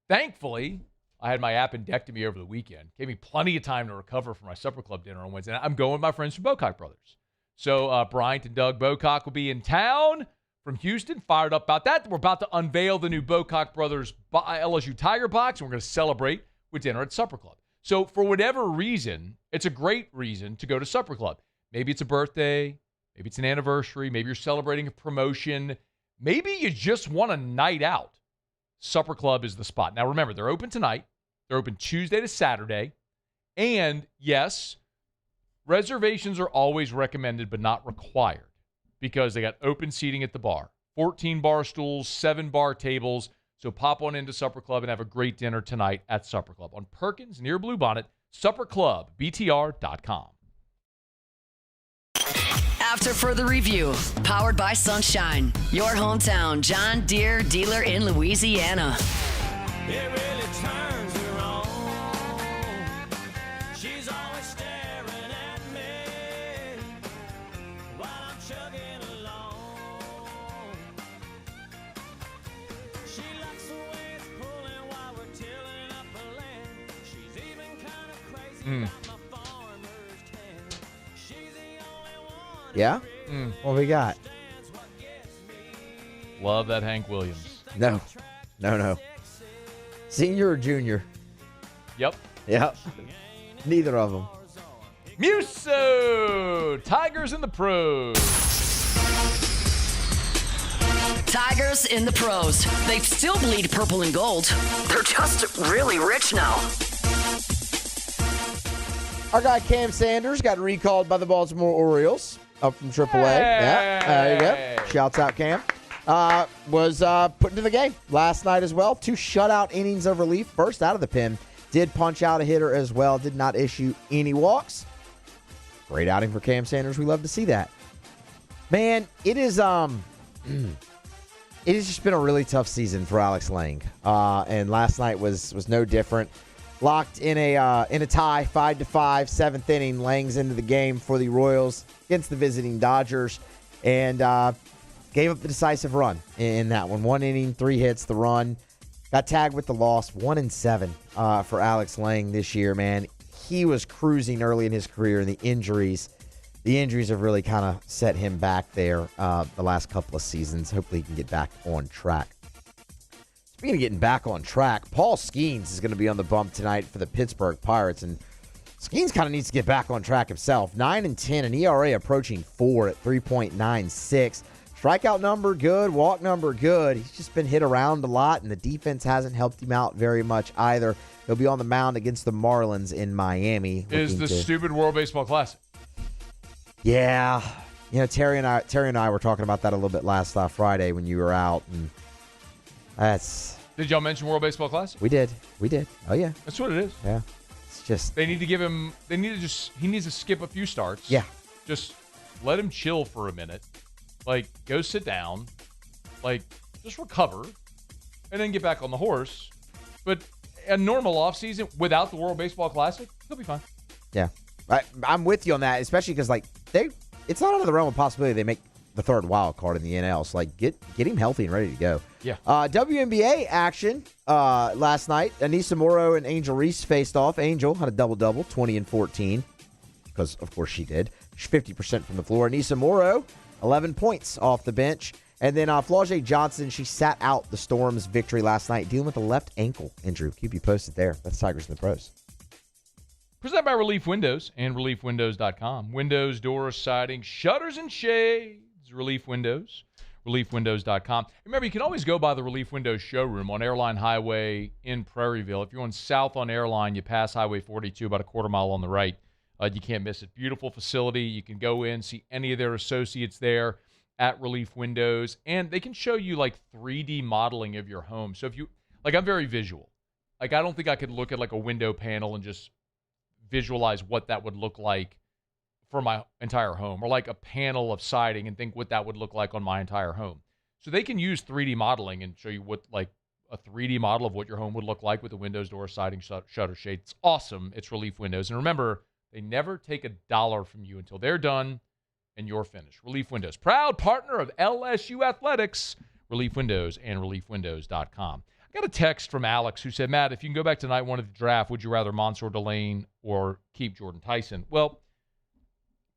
[SPEAKER 7] I had my appendectomy over the weekend. Gave me plenty of time to recover from my Supper Club dinner on Wednesday. I'm going with my friends from Bocock Brothers. So Bryant and Doug Bocock will be in town from Houston. Fired up about that. We're about to unveil the new Bocock Brothers LSU Tiger box, and we're going to celebrate with dinner at Supper Club. So for whatever reason, it's a great reason to go to Supper Club. Maybe it's a birthday. Maybe it's an anniversary. Maybe you're celebrating a promotion. Maybe you just want a night out. Supper Club is the spot. Now, remember, they're open tonight. They're open Tuesday to Saturday. And, yes, reservations are always recommended but not required because they got open seating at the bar. 14 bar stools, 7 bar tables. So pop on into Supper Club and have a great dinner tonight at Supper Club on Perkins near Bluebonnet, supperclubbtr.com.
[SPEAKER 5] After further review, powered by Sunshine, your hometown John Deere dealer in Louisiana.
[SPEAKER 10] It really turns her on. She's always staring at me while I'm chugging along. She likes the way it's pulling while we're tilling up the land. She's even kind of crazy about my farmer's tan. She's the only one.
[SPEAKER 11] Yeah? What we got?
[SPEAKER 7] Love that Hank Williams.
[SPEAKER 11] No. Senior or junior?
[SPEAKER 7] Yep.
[SPEAKER 11] Neither of them.
[SPEAKER 7] Musso! Tigers in the pros.
[SPEAKER 5] Tigers in the pros. They still bleed purple and gold. They're just really rich now.
[SPEAKER 11] Our guy Cam Sanders got recalled by the Baltimore Orioles up from AAA. Yeah, there you go. Shouts out Cam. Was put into the game last night as well. 2 shutout innings of relief. First out of the pen. Did punch out a hitter as well. Did not issue any walks. Great outing for Cam Sanders. We love to see that. Man, it is it has just been a really tough season for Alex Lang. And last night was no different. Locked in a tie, 5-5, 7th inning. Lang's into the game for the Royals against the visiting Dodgers, and gave up the decisive run in that one. 1 inning, 3 hits, the run. Got tagged with the loss. 1-7 for Alex Lang this year, man. He was cruising early in his career, and the injuries have really kind of set him back there the last couple of seasons. Hopefully he can get back on track. Speaking of getting back on track, Paul Skeens is going to be on the bump tonight for the Pittsburgh Pirates, and Skeens kind of needs to get back on track himself. 9-10, an ERA approaching 4 at 3.96. Strikeout number good, walk number good. He's just been hit around a lot, and the defense hasn't helped him out very much either. He'll be on the mound against the Marlins in Miami.
[SPEAKER 7] Is the stupid World Baseball Classic.
[SPEAKER 11] Yeah. You know, Terry and I were talking about that a little bit last Friday when you were out, and
[SPEAKER 7] Did y'all mention World Baseball Classic?
[SPEAKER 11] We did. Oh, yeah.
[SPEAKER 7] That's what it is.
[SPEAKER 11] Yeah. It's just...
[SPEAKER 7] he needs to skip a few starts.
[SPEAKER 11] Yeah.
[SPEAKER 7] Just let him chill for a minute. Like, go sit down. Like, just recover. And then get back on the horse. But a normal offseason without the World Baseball Classic, he'll be fine.
[SPEAKER 11] Yeah. I'm with you on that, especially because, like, it's not out of the realm of possibility they make the third wild card in the NL. So, like, get him healthy and ready to go.
[SPEAKER 7] Yeah.
[SPEAKER 11] WNBA action last night. Anissa Morrow and Angel Reese faced off. Angel had a double-double, 20 and 14, because, of course, she did. 50% from the floor. Anissa Morrow, 11 points off the bench. And then Flau'jae Johnson, she sat out the Storm's victory last night, dealing with a left ankle injury. Keep you posted there. That's Tigers in the Pros.
[SPEAKER 7] Presented by Relief Windows and ReliefWindows.com. Windows, doors, siding, shutters, and shades. Relief Windows. ReliefWindows.com. Remember, you can always go by the Relief Windows showroom on Airline Highway in Prairieville. If you're going south on Airline, you pass Highway 42 about a quarter mile on the right. You can't miss it. Beautiful facility. You can go in, see any of their associates there at Relief Windows, and they can show you like 3D modeling of your home. So if you, like, I'm very visual. Like, I don't think I could look at like a window panel and just visualize what that would look like for my entire home, or like a panel of siding and think what that would look like on my entire home. So they can use 3D modeling and show you what, like, a 3D model of what your home would look like with the windows, door, siding, shutter, shade. It's awesome. It's Relief Windows. And remember, They never take $1 from you until they're done and you're finished. Relief Windows, proud partner of LSU Athletics. Relief Windows and reliefwindows.com. I got a text from Alex who said, Matt, if you can go back to night one of the draft, would you rather Mansour Delane or keep Jordan Tyson? Well,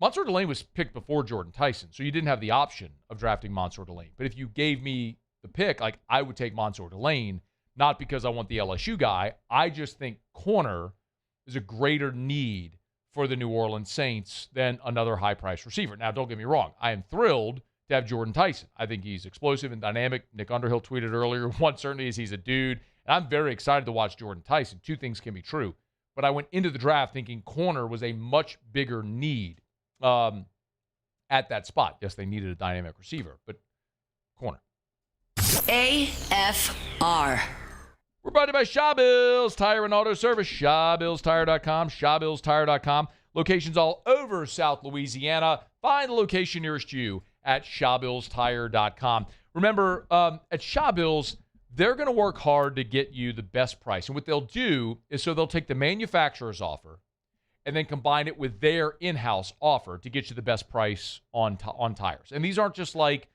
[SPEAKER 7] Mansour Delane was picked before Jordan Tyson, so you didn't have the option of drafting Mansour Delane. But if you gave me the pick, like, I would take Mansour Delane, not because I want the LSU guy. I just think corner is a greater need for the New Orleans Saints than another high-priced receiver. Now, don't get me wrong. I am thrilled to have Jordan Tyson. I think he's explosive and dynamic. Nick Underhill tweeted earlier, one certainty is he's a dude. And I'm very excited to watch Jordan Tyson. Two things can be true. But I went into the draft thinking corner was a much bigger need at that spot. Yes, they needed a dynamic receiver, but corner.
[SPEAKER 5] AFR.
[SPEAKER 7] We're brought to you by Shaw Bills Tire and Auto Service. ShawBillsTire.com. ShawBillsTire.com. Locations all over South Louisiana. Find the location nearest you at ShawBillsTire.com. Remember, at Shaw Bills, they're going to work hard to get you the best price. And what they'll do is they'll take the manufacturer's offer and then combine it with their in-house offer to get you the best price on tires. And these aren't just like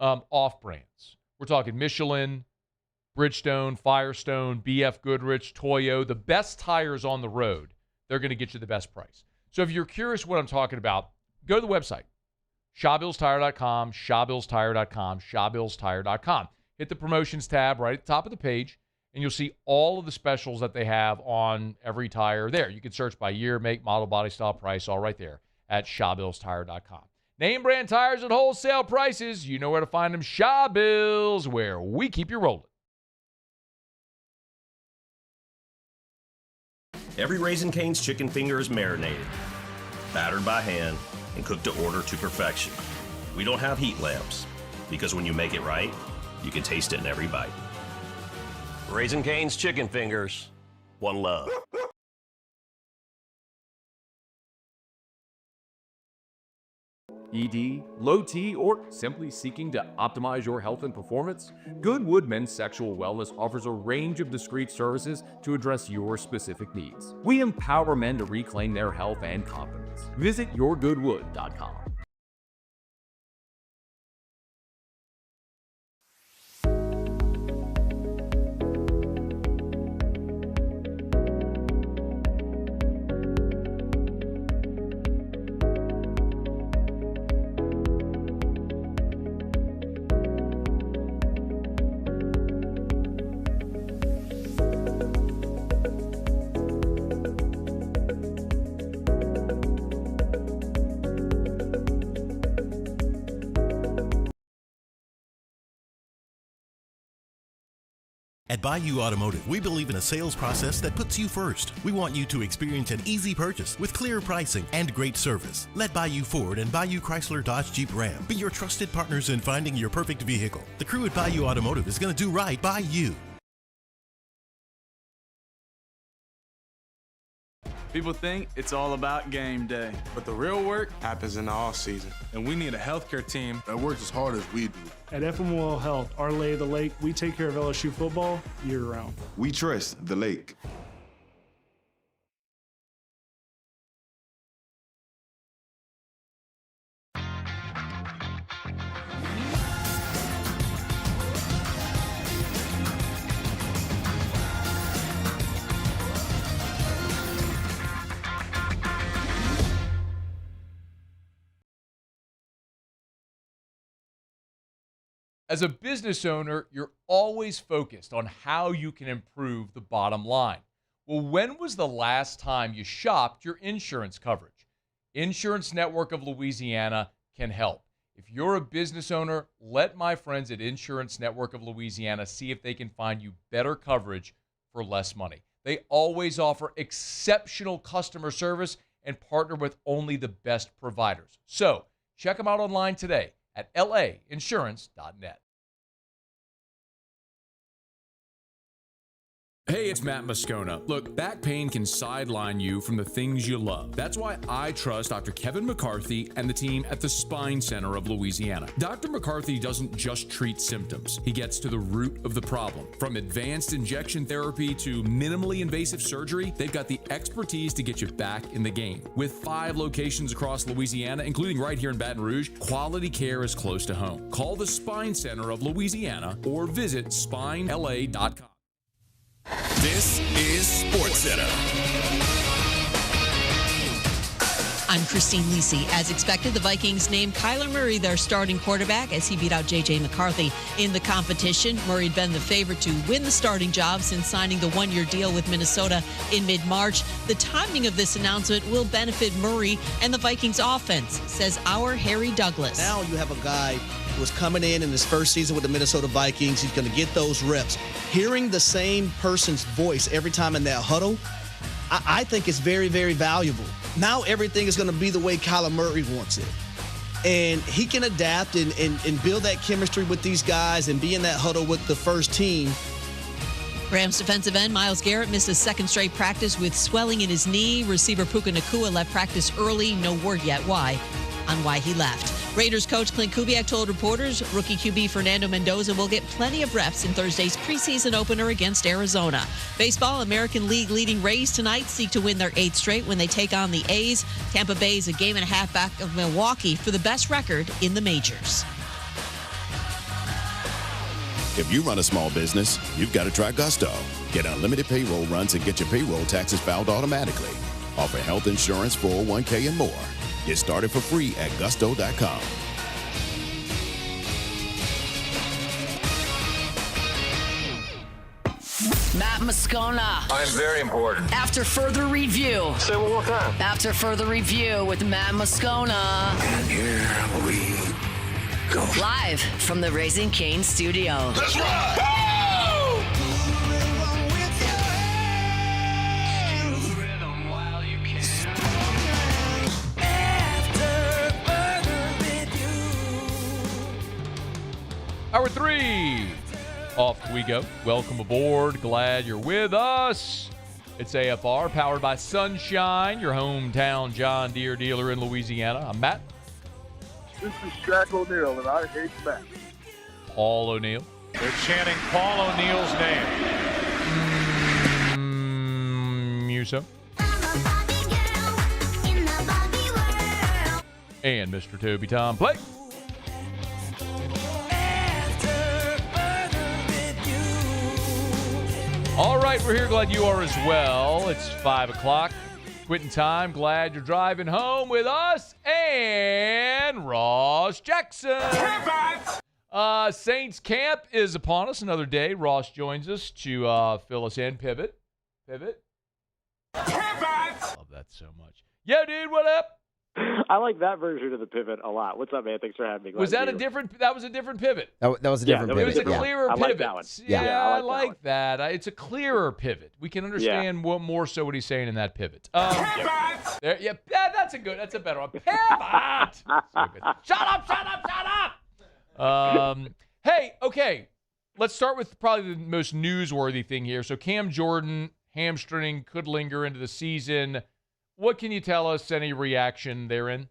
[SPEAKER 7] off-brands. We're talking Michelin, Bridgestone, Firestone, BF Goodrich, Toyo, the best tires on the road. They're going to get you the best price. So if you're curious what I'm talking about, go to the website, ShawBillsTire.com, ShawBillsTire.com, ShawBillsTire.com. Hit the promotions tab right at the top of the page, and you'll see all of the specials that they have on every tire there. You can search by year, make, model, body style, price, all right there at ShawBillsTire.com. Name brand tires at wholesale prices. You know where to find them. Shaw Bills, where we keep you rolling.
[SPEAKER 9] Every Raising Cane's chicken finger is marinated, battered by hand, and cooked to order to perfection. We don't have heat lamps, because when you make it right, you can taste it in every bite. Raising Cane's chicken fingers, one love.
[SPEAKER 12] ED, low T, or simply seeking to optimize your health and performance? Goodwood Men's Sexual Wellness offers a range of discreet services to address your specific needs. We empower men to reclaim their health and confidence. Visit yourgoodwood.com.
[SPEAKER 17] At Bayou Automotive, we believe in a sales process that puts you first. We want you to experience an easy purchase with clear pricing and great service. Let Bayou Ford and Bayou Chrysler Dodge Jeep Ram be your trusted partners in finding your perfect vehicle. The crew at Bayou Automotive is going to do right by you.
[SPEAKER 19] People think it's all about game day, but the real work happens in the off season, and we need a healthcare team that works as hard as we do.
[SPEAKER 20] At FML Health, our Lay of the Lake, we take care of LSU football year-round.
[SPEAKER 16] We trust the lake.
[SPEAKER 7] As a business owner, you're always focused on how you can improve the bottom line. Well, when was the last time you shopped your insurance coverage? Insurance Network of Louisiana can help. If you're a business owner, let my friends at Insurance Network of Louisiana see if they can find you better coverage for less money. They always offer exceptional customer service and partner with only the best providers. So check them out online today at lainsurance.net.
[SPEAKER 1] Hey, it's Matt Moscona. Look, back pain can sideline you from the things you love. That's why I trust Dr. Kevin McCarthy and the team at the Spine Center of Louisiana. Dr. McCarthy doesn't just treat symptoms. He gets to the root of the problem. From advanced injection therapy to minimally invasive surgery, they've got the expertise to get you back in the game. With 5 locations across Louisiana, including right here in Baton Rouge, quality care is close to home. Call the Spine Center of Louisiana or visit spinela.com.
[SPEAKER 4] This is SportsCenter.
[SPEAKER 13] I'm Christine Lisi. As expected, the Vikings named Kyler Murray their starting quarterback as he beat out J.J. McCarthy in the competition. Murray had been the favorite to win the starting job since signing the one-year deal with Minnesota in mid-March. The timing of this announcement will benefit Murray and the Vikings offense, says our Harry Douglas.
[SPEAKER 23] Now you have a guy who was coming in his first season with the Minnesota Vikings. He's going to get those reps. Hearing the same person's voice every time in that huddle, I think it's very, very valuable. Now everything is going to be the way Kyler Murray wants it. And he can adapt and build that chemistry with these guys and be in that huddle with the first team.
[SPEAKER 13] Rams defensive end Myles Garrett missed his second straight practice with swelling in his knee. Receiver Puka Nacua left practice early. No word yet why he left. Raiders coach Clint Kubiak told reporters rookie QB Fernando Mendoza will get plenty of reps in Thursday's preseason opener against Arizona. Baseball, American League leading Rays tonight seek to win their 8th straight when they take on the A's. Tampa Bay is a game and a half back of Milwaukee for the best record in the majors.
[SPEAKER 24] If you run a small business, you've got to try Gusto. Get unlimited payroll runs and get your payroll taxes filed automatically. Offer health insurance, 401k, and more. Get started for free at gusto.com.
[SPEAKER 5] Matt Moscona.
[SPEAKER 25] I'm very important.
[SPEAKER 5] After further review.
[SPEAKER 25] Say one more time.
[SPEAKER 5] After further review with Matt Moscona.
[SPEAKER 25] And here we go.
[SPEAKER 5] Live from the Raising Cane studio.
[SPEAKER 25] Let's ride!
[SPEAKER 7] Hour 3. Off we go. Welcome aboard. Glad you're with us. It's AFR, powered by Sunshine, your hometown John Deere dealer in Louisiana. I'm Matt.
[SPEAKER 26] This is Shaq O'Neal, and I hate Matt.
[SPEAKER 7] Paul O'Neal.
[SPEAKER 27] They're chanting Paul O'Neal's name.
[SPEAKER 7] Muso. And Mr. Toby Tom Play. All right, we're here. Glad you are as well. It's 5 o'clock. Quitting time. Glad you're driving home with us and Ross Jackson. Saints camp is upon us. Another day. Ross joins us to fill us in. Pivot. Love that so much. Yo, dude, what up?
[SPEAKER 28] I like that version of the pivot a lot. What's up, man? Thanks for having me.
[SPEAKER 7] Was that a different? That was a different pivot.
[SPEAKER 11] That was a different pivot.
[SPEAKER 7] It was a clearer pivot.
[SPEAKER 28] Like that one.
[SPEAKER 7] Yeah, I like that. It's a clearer pivot. We can understand what more so what he's saying in that pivot. That's a better one. Pivot. Shut up. Hey, okay. Let's start with probably the most newsworthy thing here. So Cam Jordan, hamstring, could linger into the season. What can you tell us? Any reaction therein?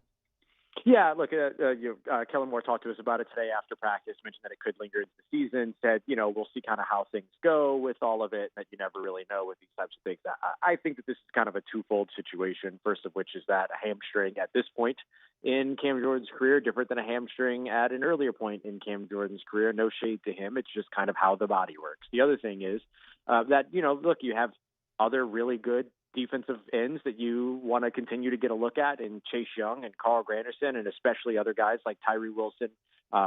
[SPEAKER 28] Yeah, look, Kellen Moore talked to us about it today after practice, mentioned that it could linger into the season, said, we'll see kind of how things go with all of it, that you never really know with these types of things. I think that this is kind of a twofold situation, first of which is that a hamstring at this point in Cam Jordan's career, different than a hamstring at an earlier point in Cam Jordan's career. No shade to him. It's just kind of how the body works. The other thing is that, look, you have other really good defensive ends that you want to continue to get a look at in Chase Young and Carl Granderson, and especially other guys like Tyree Wilson,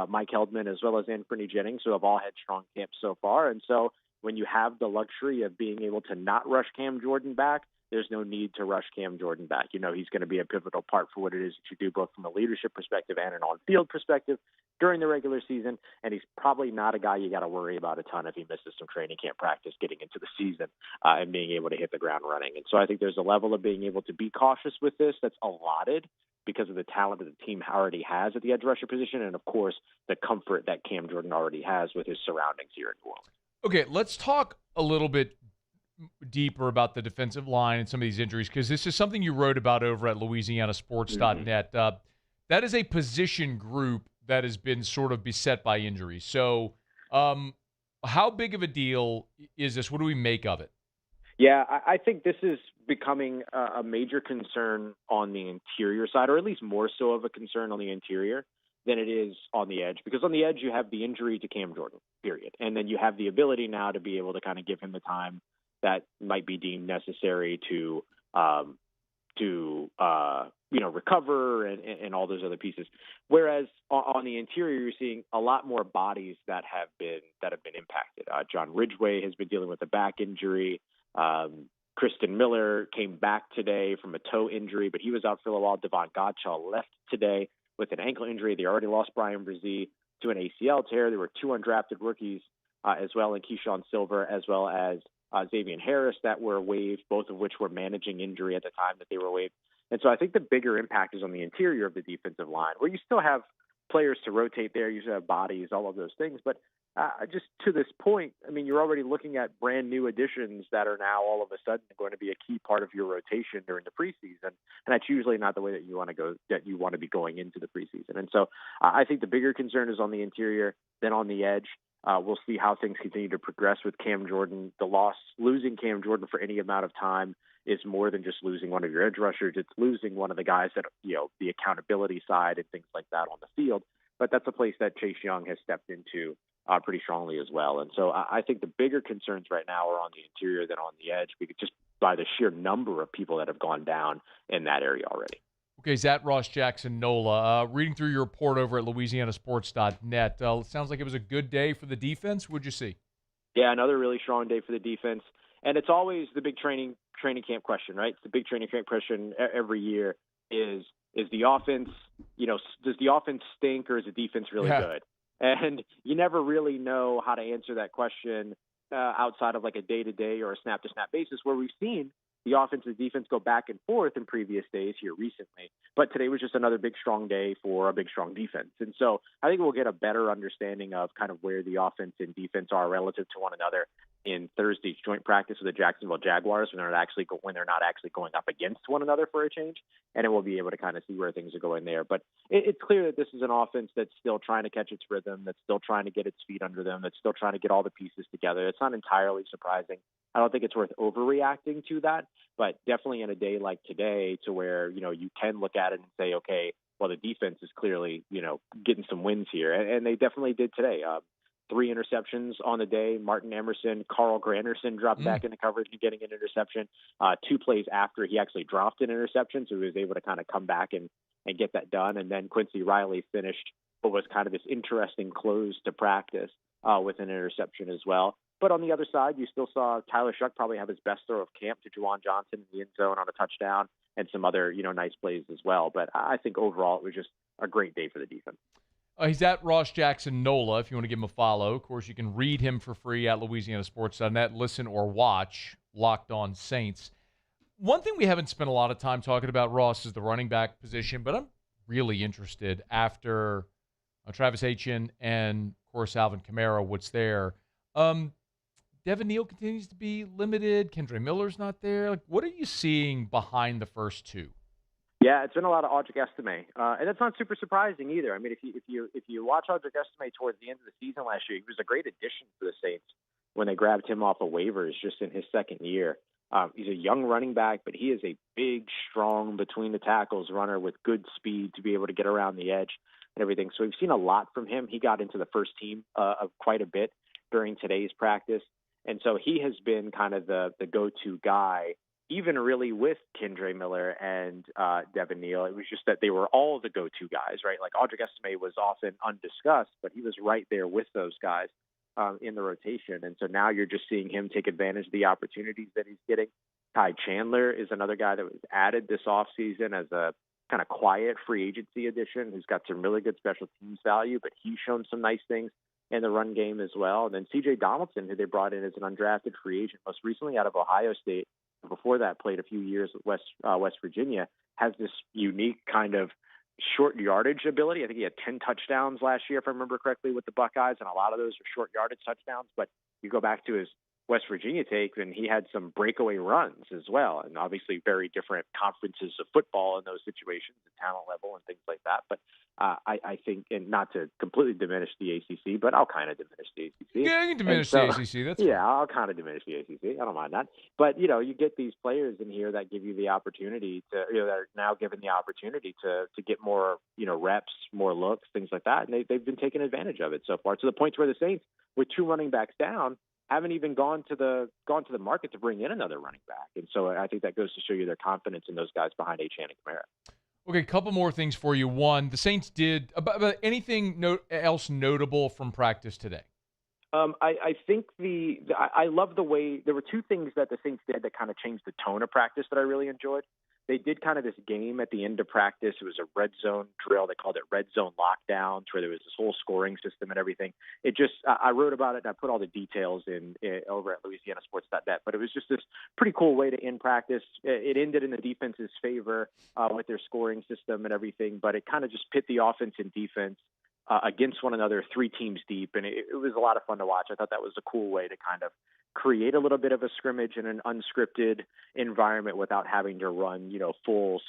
[SPEAKER 28] Mike Heldman, as well as Anthony Jennings, who have all had strong camps so far. And so when you have the luxury of being able to not rush Cam Jordan back, there's no need to rush Cam Jordan back. He's going to be a pivotal part for what it is that you do, both from a leadership perspective and an on-field perspective during the regular season. And he's probably not a guy you got to worry about a ton if he misses some training camp practice getting into the season and being able to hit the ground running. And so I think there's a level of being able to be cautious with this that's allotted because of the talent that the team already has at the edge rusher position, and of course the comfort that Cam Jordan already has with his surroundings here in New Orleans.
[SPEAKER 7] Okay, let's talk a little bit deeper about the defensive line and some of these injuries, because this is something you wrote about over at LouisianaSports.net. That is a position group that has been sort of beset by injuries. So how big of a deal is this? What do we make of it?
[SPEAKER 28] Yeah, I think this is becoming a major concern on the interior side, or at least more so of a concern on the interior than it is on the edge. Because on the edge, you have the injury to Cam Jordan, period. And then you have the ability now to be able to kind of give him the time that might be deemed necessary to recover and all those other pieces. Whereas on the interior, you're seeing a lot more bodies that have been impacted. John Ridgway has been dealing with a back injury. Kristen Miller came back today from a toe injury, but he was out for a while. Devon Gottschall left today with an ankle injury. They already lost Brian Brzee to an ACL tear. There were 2 undrafted rookies as well, in Keyshawn Silver as well as Xavier Harris, that were waived, both of which were managing injury at the time that they were waived. And so I think the bigger impact is on the interior of the defensive line, where you still have players to rotate there. You still have bodies, all of those things. But just to this point, I mean, you're already looking at brand new additions that are now all of a sudden going to be a key part of your rotation during the preseason. And that's usually not the way that you want to be going into the preseason. And so I think the bigger concern is on the interior than on the edge. We'll see how things continue to progress with Cam Jordan. Losing Cam Jordan for any amount of time is more than just losing one of your edge rushers. It's losing one of the guys that, the accountability side and things like that on the field. But that's a place that Chase Young has stepped into pretty strongly as well. And so I think the bigger concerns right now are on the interior than on the edge, because just by the sheer number of people that have gone down in that area already.
[SPEAKER 7] Okay, Zach Ross Jackson Nola, reading through your report over at LouisianaSports.net, sounds like it was a good day for the defense. What'd you see? Yeah, another really strong day for the defense. And it's always the big training camp question, right? It's the big training camp question every year is the offense, does the offense stink or is the defense really good? And you never really know how to answer that question outside of like a day-to-day or a snap-to-snap basis, where we've seen the offense and defense go back and forth in previous days here recently. But today was just another big, strong day for a big, strong defense. And so I think we'll get a better understanding of kind of where the offense and defense are relative to one another in Thursday's joint practice with the Jacksonville Jaguars when they're not actually going up against one another for a change. And then we'll be able to kind of see where things are going there. But it's clear that this is an offense that's still trying to catch its rhythm, that's still trying to get its feet under them, that's still trying to get all the pieces together. It's not entirely surprising. I don't think it's worth overreacting to that, but definitely in a day like today to where, you can look at it and say, okay, well, the defense is clearly, getting some wins here. And they definitely did today. 3 interceptions on the day. Martin Emerson, Carl Granderson dropped back into coverage and getting an interception 2 plays after he actually dropped an interception. So he was able to kind of come back and get that done. And then Quincy Riley finished what was kind of this interesting close to practice with an interception as well. But on the other side, you still saw Tyler Shuck probably have his best throw of camp to Juwan Johnson in the end zone on a touchdown and some other, nice plays as well. But I think overall it was just a great day for the defense. He's at Ross Jackson Nola, if you want to give him a follow. Of course, you can read him for free at LouisianaSports.net. Listen or watch Locked On Saints. One thing we haven't spent a lot of time talking about, Ross, is the running back position, but I'm really interested after Travis Etienne and, of course, Alvin Kamara, what's there. Devin Neal continues to be limited. Kendre Miller's not there. Like, what are you seeing behind the first 2? Yeah, it's been a lot of Audric Estime, and that's not super surprising either. I mean, if you watch Audric Estime towards the end of the season last year, he was a great addition for the Saints when they grabbed him off of waivers just in his second year. He's a young running back, but he is a big, strong, between the tackles runner with good speed to be able to get around the edge and everything. So we've seen a lot from him. He got into the first team of quite a bit during today's practice. And so he has been kind of the go-to guy, even really with Kendre Miller and Devin Neal. It was just that they were all the go-to guys, right? Like Audric Estime was often undiscussed, but he was right there with those guys in the rotation. And so now you're just seeing him take advantage of the opportunities that he's getting. Ty Chandler is another guy that was added this offseason as a kind of quiet free agency addition who's got some really good special teams value, but he's shown some nice things in the run game as well. And then C.J. Donaldson, who they brought in as an undrafted free agent, most recently out of Ohio State, before that played a few years at West Virginia, has this unique kind of short yardage ability. I think he had 10 touchdowns last year, if I remember correctly, with the Buckeyes, and a lot of those are short yardage touchdowns. But you go back to his
[SPEAKER 28] West Virginia take, and he had some breakaway runs as well, and obviously very different conferences of football in those situations, the talent level and things like that. But I think, and not to completely diminish the ACC, but I'll kind of diminish the ACC.
[SPEAKER 7] Yeah, you can diminish the ACC. That's
[SPEAKER 28] yeah, I'll kind of diminish the ACC. I don't mind that. But you get these players in here that give you the opportunity to, that are now given the opportunity to get more, reps, more looks, things like that, and they've been taking advantage of it so far, to the point where the Saints, with 2 running backs down, haven't even gone to the market to bring in another running back. And so I think that goes to show you their confidence in those guys behind Achane and Kamara.
[SPEAKER 7] Okay, a couple more things for you. One, the Saints did about anything else notable from practice today?
[SPEAKER 28] I think I love the way there were 2 things that the Saints did that kind of changed the tone of practice that I really enjoyed. They did kind of this game at the end of practice. It was a red zone drill. They called it red zone lockdowns, where there was this whole scoring system and everything. It just, I wrote about it and I put all the details in over at LouisianaSports.net, but it was just this pretty cool way to end practice. It ended in the defense's favor with their scoring system and everything, but it kind of just pit the offense and defense against one another, 3 teams deep, and it was a lot of fun to watch. I thought that was a cool way to kind of create a little bit of a scrimmage in an unscripted environment without having to run, full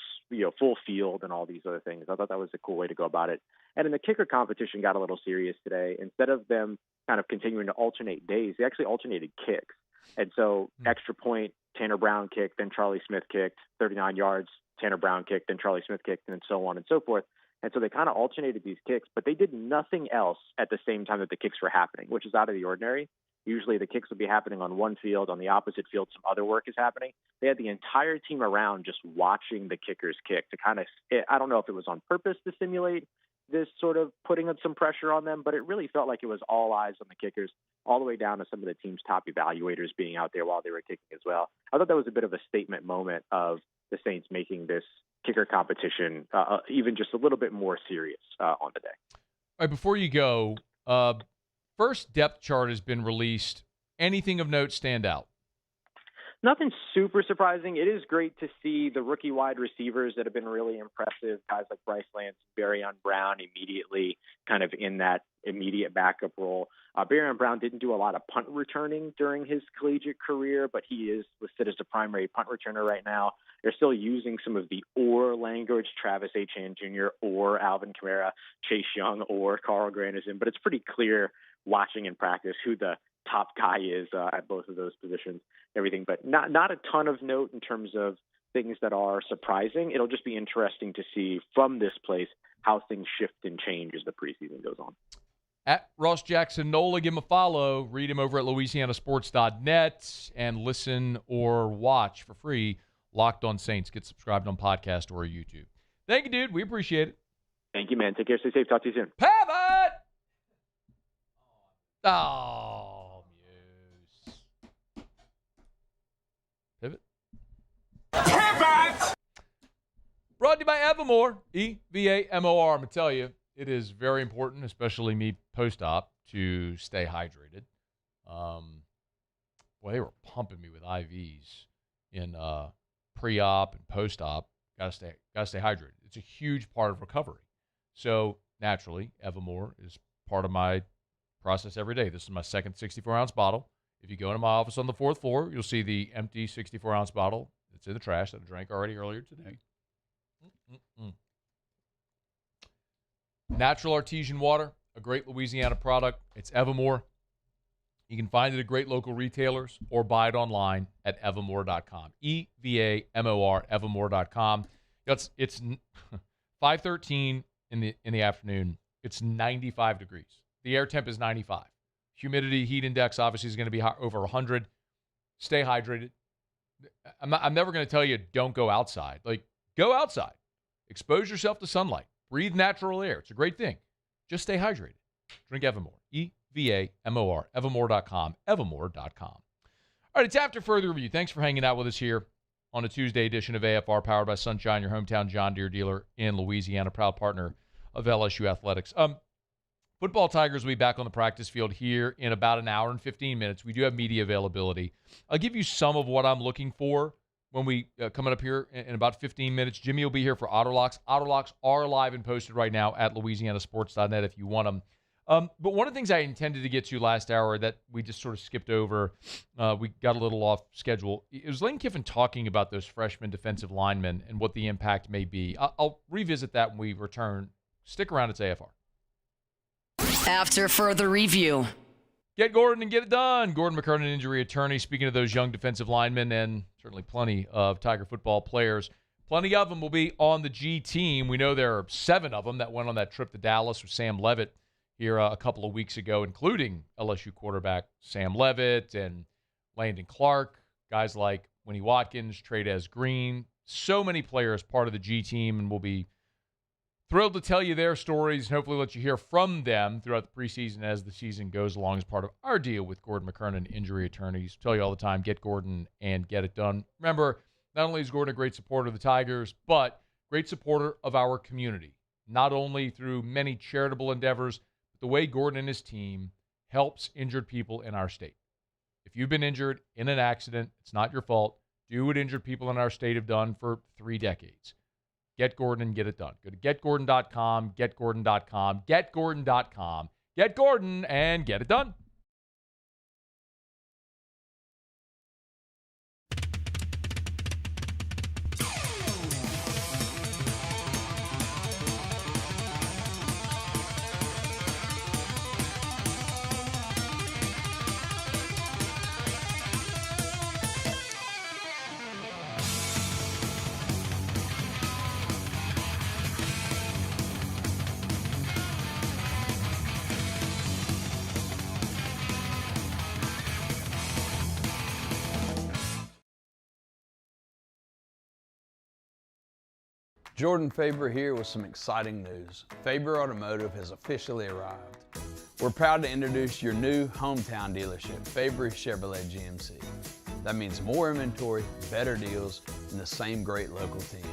[SPEAKER 28] field and all these other things. I thought that was a cool way to go about it. And then the kicker competition got a little serious today. Instead of them kind of continuing to alternate days, they actually alternated kicks. And so extra point, Tanner Brown kicked, then Charlie Smith kicked, 39 yards, Tanner Brown kicked, then Charlie Smith kicked, and so on and so forth. And so they kind of alternated these kicks, but they did nothing else at the same time that the kicks were happening, which is out of the ordinary. Usually the kicks would be happening on one field. On the opposite field, some other work is happening. They had the entire team around just watching the kickers kick to kind of, I don't know if it was on purpose to simulate this sort of putting up some pressure on them, but it really felt like it was all eyes on the kickers, all the way down to some of the team's top evaluators being out there while they were kicking as well. I thought that was a bit of a statement moment of the Saints making this kicker competition even just a little bit more serious on the day.
[SPEAKER 7] All right, before you go, first depth chart has been released. Anything of note stand out?
[SPEAKER 28] Nothing super surprising. It is great to see the rookie wide receivers that have been really impressive, guys like Bryce Lance, Barryon Brown, immediately kind of in that immediate backup role. Barryon Brown didn't do a lot of punt returning during his collegiate career, but he is listed as the primary punt returner right now. They're still using some of the or language, Travis Achane Jr. or Alvin Kamara, Chase Young or Carl Granderson, but it's pretty clear watching in practice who the top guy is at both of those positions, everything, but not a ton of note in terms of things that are surprising. It'll just be interesting to see from this place how things shift and change as the preseason goes on.
[SPEAKER 7] At Ross Jackson Nola, give him a follow. Read him over at LouisianaSports.net and listen or watch for free Locked on Saints. Get subscribed on podcast or YouTube. Thank you, dude. We appreciate it.
[SPEAKER 28] Thank you, man. Take care. Stay safe. Talk to you soon.
[SPEAKER 7] Pivot! Oh, Muse. Pivot? Pivot! Brought to you by Evamore, E-V-A-M-O-R. I'm going to tell you, it is very important, especially me post-op, to stay hydrated. Boy, they were pumping me with IVs in pre-op and post-op. Gotta stay hydrated. It's a huge part of recovery. So naturally, Evamore is part of my process every day. This is my second 64-ounce bottle. If you go into my office on the 4th floor, you'll see the empty 64-ounce bottle. It's in the trash that I drank already earlier today. Natural artesian water, a great Louisiana product. It's Evamore. You can find it at great local retailers or buy it online at evamore.com. E-V-A-M-O-R, evamore.com. It's 5:13 in the afternoon. It's 95 degrees. The air temp is 95. Humidity, heat index obviously is going to be over 100. Stay hydrated. I'm never going to tell you don't go outside. Like, go outside. Expose yourself to sunlight. Breathe natural air. It's a great thing. Just stay hydrated. Drink Evamore. E-V-A-M-O-R. Evamore.com. Evamore.com. All right, it's after further review. Thanks for hanging out with us here on a Tuesday edition of AFR, powered by Sunshine, your hometown John Deere dealer in Louisiana, proud partner of LSU Athletics. Football Tigers will be back on the practice field here in about an hour and 15 minutes. We do have media availability. I'll give you some of what I'm looking for when we coming up here in about 15 minutes. Jimmy will be here for Autolocks. Autolocks are live and posted right now at LouisianaSports.net if you want them. But one of the things I intended to get to last hour that we just sort of skipped over, we got a little off schedule. It was Lane Kiffin talking about those freshman defensive linemen and what the impact may be. I'll revisit that when we return. Stick around. It's AFR.
[SPEAKER 5] After further review.
[SPEAKER 7] Get Gordon and get it done. Gordon McKernan, injury attorney. Speaking of those young defensive linemen and certainly plenty of Tiger football players, plenty of them will be on the G team. We know there are 7 of them that went on that trip to Dallas with Sam Leavitt here a couple of weeks ago, including LSU quarterback Sam Leavitt and Landon Clark, guys like Winnie Watkins, Tradez Green. So many players part of the G team, and we'll be thrilled to tell you their stories and hopefully let you hear from them throughout the preseason as the season goes along as part of our deal with Gordon McKernan, injury attorneys. Tell you all the time, get Gordon and get it done. Remember, not only is Gordon a great supporter of the Tigers, but great supporter of our community, not only through many charitable endeavors, but the way Gordon and his team helps injured people in our state. If you've been injured in an accident, it's not your fault. Do what injured people in our state have done for 3 decades. Get Gordon and get it done. Go to getgordon.com, getgordon.com, getgordon.com. Get Gordon and get it done.
[SPEAKER 2] Jordan Faber here with some exciting news. Faber Automotive has officially arrived. We're proud to introduce your new hometown dealership, Faber Chevrolet GMC. That means more inventory, better deals, and the same great local team.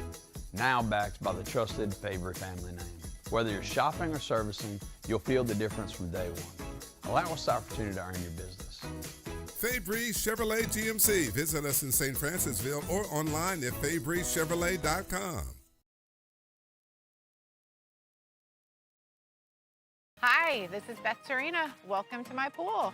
[SPEAKER 2] Now backed by the trusted Faber family name. Whether you're shopping or servicing, you'll feel the difference from day one. Allow us the opportunity to earn your business.
[SPEAKER 3] Fabry Chevrolet GMC. Visit us in St. Francisville or online at FabryChevrolet.com.
[SPEAKER 6] Hi, this is Beth Serena. Welcome to my pool.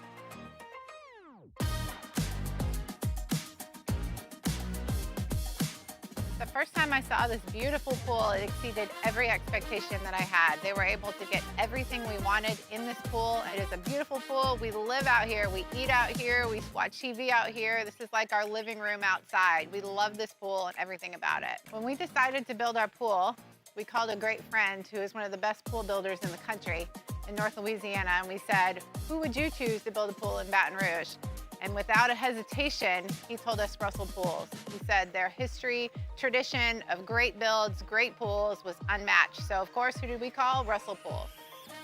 [SPEAKER 6] The first time I saw this beautiful pool, it exceeded every expectation that I had. They were able to get everything we wanted in this pool. It is a beautiful pool. We live out here, we eat out here, we watch TV out here. This is like our living room outside. We love this pool and everything about it. When we decided to build our pool, we called a great friend who is one of the best pool builders in the country in North Louisiana, and we said, who would you choose to build a pool in Baton Rouge? And without a hesitation, he told us Russell Pools. He said their history, tradition of great builds, great pools was unmatched. So of course, who did we call? Russell Pools.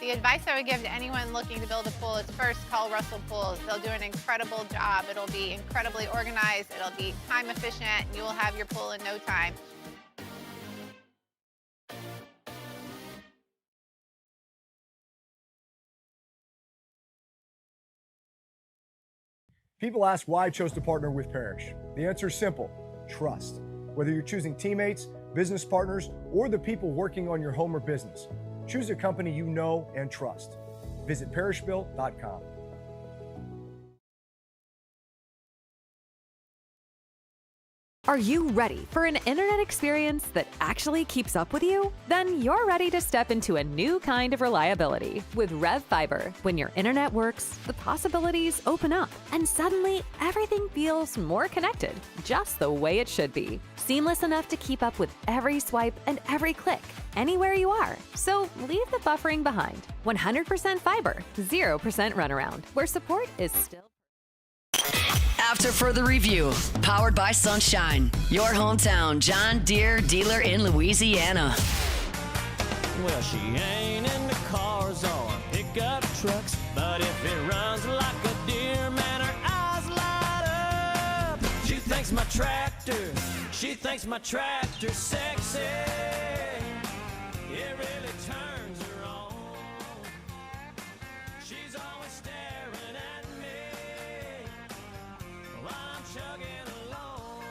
[SPEAKER 6] The advice I would give to anyone looking to build a pool is first call Russell Pools. They'll do an incredible job. It'll be incredibly organized. It'll be time efficient. And you will have your pool in no time.
[SPEAKER 21] People ask why I chose to partner with Parrish. The answer is simple: trust. Whether you're choosing teammates, business partners, or the people working on your home or business, choose a company you know and trust. Visit parrishbuilt.com.
[SPEAKER 8] Are you ready for an internet experience that actually keeps up with you? Then you're ready to step into a new kind of reliability with Rev Fiber. When your internet works, the possibilities open up, and suddenly everything feels more connected, just the way it should be. Seamless enough to keep up with every swipe and every click, anywhere you are. So leave the buffering behind. 100% fiber, 0% runaround, where support is still.
[SPEAKER 5] After further review, powered by Sunshine, your hometown John Deere dealer in Louisiana.
[SPEAKER 10] Well, she ain't into cars or pickup trucks, but if it runs like a deer, man, her eyes light up. She thinks my tractor's sexy. It really turns her on. She's always staring at me while I'm chugging along.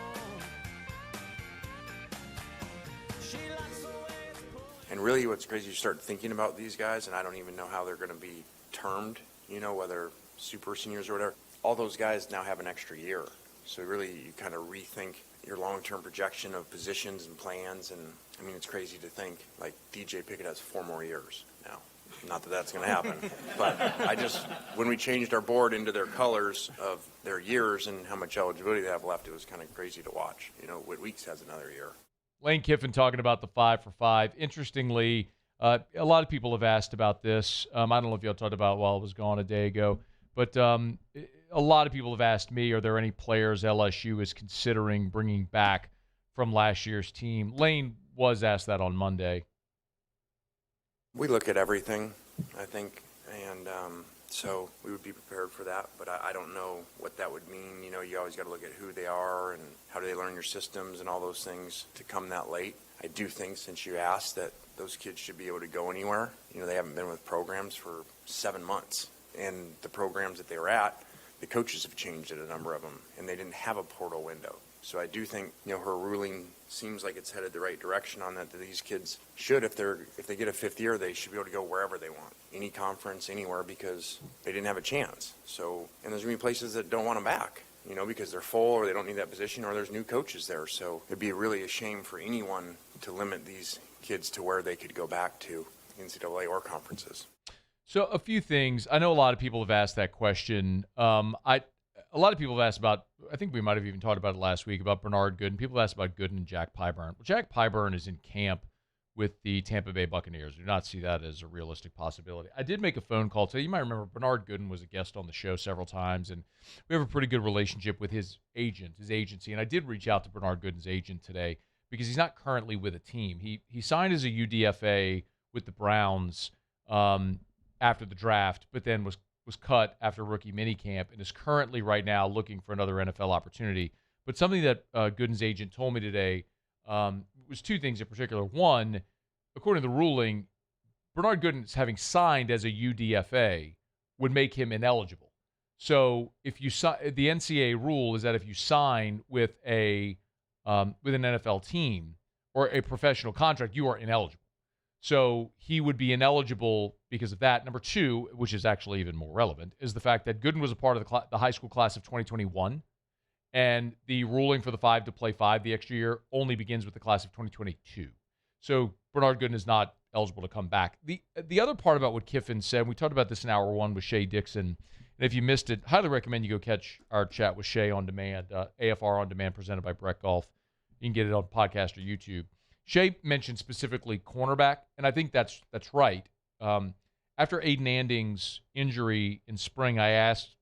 [SPEAKER 10] She likes the way it's pulled.
[SPEAKER 14] And really what's crazy, you start thinking about these guys, and I don't even know how they're going to be
[SPEAKER 9] termed, whether super seniors or whatever, all those guys now have an extra year. So really you kind of rethink your long-term projection of positions and plans. And I mean, it's crazy to think like DJ Pickett has 4 more years now. Not that that's going to happen, but when we changed our board into their colors of their years and how much eligibility they have left, it was kind of crazy to watch. Whit Weeks has another year.
[SPEAKER 7] Lane Kiffin talking about the 5 for 5. Interestingly, a lot of people have asked about this. I don't know if y'all talked about it while I was gone a day ago, but a lot of people have asked me, are there any players LSU is considering bringing back from last year's team? Lane was asked that on Monday.
[SPEAKER 9] We look at everything, I think, and so we would be prepared for that. But I don't know what that would mean. You always got to look at who they are and how do they learn your systems and all those things to come that late. I do think, since you asked, that those kids should be able to go anywhere. They haven't been with programs for 7 months. And the programs that they were at, the coaches have changed at a number of them, and they didn't have a portal window. So I do think, her ruling seems like it's headed the right direction on that these kids should, if they get a 5th year, they should be able to go wherever they want, any conference, anywhere, because they didn't have a chance. So, and there's going to be places that don't want them back, because they're full or they don't need that position or there's new coaches there. So it'd be really a shame for anyone to limit these kids to where they could go back to, NCAA or conferences.
[SPEAKER 7] So a few things. I know a lot of people have asked that question. A lot of people have asked about, I think we might have even talked about it last week, about Bernard Gooden. People have asked about Gooden and Jack Pyburn. Well, Jack Pyburn is in camp with the Tampa Bay Buccaneers. Do not see that as a realistic possibility. I did make a phone call today. You might remember Bernard Gooden was a guest on the show several times, and we have a pretty good relationship with his agent, his agency. And I did reach out to Bernard Gooden's agent today because he's not currently with a team. He signed as a UDFA with the Browns after the draft, but then was cut after rookie minicamp and is currently right now looking for another NFL opportunity. But something that Gooden's agent told me today was 2 things in particular. One, according to the ruling, Bernard Gooden, having signed as a UDFA, would make him ineligible. So if you the NCAA rule is that if you sign with an NFL team or a professional contract, you are ineligible. So he would be ineligible because of that. Number 2, which is actually even more relevant, is the fact that Gooden was a part of the high school class of 2021, and the ruling for the 5 to play 5 the extra year only begins with the class of 2022. So Bernard Gooden is not eligible to come back. The other part about what Kiffin said, we talked about this in hour 1 with Shea Dixon, and if you missed it, highly recommend you go catch our chat with Shea on demand, AFR on demand, presented by Brett Golf. You can get it on podcast or YouTube. Shea mentioned specifically cornerback, and I think that's right. After Aiden Anding's injury in spring, I asked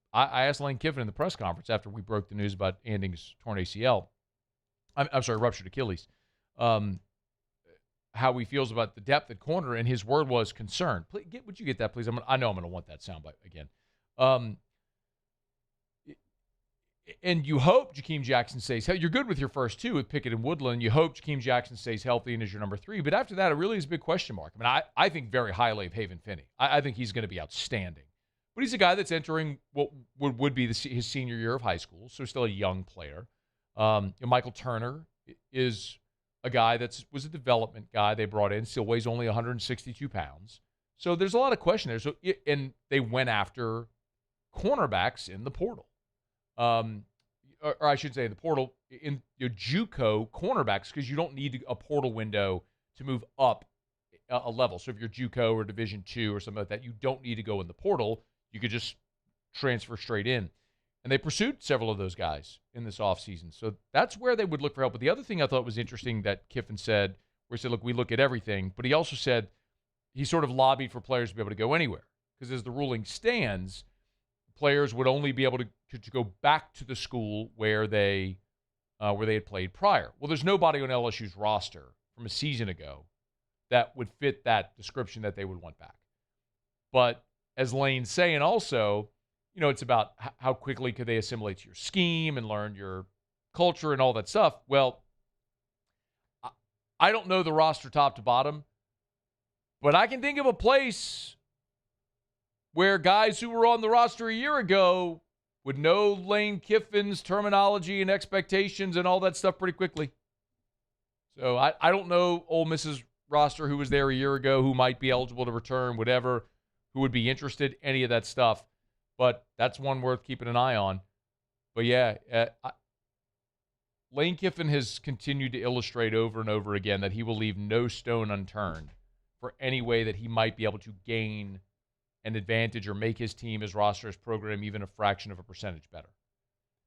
[SPEAKER 7] Lane Kiffin in the press conference after we broke the news about Anding's torn ACL. I'm sorry, ruptured Achilles. How he feels about the depth at corner, and his word was concern. Would you get that, please? I know I'm going to want that soundbite again. And you hope Jakeem Jackson stays healthy. You're good with your first 2 with Pickett and Woodland. You hope Jakeem Jackson stays healthy and is your number 3. But after that, it really is a big question mark. I mean, I think very highly of Haven Finney. I think he's going to be outstanding. But he's a guy that's entering what would be his senior year of high school, so still a young player. Michael Turner is a guy that was a development guy they brought in, still weighs only 162 pounds. So there's a lot of question there. And they went after cornerbacks in the portal. Or I should say in the portal, in your JUCO cornerbacks, because you don't need a portal window to move up a level. So if you're JUCO or Division II or something like that, you don't need to go in the portal. You could just transfer straight in. And they pursued several of those guys in this offseason. So that's where they would look for help. But the other thing I thought was interesting that Kiffin said, where he said, look, we look at everything. But he also said he sort of lobbied for players to be able to go anywhere. Because as the ruling stands, players would only be able to go back to the school where they had played prior. Well, there's nobody on LSU's roster from a season ago that would fit that description that they would want back. But as Lane's saying also, it's about how quickly could they assimilate to your scheme and learn your culture and all that stuff. Well, I don't know the roster top to bottom, but I can think of a place where guys who were on the roster a year ago would know Lane Kiffin's terminology and expectations and all that stuff pretty quickly. So I don't know Ole Miss's roster who was there a year ago, who might be eligible to return, whatever, who would be interested, any of that stuff. But that's one worth keeping an eye on. But yeah, Lane Kiffin has continued to illustrate over and over again that he will leave no stone unturned for any way that he might be able to gain an advantage or make his team, his roster, his program even a fraction of a percentage better.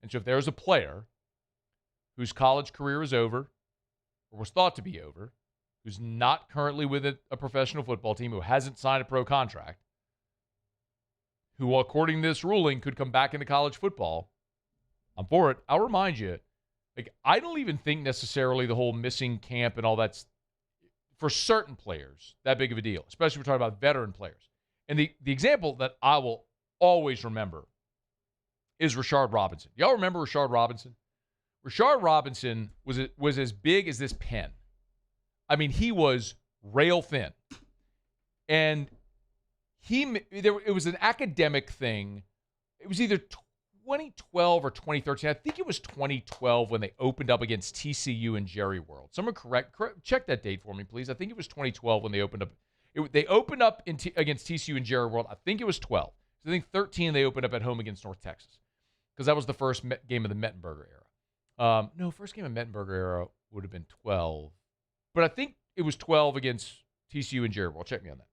[SPEAKER 7] And so if there's a player whose college career is over or was thought to be over, who's not currently with a professional football team, who hasn't signed a pro contract, who, according to this ruling, could come back into college football, I'm for it. I'll remind you, I don't even think necessarily the whole missing camp and all that's, for certain players, that big of a deal, especially if we're talking about veteran players. And the example that I will always remember is Rashard Robinson. Y'all remember Rashard Robinson? Rashard Robinson was as big as this pen. I mean, he was rail thin. And it was an academic thing. It was either 2012 or 2013. I think it was 2012 when they opened up against TCU in Jerry World. Someone correct check that date for me, please. I think it was 2012 when they opened up. They opened up against TCU in Jerry World. I think it was 12. So I think 13 they opened up at home against North Texas, because that was the first game of the Mettenberger era. No, first game of Mettenberger era would have been 12. But I think it was 12 against TCU in Jerry World. Check me on that.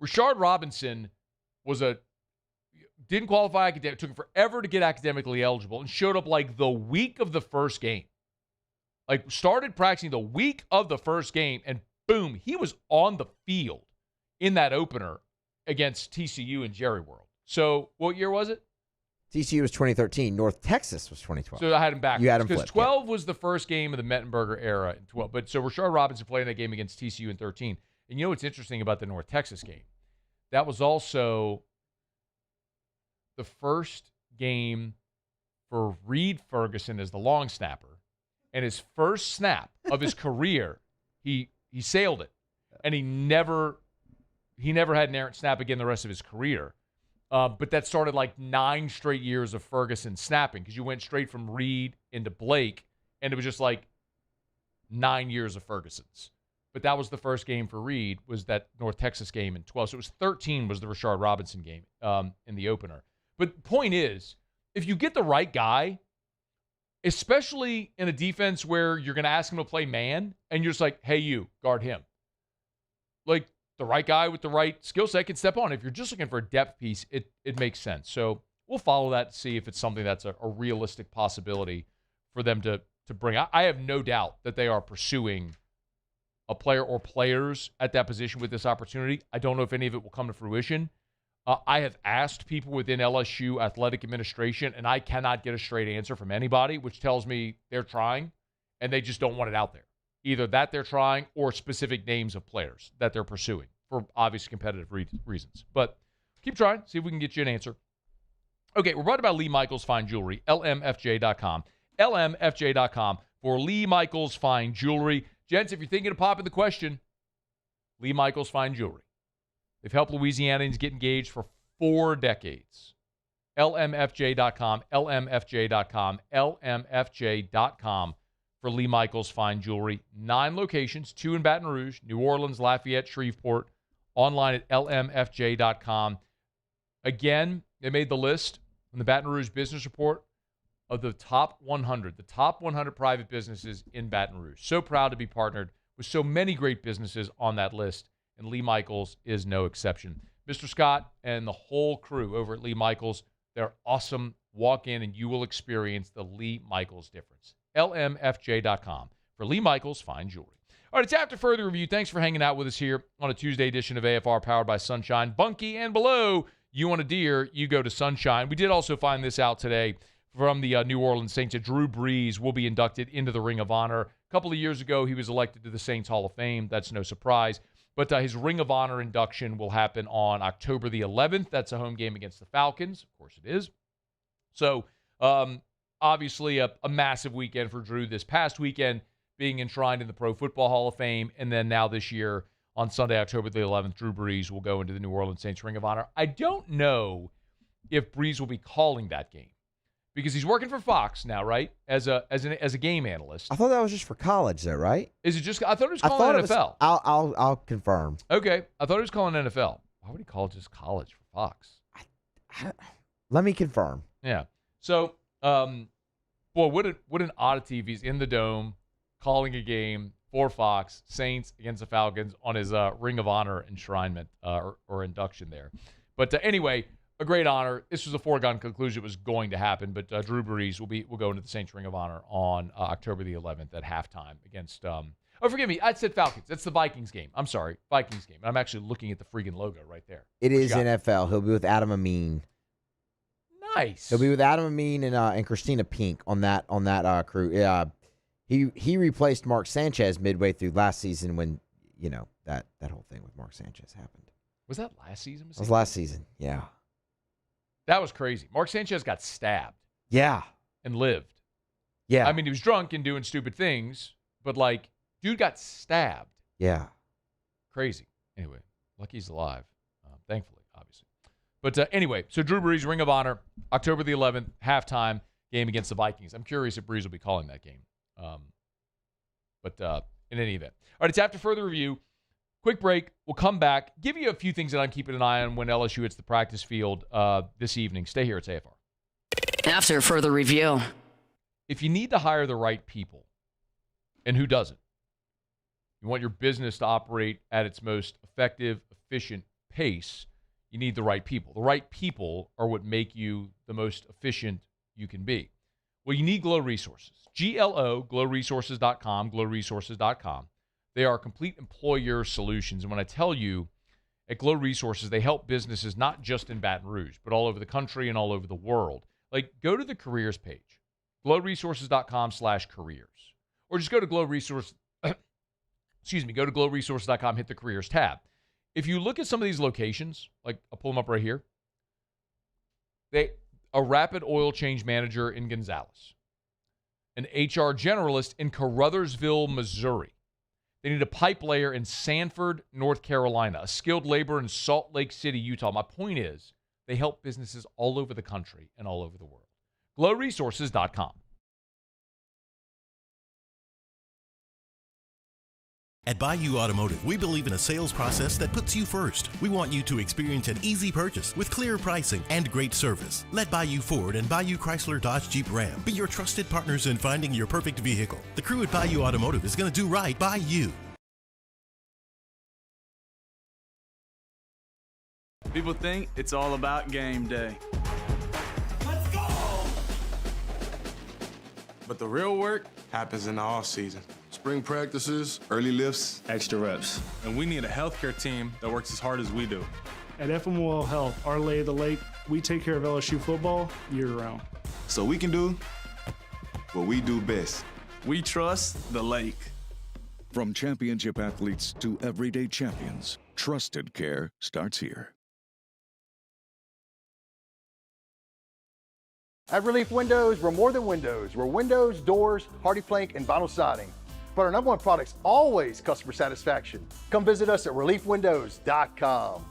[SPEAKER 7] Rashard Robinson didn't qualify academic. It took him forever to get academically eligible and showed up like the week of the first game. Like, started practicing the week of the first game, and boom, he was on the field in that opener against TCU in Jerry World. So what year was it?
[SPEAKER 11] TCU was 2013. North Texas was 2012.
[SPEAKER 7] So I had him back.
[SPEAKER 11] You had him
[SPEAKER 7] because
[SPEAKER 11] flipped,
[SPEAKER 7] 12 was the first game of the Mettenberger era in 12. But so Rashard Robinson played in that game against TCU in 13. And you know what's interesting about the North Texas game? That was also the first game for Reed Ferguson as the long snapper. And his first snap of his career, he sailed it. And he never had an errant snap again the rest of his career. But that started like 9 straight years of Ferguson snapping, because you went straight from Reed into Blake, and it was just like 9 years of Ferguson's. But that was the first game for Reed, was that North Texas game in 12. So it was 13 was the Rashard Robinson game in the opener. But the point is, if you get the right guy, especially in a defense where you're going to ask him to play man, and you're just like, hey, you, guard him. Like, the right guy with the right skill set can step on. If you're just looking for a depth piece, it makes sense. So we'll follow that to see if it's something that's a realistic possibility for them to bring. I have no doubt that they are pursuing a player or players at that position with this opportunity. I don't know if any of it will come to fruition. I have asked people within LSU athletic administration, and I cannot get a straight answer from anybody, which tells me they're trying, and they just don't want it out there. Either that they're trying, or specific names of players that they're pursuing for obvious competitive reasons. But keep trying, see if we can get you an answer. Okay, we're brought about Lee Michaels Fine Jewelry, lmfj.com. lmfj.com for Lee Michaels Fine Jewelry. Gents, if you're thinking of popping the question, Lee Michaels Fine Jewelry. They've helped Louisianians get engaged for 4 decades. lmfj.com, lmfj.com, lmfj.com for Lee Michaels Fine Jewelry. 9 locations, 2 in Baton Rouge, New Orleans, Lafayette, Shreveport. Online at lmfj.com. Again, they made the list from the Baton Rouge Business Report of the top 100 private businesses in Baton Rouge. So proud to be partnered with so many great businesses on that list, and Lee Michaels is no exception. Mr. Scott and the whole crew over at Lee Michaels, they're awesome. Walk in and you will experience the Lee Michaels difference. lmfj.com for Lee Michaels Fine Jewelry. All right, it's After Further Review. Thanks for hanging out with us here on a Tuesday edition of AFR powered by Sunshine. Bunky and below, you want a deer, you go to Sunshine. We did also find this out today from the New Orleans Saints. Drew Brees will be inducted into the Ring of Honor. A couple of years ago, he was elected to the Saints Hall of Fame. That's no surprise. But his Ring of Honor induction will happen on October the 11th. That's a home game against the Falcons. Of course it is. So, obviously, a massive weekend for Drew this past weekend, being enshrined in the Pro Football Hall of Fame. And then now this year, on Sunday, October the 11th, Drew Brees will go into the New Orleans Saints Ring of Honor. I don't know if Brees will be calling that game, because he's working for Fox now, right? As a game analyst.
[SPEAKER 11] I thought that was just for college, though, right?
[SPEAKER 7] Is it just? I thought it was calling NFL.
[SPEAKER 11] I'll confirm.
[SPEAKER 7] Okay, I thought it was calling NFL. Why would he call just college for Fox?
[SPEAKER 11] Let me confirm.
[SPEAKER 7] Yeah. So, boy, what an oddity if he's in the Dome calling a game for Fox, Saints against the Falcons on his Ring of Honor enshrinement or induction there. But anyway, a great honor. This was a foregone conclusion. It was going to happen, but Drew Brees will go into the Saints Ring of Honor on October the 11th at halftime against forgive me. I said Falcons. That's the Vikings game. I'm sorry, Vikings game. I'm actually looking at the freaking logo right there.
[SPEAKER 11] It is NFL. He'll be with Adam Amin.
[SPEAKER 7] Nice.
[SPEAKER 11] He'll be with Adam Amin and Christina Pink on that crew. He replaced Mark Sanchez midway through last season when that whole thing with Mark Sanchez happened.
[SPEAKER 7] Was that last season?
[SPEAKER 11] It was last season. Yeah.
[SPEAKER 7] That was crazy. Mark Sanchez got stabbed.
[SPEAKER 11] Yeah.
[SPEAKER 7] And lived.
[SPEAKER 11] Yeah.
[SPEAKER 7] I mean, he was drunk and doing stupid things, but like, dude got stabbed.
[SPEAKER 11] Yeah.
[SPEAKER 7] Crazy. Anyway, lucky he's alive. Thankfully, obviously. But anyway, so Drew Brees, Ring of Honor, October the 11th, halftime game against the Vikings. I'm curious if Brees will be calling that game. But in any event. All right, it's after further review. Quick break. We'll come back. Give you a few things that I'm keeping an eye on when LSU hits the practice field this evening. Stay here at AFR.
[SPEAKER 5] After further review.
[SPEAKER 7] If you need to hire the right people, and who doesn't? You want your business to operate at its most effective, efficient pace, you need the right people. The right people are what make you the most efficient you can be. Well, you need Glow Resources. GLO, glowresources.com, glowresources.com. They are complete employer solutions. And when I tell you, at Glow Resources, they help businesses not just in Baton Rouge, but all over the country and all over the world. Like, go to the careers page, glowresources.com/careers. Or just go to go to glowresources.com, hit the careers tab. If you look at some of these locations, like I'll pull them up right here, a rapid oil change manager in Gonzales, an HR generalist in Caruthersville, Missouri. They need a pipe layer in Sanford, North Carolina, a skilled laborer in Salt Lake City, Utah. My point is, they help businesses all over the country and all over the world. glowresources.com.
[SPEAKER 12] At Bayou Automotive, we believe in a sales process that puts you first. We want you to experience an easy purchase with clear pricing and great service. Let Bayou Ford and Bayou Chrysler Dodge Jeep Ram be your trusted partners in finding your perfect vehicle. The crew at Bayou Automotive is going to do right by you.
[SPEAKER 14] People think it's all about game day.
[SPEAKER 25] Let's go!
[SPEAKER 14] But the real work happens in the off season.
[SPEAKER 16] Spring practices, early lifts,
[SPEAKER 14] Extra reps. And we need a healthcare team that works as hard as we do.
[SPEAKER 15] At FMOL Health, our lay of the lake, we take care of LSU football year-round.
[SPEAKER 16] so we can do what we do best.
[SPEAKER 14] We trust the lake.
[SPEAKER 17] From championship athletes to everyday champions, trusted care starts here.
[SPEAKER 21] At Relief Windows, we're more than windows. We're windows, doors, hardy plank, and vinyl siding. But our number one product's always customer satisfaction. Come visit us at reliefwindows.com.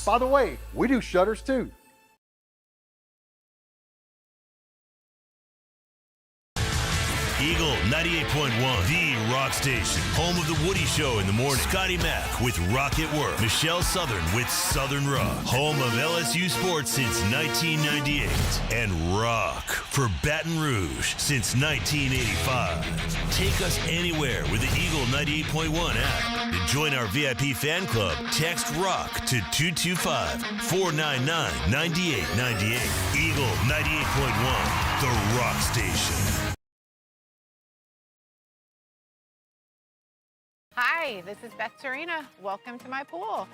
[SPEAKER 21] By the way, we do shutters too.
[SPEAKER 18] Eagle 98.1, the rock station. Home of the Woody Show in the morning. Scotty Mack with Rock at Work. Michelle Southern with Southern Rock. Home of LSU sports since 1998. And rock for Baton Rouge since 1985. Take us anywhere with the Eagle 98.1 app. To join our VIP fan club, text ROCK to 225-499-9898. Eagle 98.1, the rock station.
[SPEAKER 6] Hi, this is Beth Serena. Welcome to my pool.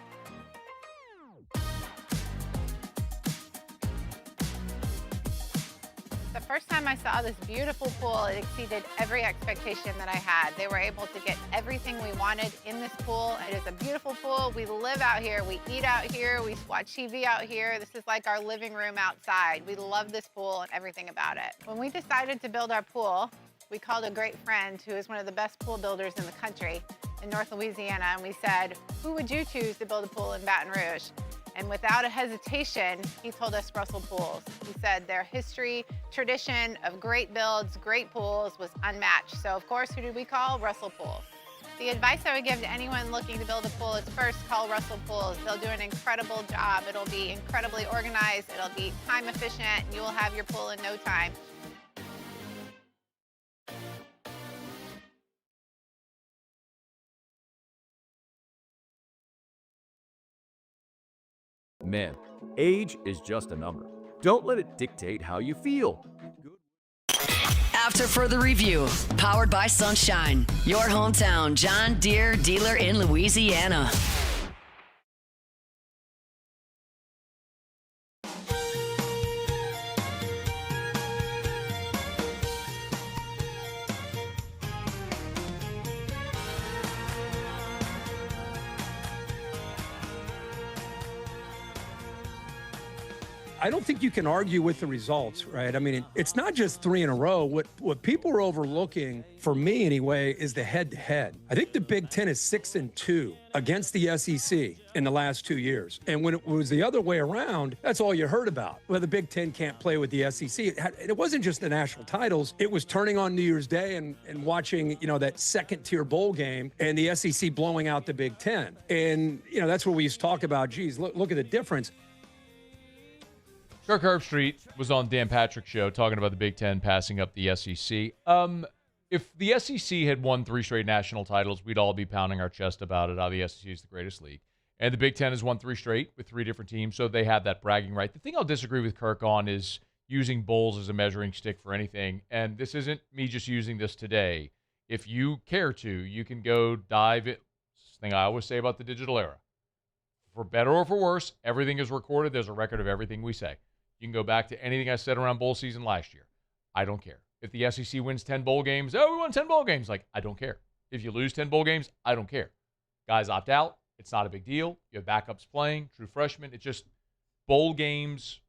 [SPEAKER 6] The first time I saw this beautiful pool, it exceeded every expectation that I had. They were able to get everything we wanted in this pool. It is a beautiful pool. We live out here. We eat out here. We watch TV out here. This is like our living room outside. We love this pool and everything about it. When we decided to build our pool, we called a great friend who is one of the best pool builders in the country in North Louisiana, and we said, who would you choose to build a pool in Baton Rouge? And without a hesitation, he told us Russell Pools. He said their history, tradition of great builds, great pools was unmatched. So of course, who did we call? Russell Pools. The advice I would give to anyone looking to build a pool is first call Russell Pools. They'll do an incredible job. It'll be incredibly organized. It'll be time efficient. And you will have your pool in no time.
[SPEAKER 1] Men, age is just a number. Don't let it dictate how you feel.
[SPEAKER 5] After further review, powered by Sunshine, your hometown John Deere dealer in Louisiana.
[SPEAKER 4] I don't think you can argue with the results, right? I mean, it's not just 3 in a row. What people are overlooking, for me anyway, is the head-to-head. I think the Big Ten is 6-2 against the SEC in the last 2 years. And when it was the other way around, that's all you heard about. Well, the Big Ten can't play with the SEC. It wasn't just the national titles. It was turning on New Year's Day and watching, that second-tier bowl game and the SEC blowing out the Big Ten. And, that's what we used to talk about. Geez, look at the difference.
[SPEAKER 7] Kirk Herbstreit was on Dan Patrick's show talking about the Big Ten passing up the SEC. If the SEC had won 3 straight national titles, we'd all be pounding our chest about it. How the SEC is the greatest league. And the Big Ten has won 3 straight with 3 different teams, so they have that bragging right. The thing I'll disagree with Kirk on is using bowls as a measuring stick for anything. And this isn't me just using this today. If you care to, you can go dive it. This thing I always say about the digital era. For better or for worse, everything is recorded. There's a record of everything we say. You can go back to anything I said around bowl season last year. I don't care. If the SEC wins 10 bowl games, we won 10 bowl games. I don't care. If you lose 10 bowl games, I don't care. Guys opt out. It's not a big deal. You have backups playing, true freshmen. It's just bowl games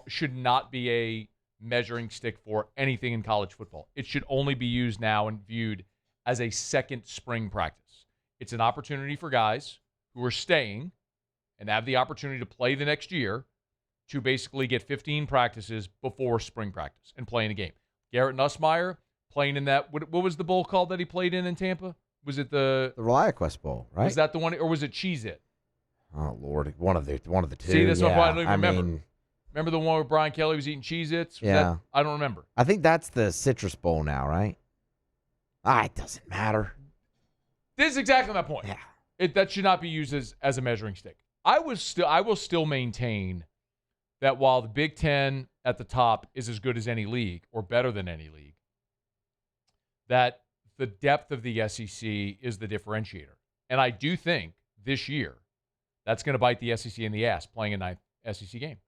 [SPEAKER 7] should not be a measuring stick for anything in college football. It should only be used now and viewed as a second spring practice. It's an opportunity for guys who are staying and have the opportunity to play the next year to basically get 15 practices before spring practice and play in a game. Garrett Nussmeier playing in that, what was the bowl called that he played in Tampa? Was it the
[SPEAKER 11] ReliaQuest Bowl, right?
[SPEAKER 7] Was that the one, or was it Cheez-It?
[SPEAKER 11] Oh, Lord. One of the two.
[SPEAKER 7] See, that's what I don't even remember.
[SPEAKER 11] Mean,
[SPEAKER 7] remember the one where Brian Kelly was eating Cheez-Its?
[SPEAKER 11] Yeah.
[SPEAKER 7] I don't remember.
[SPEAKER 11] I think that's the Citrus Bowl now, right? It doesn't matter.
[SPEAKER 7] This is exactly my point.
[SPEAKER 11] Yeah.
[SPEAKER 7] That should not be used as a measuring stick. I will still maintain that while the Big Ten at the top is as good as any league or better than any league, that the depth of the SEC is the differentiator. And I do think this year that's going to bite the SEC in the ass playing a 9th SEC game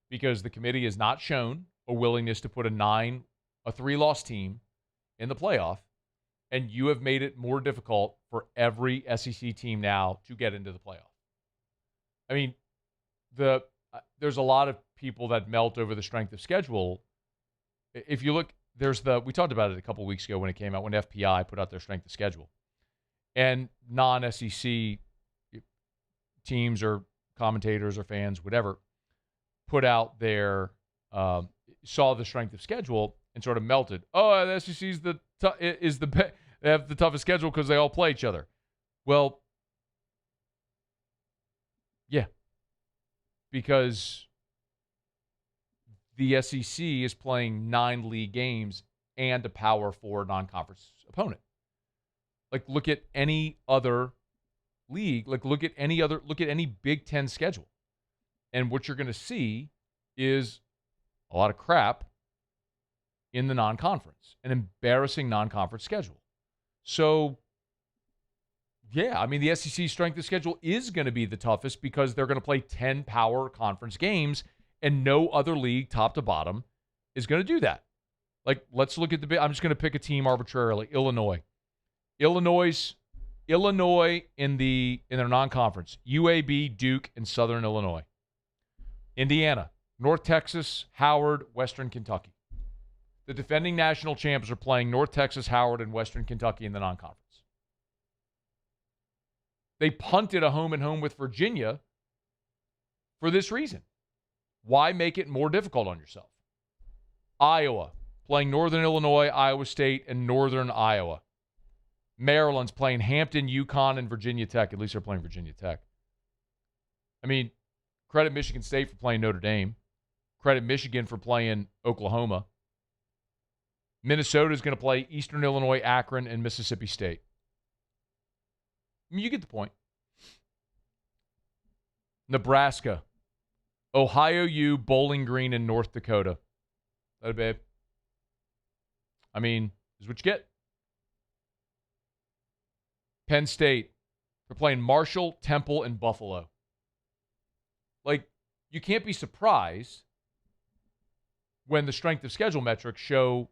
[SPEAKER 7] because the committee has not shown a willingness to put a 3-loss team in the playoff, and you have made it more difficult for every SEC team now to get into the playoff. I mean, there's a lot of people that melt over the strength of schedule. If you look, we talked about it a couple weeks ago when it came out, when FPI put out their strength of schedule. And non-SEC teams or commentators or fans, whatever, put out their, saw the strength of schedule and sort of melted. Oh, the SEC they have the toughest schedule because they all play each other. Well, yeah. Because the SEC is playing 9 league games and a Power 4 non-conference opponent. Look at any other league. Look at any Big Ten schedule. And what you're going to see is a lot of crap in the non-conference, an embarrassing non-conference schedule. So, yeah, I mean, the SEC strength of schedule is going to be the toughest because they're going to play 10 power conference games, and no other league, top to bottom, is going to do that. Let's look at I'm just going to pick a team arbitrarily. Illinois in their non-conference. UAB, Duke, and Southern Illinois. Indiana, North Texas, Howard, Western Kentucky. The defending national champs are playing North Texas, Howard, and Western Kentucky in the non-conference. They punted a home-and-home with Virginia for this reason. Why make it more difficult on yourself? Iowa, playing Northern Illinois, Iowa State, and Northern Iowa. Maryland's playing Hampton, UConn, and Virginia Tech. At least they're playing Virginia Tech. I mean, credit Michigan State for playing Notre Dame. Credit Michigan for playing Oklahoma. Minnesota is going to play Eastern Illinois, Akron, and Mississippi State. I mean, you get the point. Nebraska, Ohio U, Bowling Green, and North Dakota. That babe. I mean, this is what you get. Penn State, they're playing Marshall, Temple, and Buffalo. Like, you can't be surprised when the strength of schedule metrics show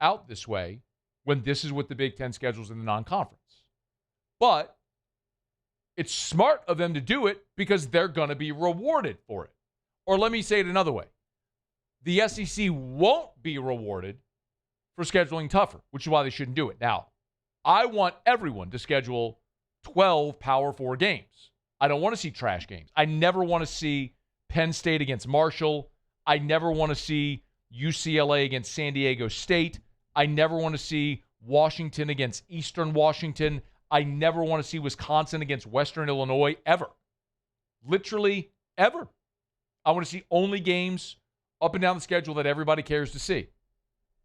[SPEAKER 7] out this way when this is what the Big Ten schedules in the non-conference. But it's smart of them to do it because they're going to be rewarded for it. Or let me say it another way. The SEC won't be rewarded for scheduling tougher, which is why they shouldn't do it. Now, I want everyone to schedule 12 Power 4 games. I don't want to see trash games. I never want to see Penn State against Marshall. I never want to see UCLA against San Diego State. I never want to see Washington against Eastern Washington. I never want to see Wisconsin against Western Illinois, ever. Literally, ever. I want to see only games up and down the schedule that everybody cares to see.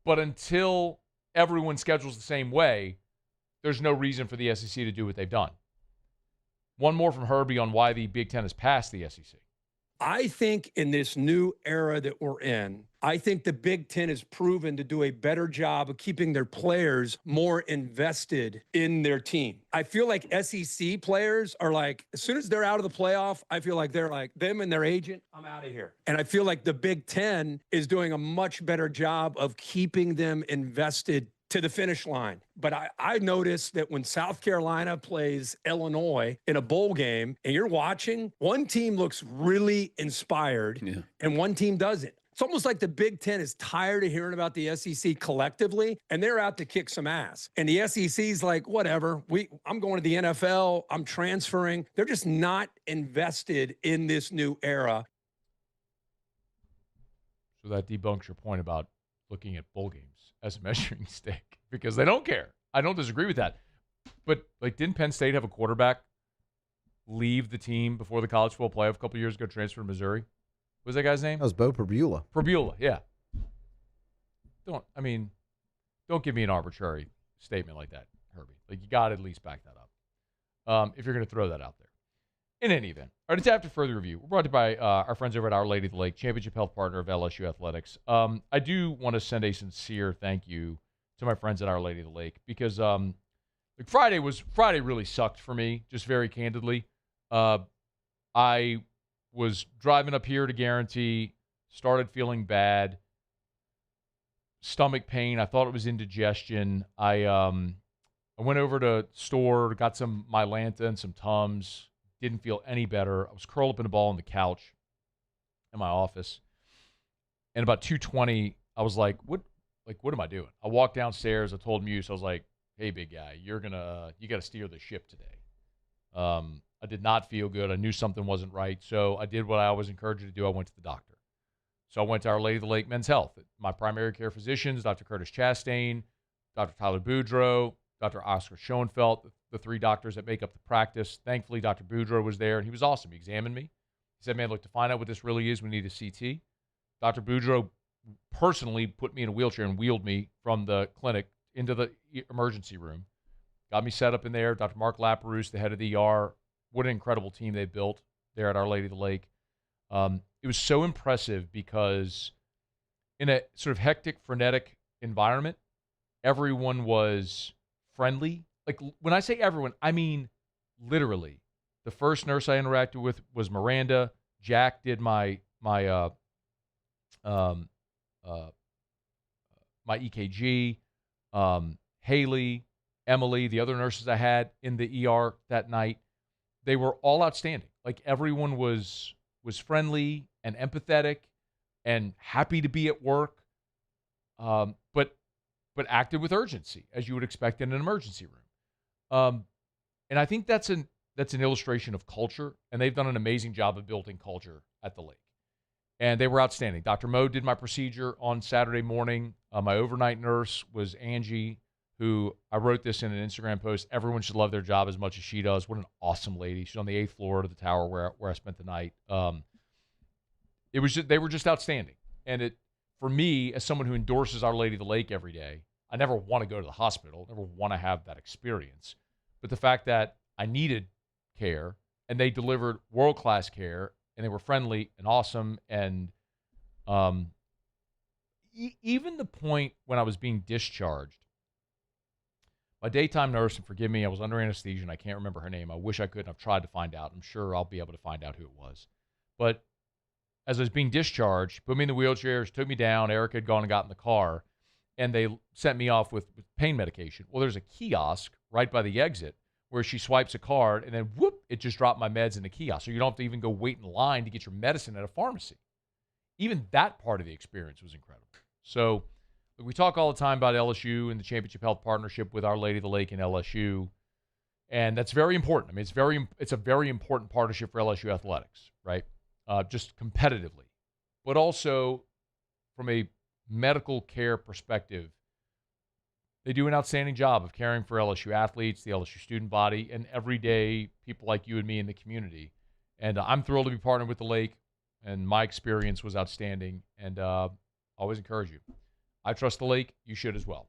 [SPEAKER 7] But until everyone schedules the same way, there's no reason for the SEC to do what they've done. One more from Herbie on why the Big Ten has passed the SEC.
[SPEAKER 4] I think in this new era that we're in, I think the Big Ten has proven to do a better job of keeping their players more invested in their team. I feel like SEC players are like, as soon as they're out of the playoff, I feel like they're like, them and their agent, I'm out of here. And I feel like the Big Ten is doing a much better job of keeping them invested to the finish line. But I noticed that when South Carolina plays Illinois in a bowl game and you're watching, one team looks really inspired and one team doesn't. It's almost like the Big Ten is tired of hearing about the SEC collectively, and they're out to kick some ass. And the SEC's like, whatever, I'm going to the NFL, I'm transferring. They're just not invested in this new era.
[SPEAKER 7] So that debunks your point about looking at bowl games as a measuring stick because they don't care. I don't disagree with that. But, like, didn't Penn State have a quarterback leave the team before the college football playoff a couple years ago, transfer to Missouri? What was that guy's name?
[SPEAKER 11] That was Bo Perbula.
[SPEAKER 7] Perbula, yeah. Don't give me an arbitrary statement like that, Herbie. Like, you got to at least back that up if you're going to throw that out there. In any event, all right, it's after further review. We're brought to you by our friends over at Our Lady of the Lake, championship health partner of LSU Athletics. I do want to send a sincere thank you to my friends at Our Lady of the Lake because Friday really sucked for me, just very candidly. I was driving up here to Guarantee, started feeling bad, stomach pain. I thought it was indigestion. I went over to the store, got some Mylanta and some Tums. Didn't feel any better. I was curled up in a ball on the couch in my office. And about 2:20, I was like, what am I doing? I walked downstairs. I told Muse, I was like, hey, big guy, you got to steer the ship today. I did not feel good. I knew something wasn't right. So I did what I always encourage you to do. I went to the doctor. So I went to Our Lady of the Lake Men's Health. My primary care physicians, Dr. Curtis Chastain, Dr. Tyler Boudreau, Dr. Oscar Schoenfeld, the three doctors that make up the practice. Thankfully, Dr. Boudreau was there, and he was awesome. He examined me. He said, man, look, to find out what this really is, we need a CT. Dr. Boudreau personally put me in a wheelchair and wheeled me from the clinic into the emergency room. Got me set up in there. Dr. Mark Laperouse, the head of the ER. What an incredible team they built there at Our Lady of the Lake. It was so impressive because in a sort of hectic, frenetic environment, everyone was friendly. Like, when I say everyone, I mean literally. The first nurse I interacted with was Miranda. Jack did my EKG. Haley, Emily, the other nurses I had in the ER that night, they were all outstanding. Like, everyone was friendly and empathetic and happy to be at work, but acted with urgency, as you would expect in an emergency room. And I think that's an illustration of culture, and they've done an amazing job of building culture at the lake. And they were outstanding. Dr. Mo did my procedure on Saturday morning. My overnight nurse was Angie, who I wrote this in an Instagram post. Everyone should love their job as much as she does. What an awesome lady. She's on the 8th floor of the tower where I spent the night. They were just outstanding. And for me, as someone who endorses Our Lady of the Lake every day, I never want to go to the hospital, never want to have that experience. But the fact that I needed care and they delivered world-class care and they were friendly and awesome, and even the point when I was being discharged, my daytime nurse, and forgive me, I was under anesthesia and I can't remember her name. I wish I could, and I've tried to find out. I'm sure I'll be able to find out who it was. But as I was being discharged, she put me in the wheelchair, she took me down. Erica had gone and got in the car, and they sent me off with pain medication. Well, there's a kiosk right by the exit where she swipes a card, and then whoop, it just dropped my meds in the kiosk. So you don't have to even go wait in line to get your medicine at a pharmacy. Even that part of the experience was incredible. So we talk all the time about LSU and the Championship Health Partnership with Our Lady of the Lake and LSU, and that's very important. I mean, it's a very important partnership for LSU athletics, right? Just competitively, but also from a medical care perspective, they do an outstanding job of caring for LSU athletes, the LSU student body, and everyday people like you and me in the community. And I'm thrilled to be partnered with the Lake, and my experience was outstanding. And always encourage you. I trust the Lake. You should as well.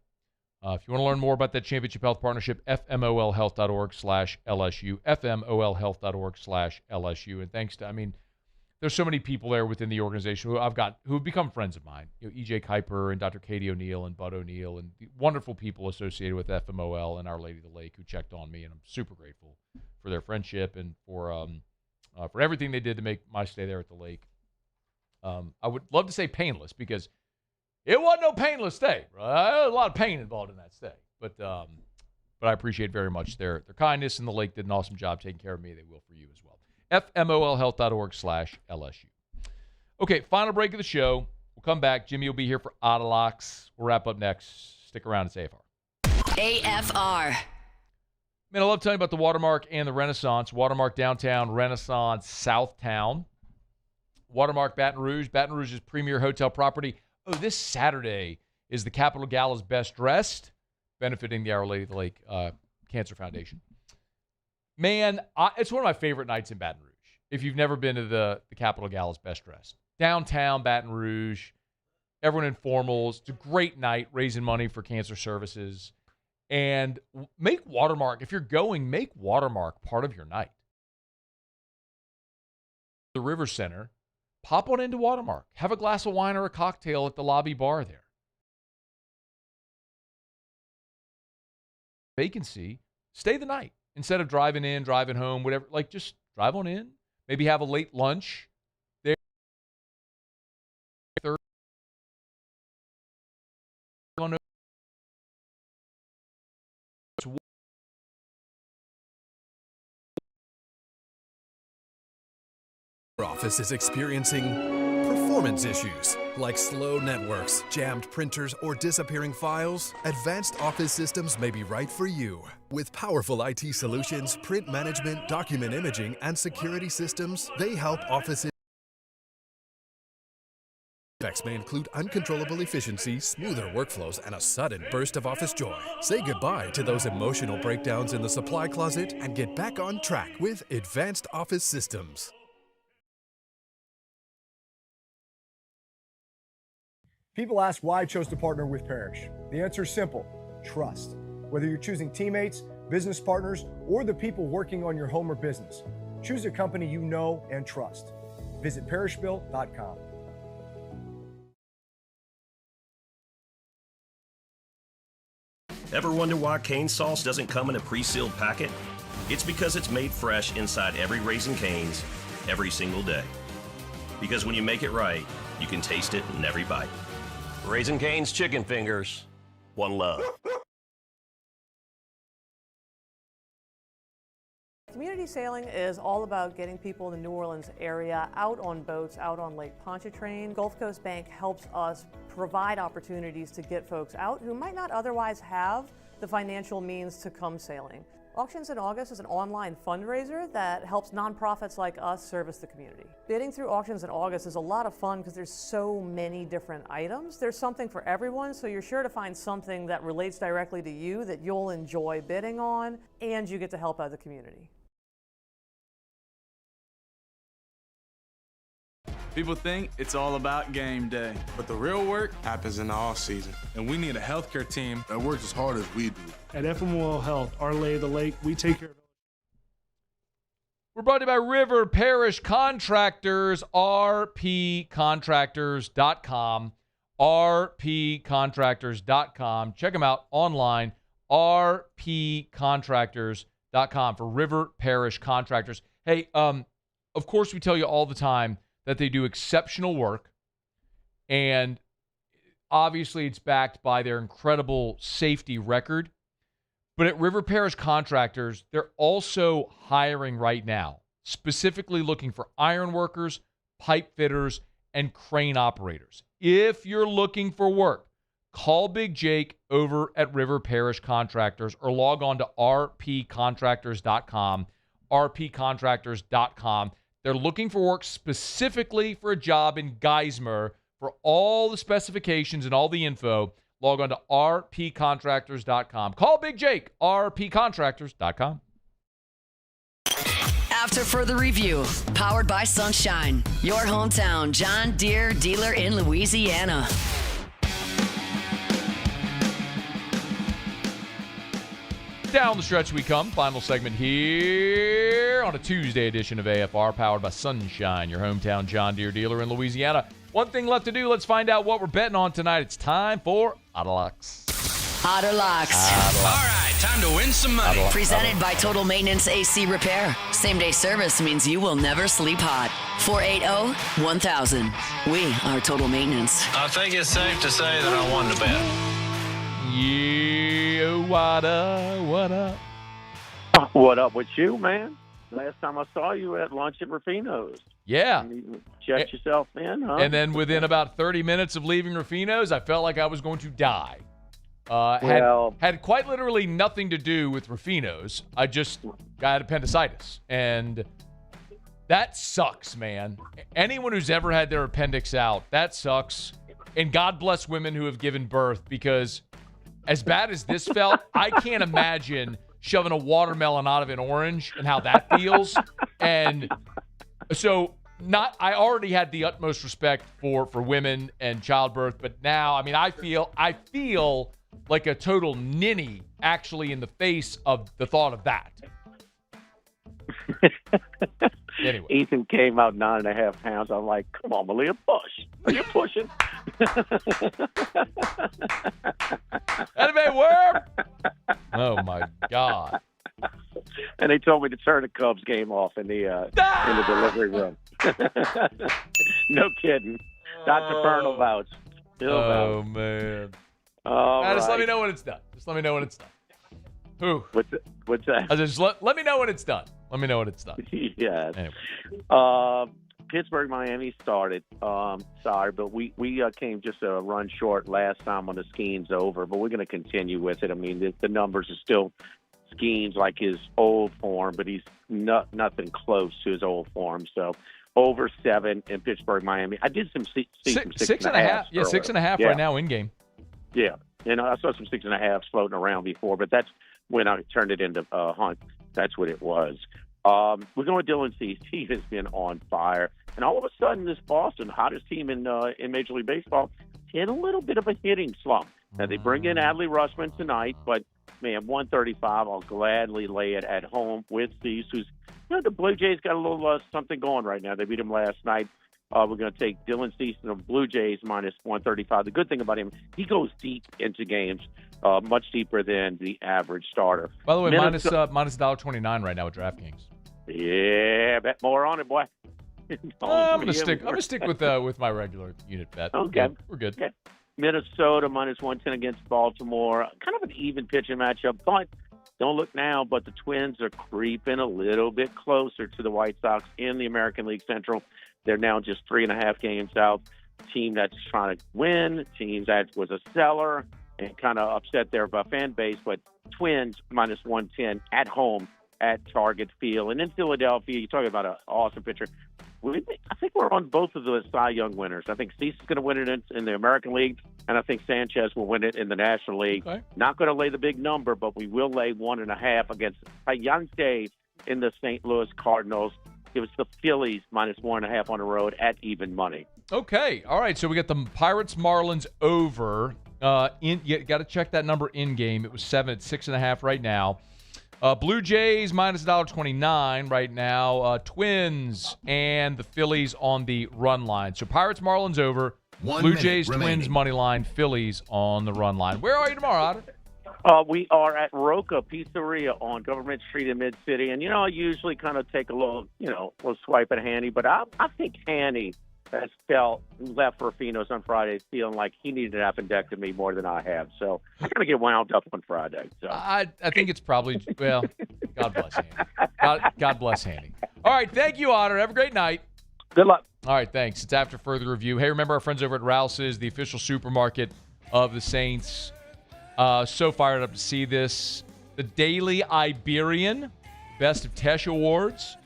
[SPEAKER 7] If you want to learn more about that Championship Health Partnership, fmolhealth.org/LSU, fmolhealth.org/LSU. And thanks to, there's so many people there within the organization who have become friends of mine. EJ Kuiper and Dr. Katie O'Neill and Bud O'Neill and the wonderful people associated with FMOL and Our Lady of the Lake who checked on me, and I'm super grateful for their friendship and for everything they did to make my stay there at the Lake. I would love to say painless, because it wasn't no painless stay. Right? A lot of pain involved in that stay, but I appreciate very much their kindness, and the Lake did an awesome job taking care of me. They will for you as well. fmolhealth.org/LSU. Okay, final break of the show. We'll come back. Jimmy will be here for Autolocks. We'll wrap up next. Stick around. It's AFR.
[SPEAKER 5] AFR.
[SPEAKER 7] Man, I love telling you about the Watermark and the Renaissance. Watermark Downtown, Renaissance Southtown. Watermark Baton Rouge. Baton Rouge's premier hotel property. Oh, this Saturday is the Capitol Gala's Best Dressed, benefiting the Our Lady of the Lake Cancer Foundation. Man, it's one of my favorite nights in Baton Rouge. If you've never been to the Capitol Gala's Best Dressed. Downtown Baton Rouge, everyone in formals. It's a great night raising money for cancer services. And make Watermark, if you're going, make Watermark part of your night. The River Center, pop on into Watermark. Have a glass of wine or a cocktail at the lobby bar there. Vacancy, stay the night. Instead of driving in, driving home, whatever, just drive on in. Maybe have a late lunch there.
[SPEAKER 13] Office is experiencing performance issues like slow networks, jammed printers, or disappearing files. Advanced Office Systems may be right for you. With powerful IT solutions, print management, document imaging, and security systems, they help offices. Effects may include uncontrollable efficiency, smoother workflows, and a sudden burst of office joy. Say goodbye to those emotional breakdowns in the supply closet and get back on track with Advanced Office Systems.
[SPEAKER 21] People ask why I chose to partner with Parrish. The answer is simple: trust. Whether you're choosing teammates, business partners, or the people working on your home or business, choose a company you know and trust. Visit parrishbuilt.com.
[SPEAKER 19] Ever wonder why cane sauce doesn't come in a pre-sealed packet? It's because it's made fresh inside every Raising Cane's every single day. Because when you make it right, you can taste it in every bite. Raising Cane's chicken fingers. One love.
[SPEAKER 20] Community sailing is all about getting people in the New Orleans area out on boats, out on Lake Pontchartrain. Gulf Coast Bank helps us provide opportunities to get folks out who might not otherwise have the financial means to come sailing. Auctions in August is an online fundraiser that helps nonprofits like us service the community. Bidding through Auctions in August is a lot of fun because there's so many different items. There's something for everyone, so you're sure to find something that relates directly to you that you'll enjoy bidding on, and you get to help out the community.
[SPEAKER 14] People think it's all about game day, but the real work happens in the off season. And we need a healthcare team that works as hard as we do.
[SPEAKER 15] At FML Health, Our Lady of the Lake, we take care of.
[SPEAKER 7] We're brought to you by River Parish Contractors, rpcontractors.com, rpcontractors.com. Check them out online, rpcontractors.com for River Parish Contractors. Hey, of course we tell you all the time that they do exceptional work, and obviously it's backed by their incredible safety record. But at River Parish Contractors, they're also hiring right now, specifically looking for iron workers, pipe fitters, and crane operators. If you're looking for work, call Big Jake over at River Parish Contractors or log on to rpcontractors.com, rpcontractors.com. They're looking for work specifically for a job in Geismar. For all the specifications and all the info, log on to rpcontractors.com. Call Big Jake, rpcontractors.com.
[SPEAKER 5] After further review, powered by Sunshine, your hometown John Deere dealer in Louisiana.
[SPEAKER 7] Down the stretch we come. Final segment here on a Tuesday edition of AFR, powered by Sunshine, your hometown John Deere dealer in Louisiana. One thing left to do. Let's find out what we're betting on tonight. It's time for Autolocks.
[SPEAKER 5] Autolocks.
[SPEAKER 2] All right, time to win some money.
[SPEAKER 5] Presented by Total Maintenance AC Repair. Same-day service means you will never sleep hot. 480-1000. We are Total Maintenance.
[SPEAKER 2] I think it's safe to say that I won the bet.
[SPEAKER 7] Yeah, what up?
[SPEAKER 3] What up with you, man? Last time I saw you at lunch at Rufino's.
[SPEAKER 7] Yeah.
[SPEAKER 3] You checked yourself in, huh?
[SPEAKER 7] And then within about 30 minutes of leaving Rufino's, I felt like I was going to die. Had quite literally nothing to do with Rufino's. I just got appendicitis. And that sucks, man. Anyone who's ever had their appendix out, that sucks. And God bless women who have given birth, because as bad as this felt, I can't imagine shoving a watermelon out of an orange and how that feels. And so I already had the utmost respect for women and childbirth, but now, I mean, I feel like a total ninny actually in the face of the thought of that. Anyway.
[SPEAKER 3] Ethan came out 9.5 pounds. I'm like, come on, Malia, push. Are you pushing?
[SPEAKER 7] Anyway, work. Oh my God.
[SPEAKER 3] And they told me to turn the Cubs game off in the delivery room. No kidding. Dr. Colonel vouch.
[SPEAKER 7] Oh man. Just let me know when it's done. Just let me know when it's done. Who?
[SPEAKER 3] What's that?
[SPEAKER 7] Just let me know when it's done. Let me know when it's done.
[SPEAKER 3] Yeah.
[SPEAKER 7] Anyway.
[SPEAKER 3] Pittsburgh, Miami started. Sorry, but we came just a run short last time on the Skeens over, but we're going to continue with it. I mean, the numbers are still Skeens like his old form, but he's nothing close to his old form. So over 7 in Pittsburgh, Miami. I did some see some 6.5.
[SPEAKER 7] Yeah, 6.5 right now in game.
[SPEAKER 3] Yeah, and I saw some 6.5s floating around before, but that's when I turned it into Hunt. That's what it was. We're going with Dylan Cease. He has been on fire. And all of a sudden, this Boston, hottest team in Major League Baseball, hit a little bit of a hitting slump. Now, they bring in Adley Rutschman tonight, but, man, 135, I'll gladly lay it at home with Cease, who's, the Blue Jays got a little something going right now. They beat him last night. We're going to take Dylan Cease and the Blue Jays minus 135. The good thing about him, he goes deep into games, much deeper than the average starter.
[SPEAKER 7] By the way, minus $1.29 right now with DraftKings.
[SPEAKER 3] Yeah, bet more on it, boy.
[SPEAKER 7] I'm gonna stick with my regular unit bet.
[SPEAKER 3] Okay,
[SPEAKER 7] we're good.
[SPEAKER 3] Okay. Minnesota minus 110 against Baltimore. Kind of an even pitching matchup, but don't look now. But the Twins are creeping a little bit closer to the White Sox in the American League Central. They're now just 3.5 games out. Team that's trying to win. Team that was a seller and kind of upset their fan base, but Twins minus 110 at home at Target Field. And in Philadelphia, you're talking about an awesome pitcher. I think we're on both of the Cy Young winners. I think Cease is going to win it in the American League, and I think Sanchez will win it in the National League.
[SPEAKER 7] Okay.
[SPEAKER 3] Not going to lay the big number, but we will lay 1.5 against a young Dave in the St. Louis Cardinals. It was the Phillies minus 1.5 on the road at even money.
[SPEAKER 7] Okay. All right. So we got the Pirates Marlins over. You got to check that number in game. It was 7 at 6.5 right now. Blue Jays minus $1.29 right now. Twins and the Phillies on the run line. So Pirates Marlins over. Blue Jays Twins money line. Phillies on the run line. Where are you tomorrow, Otter?
[SPEAKER 3] We are at Roca Pizzeria on Government Street in Mid-City. And, I usually kind of take a little swipe at Hanny. But I think Hanny has left Ruffino's on Friday feeling like he needed an appendectomy more than I have. So I'm going to get wound up on Friday. So
[SPEAKER 7] I think it's probably, well, God bless Hanny. God bless Hanny. All right. Thank you, Otter. Have a great night.
[SPEAKER 3] Good luck.
[SPEAKER 7] All right. Thanks. It's after further review. Hey, remember our friends over at Rouse's, the official supermarket of the Saints. So fired up to see this. The Daily Iberian Best of Tesh Awards.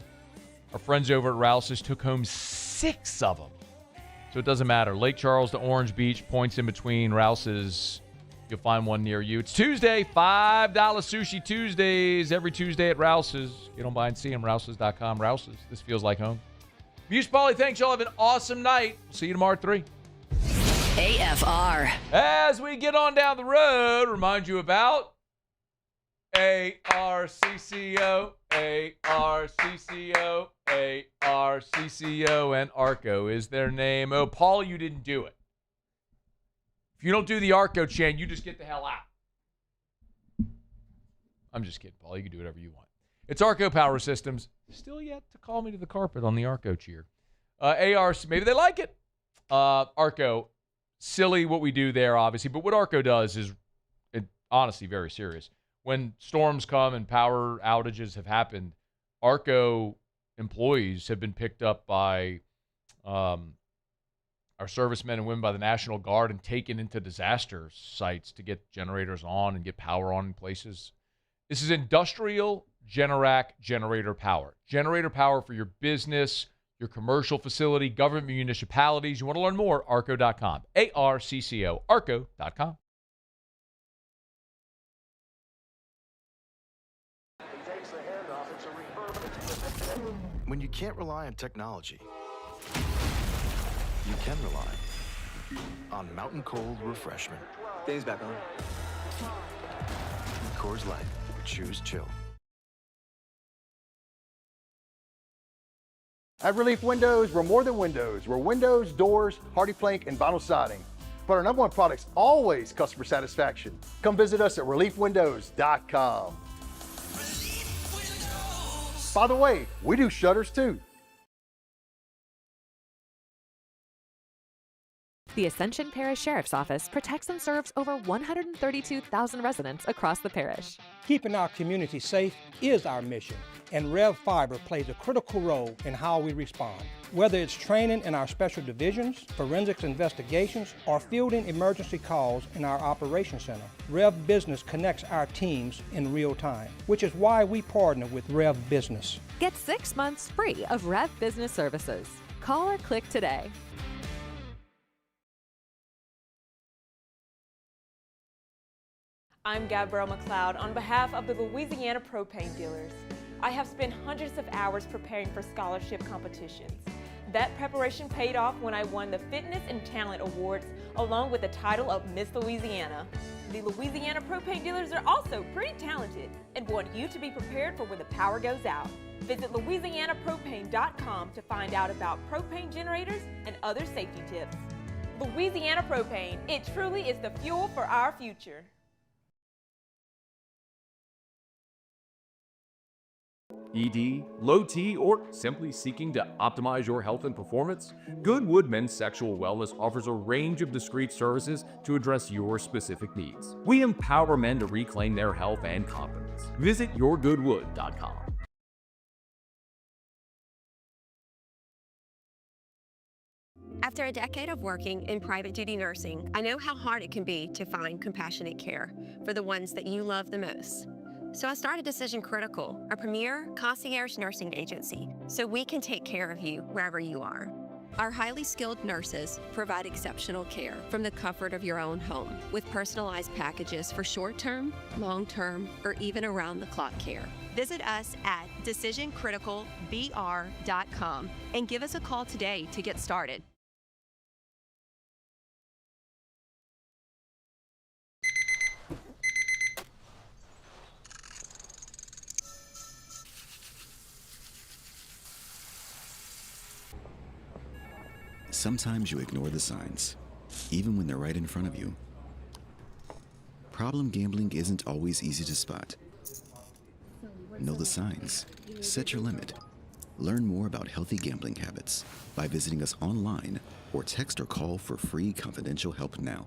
[SPEAKER 7] Our friends over at Rouse's took home 6 of them. So it doesn't matter. Lake Charles to Orange Beach, points in between. Rouse's, you'll find one near you. It's Tuesday, $5 Sushi Tuesdays. Every Tuesday at Rouse's. Get on by and see them, rouses.com. Rouse's, this feels like home. Muse Pauly, thanks. Y'all have an awesome night. See you tomorrow at 3.
[SPEAKER 5] AFR.
[SPEAKER 7] As we get on down the road, remind you about ARCCO, ARCCO, ARCCO, and ARCO is their name. Oh, Paul, you didn't do it. If you don't do the ARCO chant, you just get the hell out. I'm just kidding, Paul. You can do whatever you want. It's ARCO Power Systems. Still yet to call me to the carpet on the ARCO cheer. ARC, maybe they like it. ARCO, silly what we do there, obviously. But what ARCO does is, honestly, very serious. When storms come and power outages have happened, ARCO employees have been picked up by our servicemen and women by the National Guard and taken into disaster sites to get generators on and get power on in places. This is industrial Generac generator power. Generator power for your business, your commercial facility, government municipalities. You want to learn more? ARCO.com. ARCCO. ARCO.com.
[SPEAKER 8] When you can't rely on technology, you can rely on Mountain Cold Refreshment. Dave's back on. Coors Light. Choose chill.
[SPEAKER 21] At Relief Windows, we're more than windows. We're windows, doors, hardy plank, and vinyl siding. But our #1 product's always customer satisfaction. Come visit us at reliefwindows.com. By the way, we do shutters too.
[SPEAKER 10] The Ascension Parish Sheriff's Office protects and serves over 132,000 residents across the parish.
[SPEAKER 22] Keeping our community safe is our mission, and Rev Fiber plays a critical role in how we respond. Whether it's training in our special divisions, forensics investigations, or fielding emergency calls in our operations center, Rev Business connects our teams in real time, which is why we partner with Rev Business.
[SPEAKER 10] Get 6 months free of Rev Business Services. Call or click today.
[SPEAKER 23] I'm Gabrielle McLeod on behalf of the Louisiana Propane Dealers. I have spent hundreds of hours preparing for scholarship competitions. That preparation paid off when I won the Fitness and Talent Awards along with the title of Miss Louisiana. The Louisiana Propane Dealers are also pretty talented and want you to be prepared for when the power goes out. Visit LouisianaPropane.com to find out about propane generators and other safety tips. Louisiana Propane, it truly is the fuel for our future.
[SPEAKER 1] ED, low T, or simply seeking to optimize your health and performance? Goodwood Men's Sexual Wellness offers a range of discreet services to address your specific needs. We empower men to reclaim their health and confidence. Visit yourgoodwood.com.
[SPEAKER 9] After a decade of working in private duty nursing, I know how hard it can be to find compassionate care for the ones that you love the most. So I started Decision Critical, a premier concierge nursing agency, so we can take care of you wherever you are. Our highly skilled nurses provide exceptional care from the comfort of your own home with personalized packages for short-term, long-term, or even around-the-clock care. Visit us at decisioncriticalbr.com and give us a call today to get started.
[SPEAKER 12] Sometimes you ignore the signs, even when they're right in front of you. Problem gambling isn't always easy to spot. Know the signs. Set your limit. Learn more about healthy gambling habits by visiting us online or text or call for free confidential help now.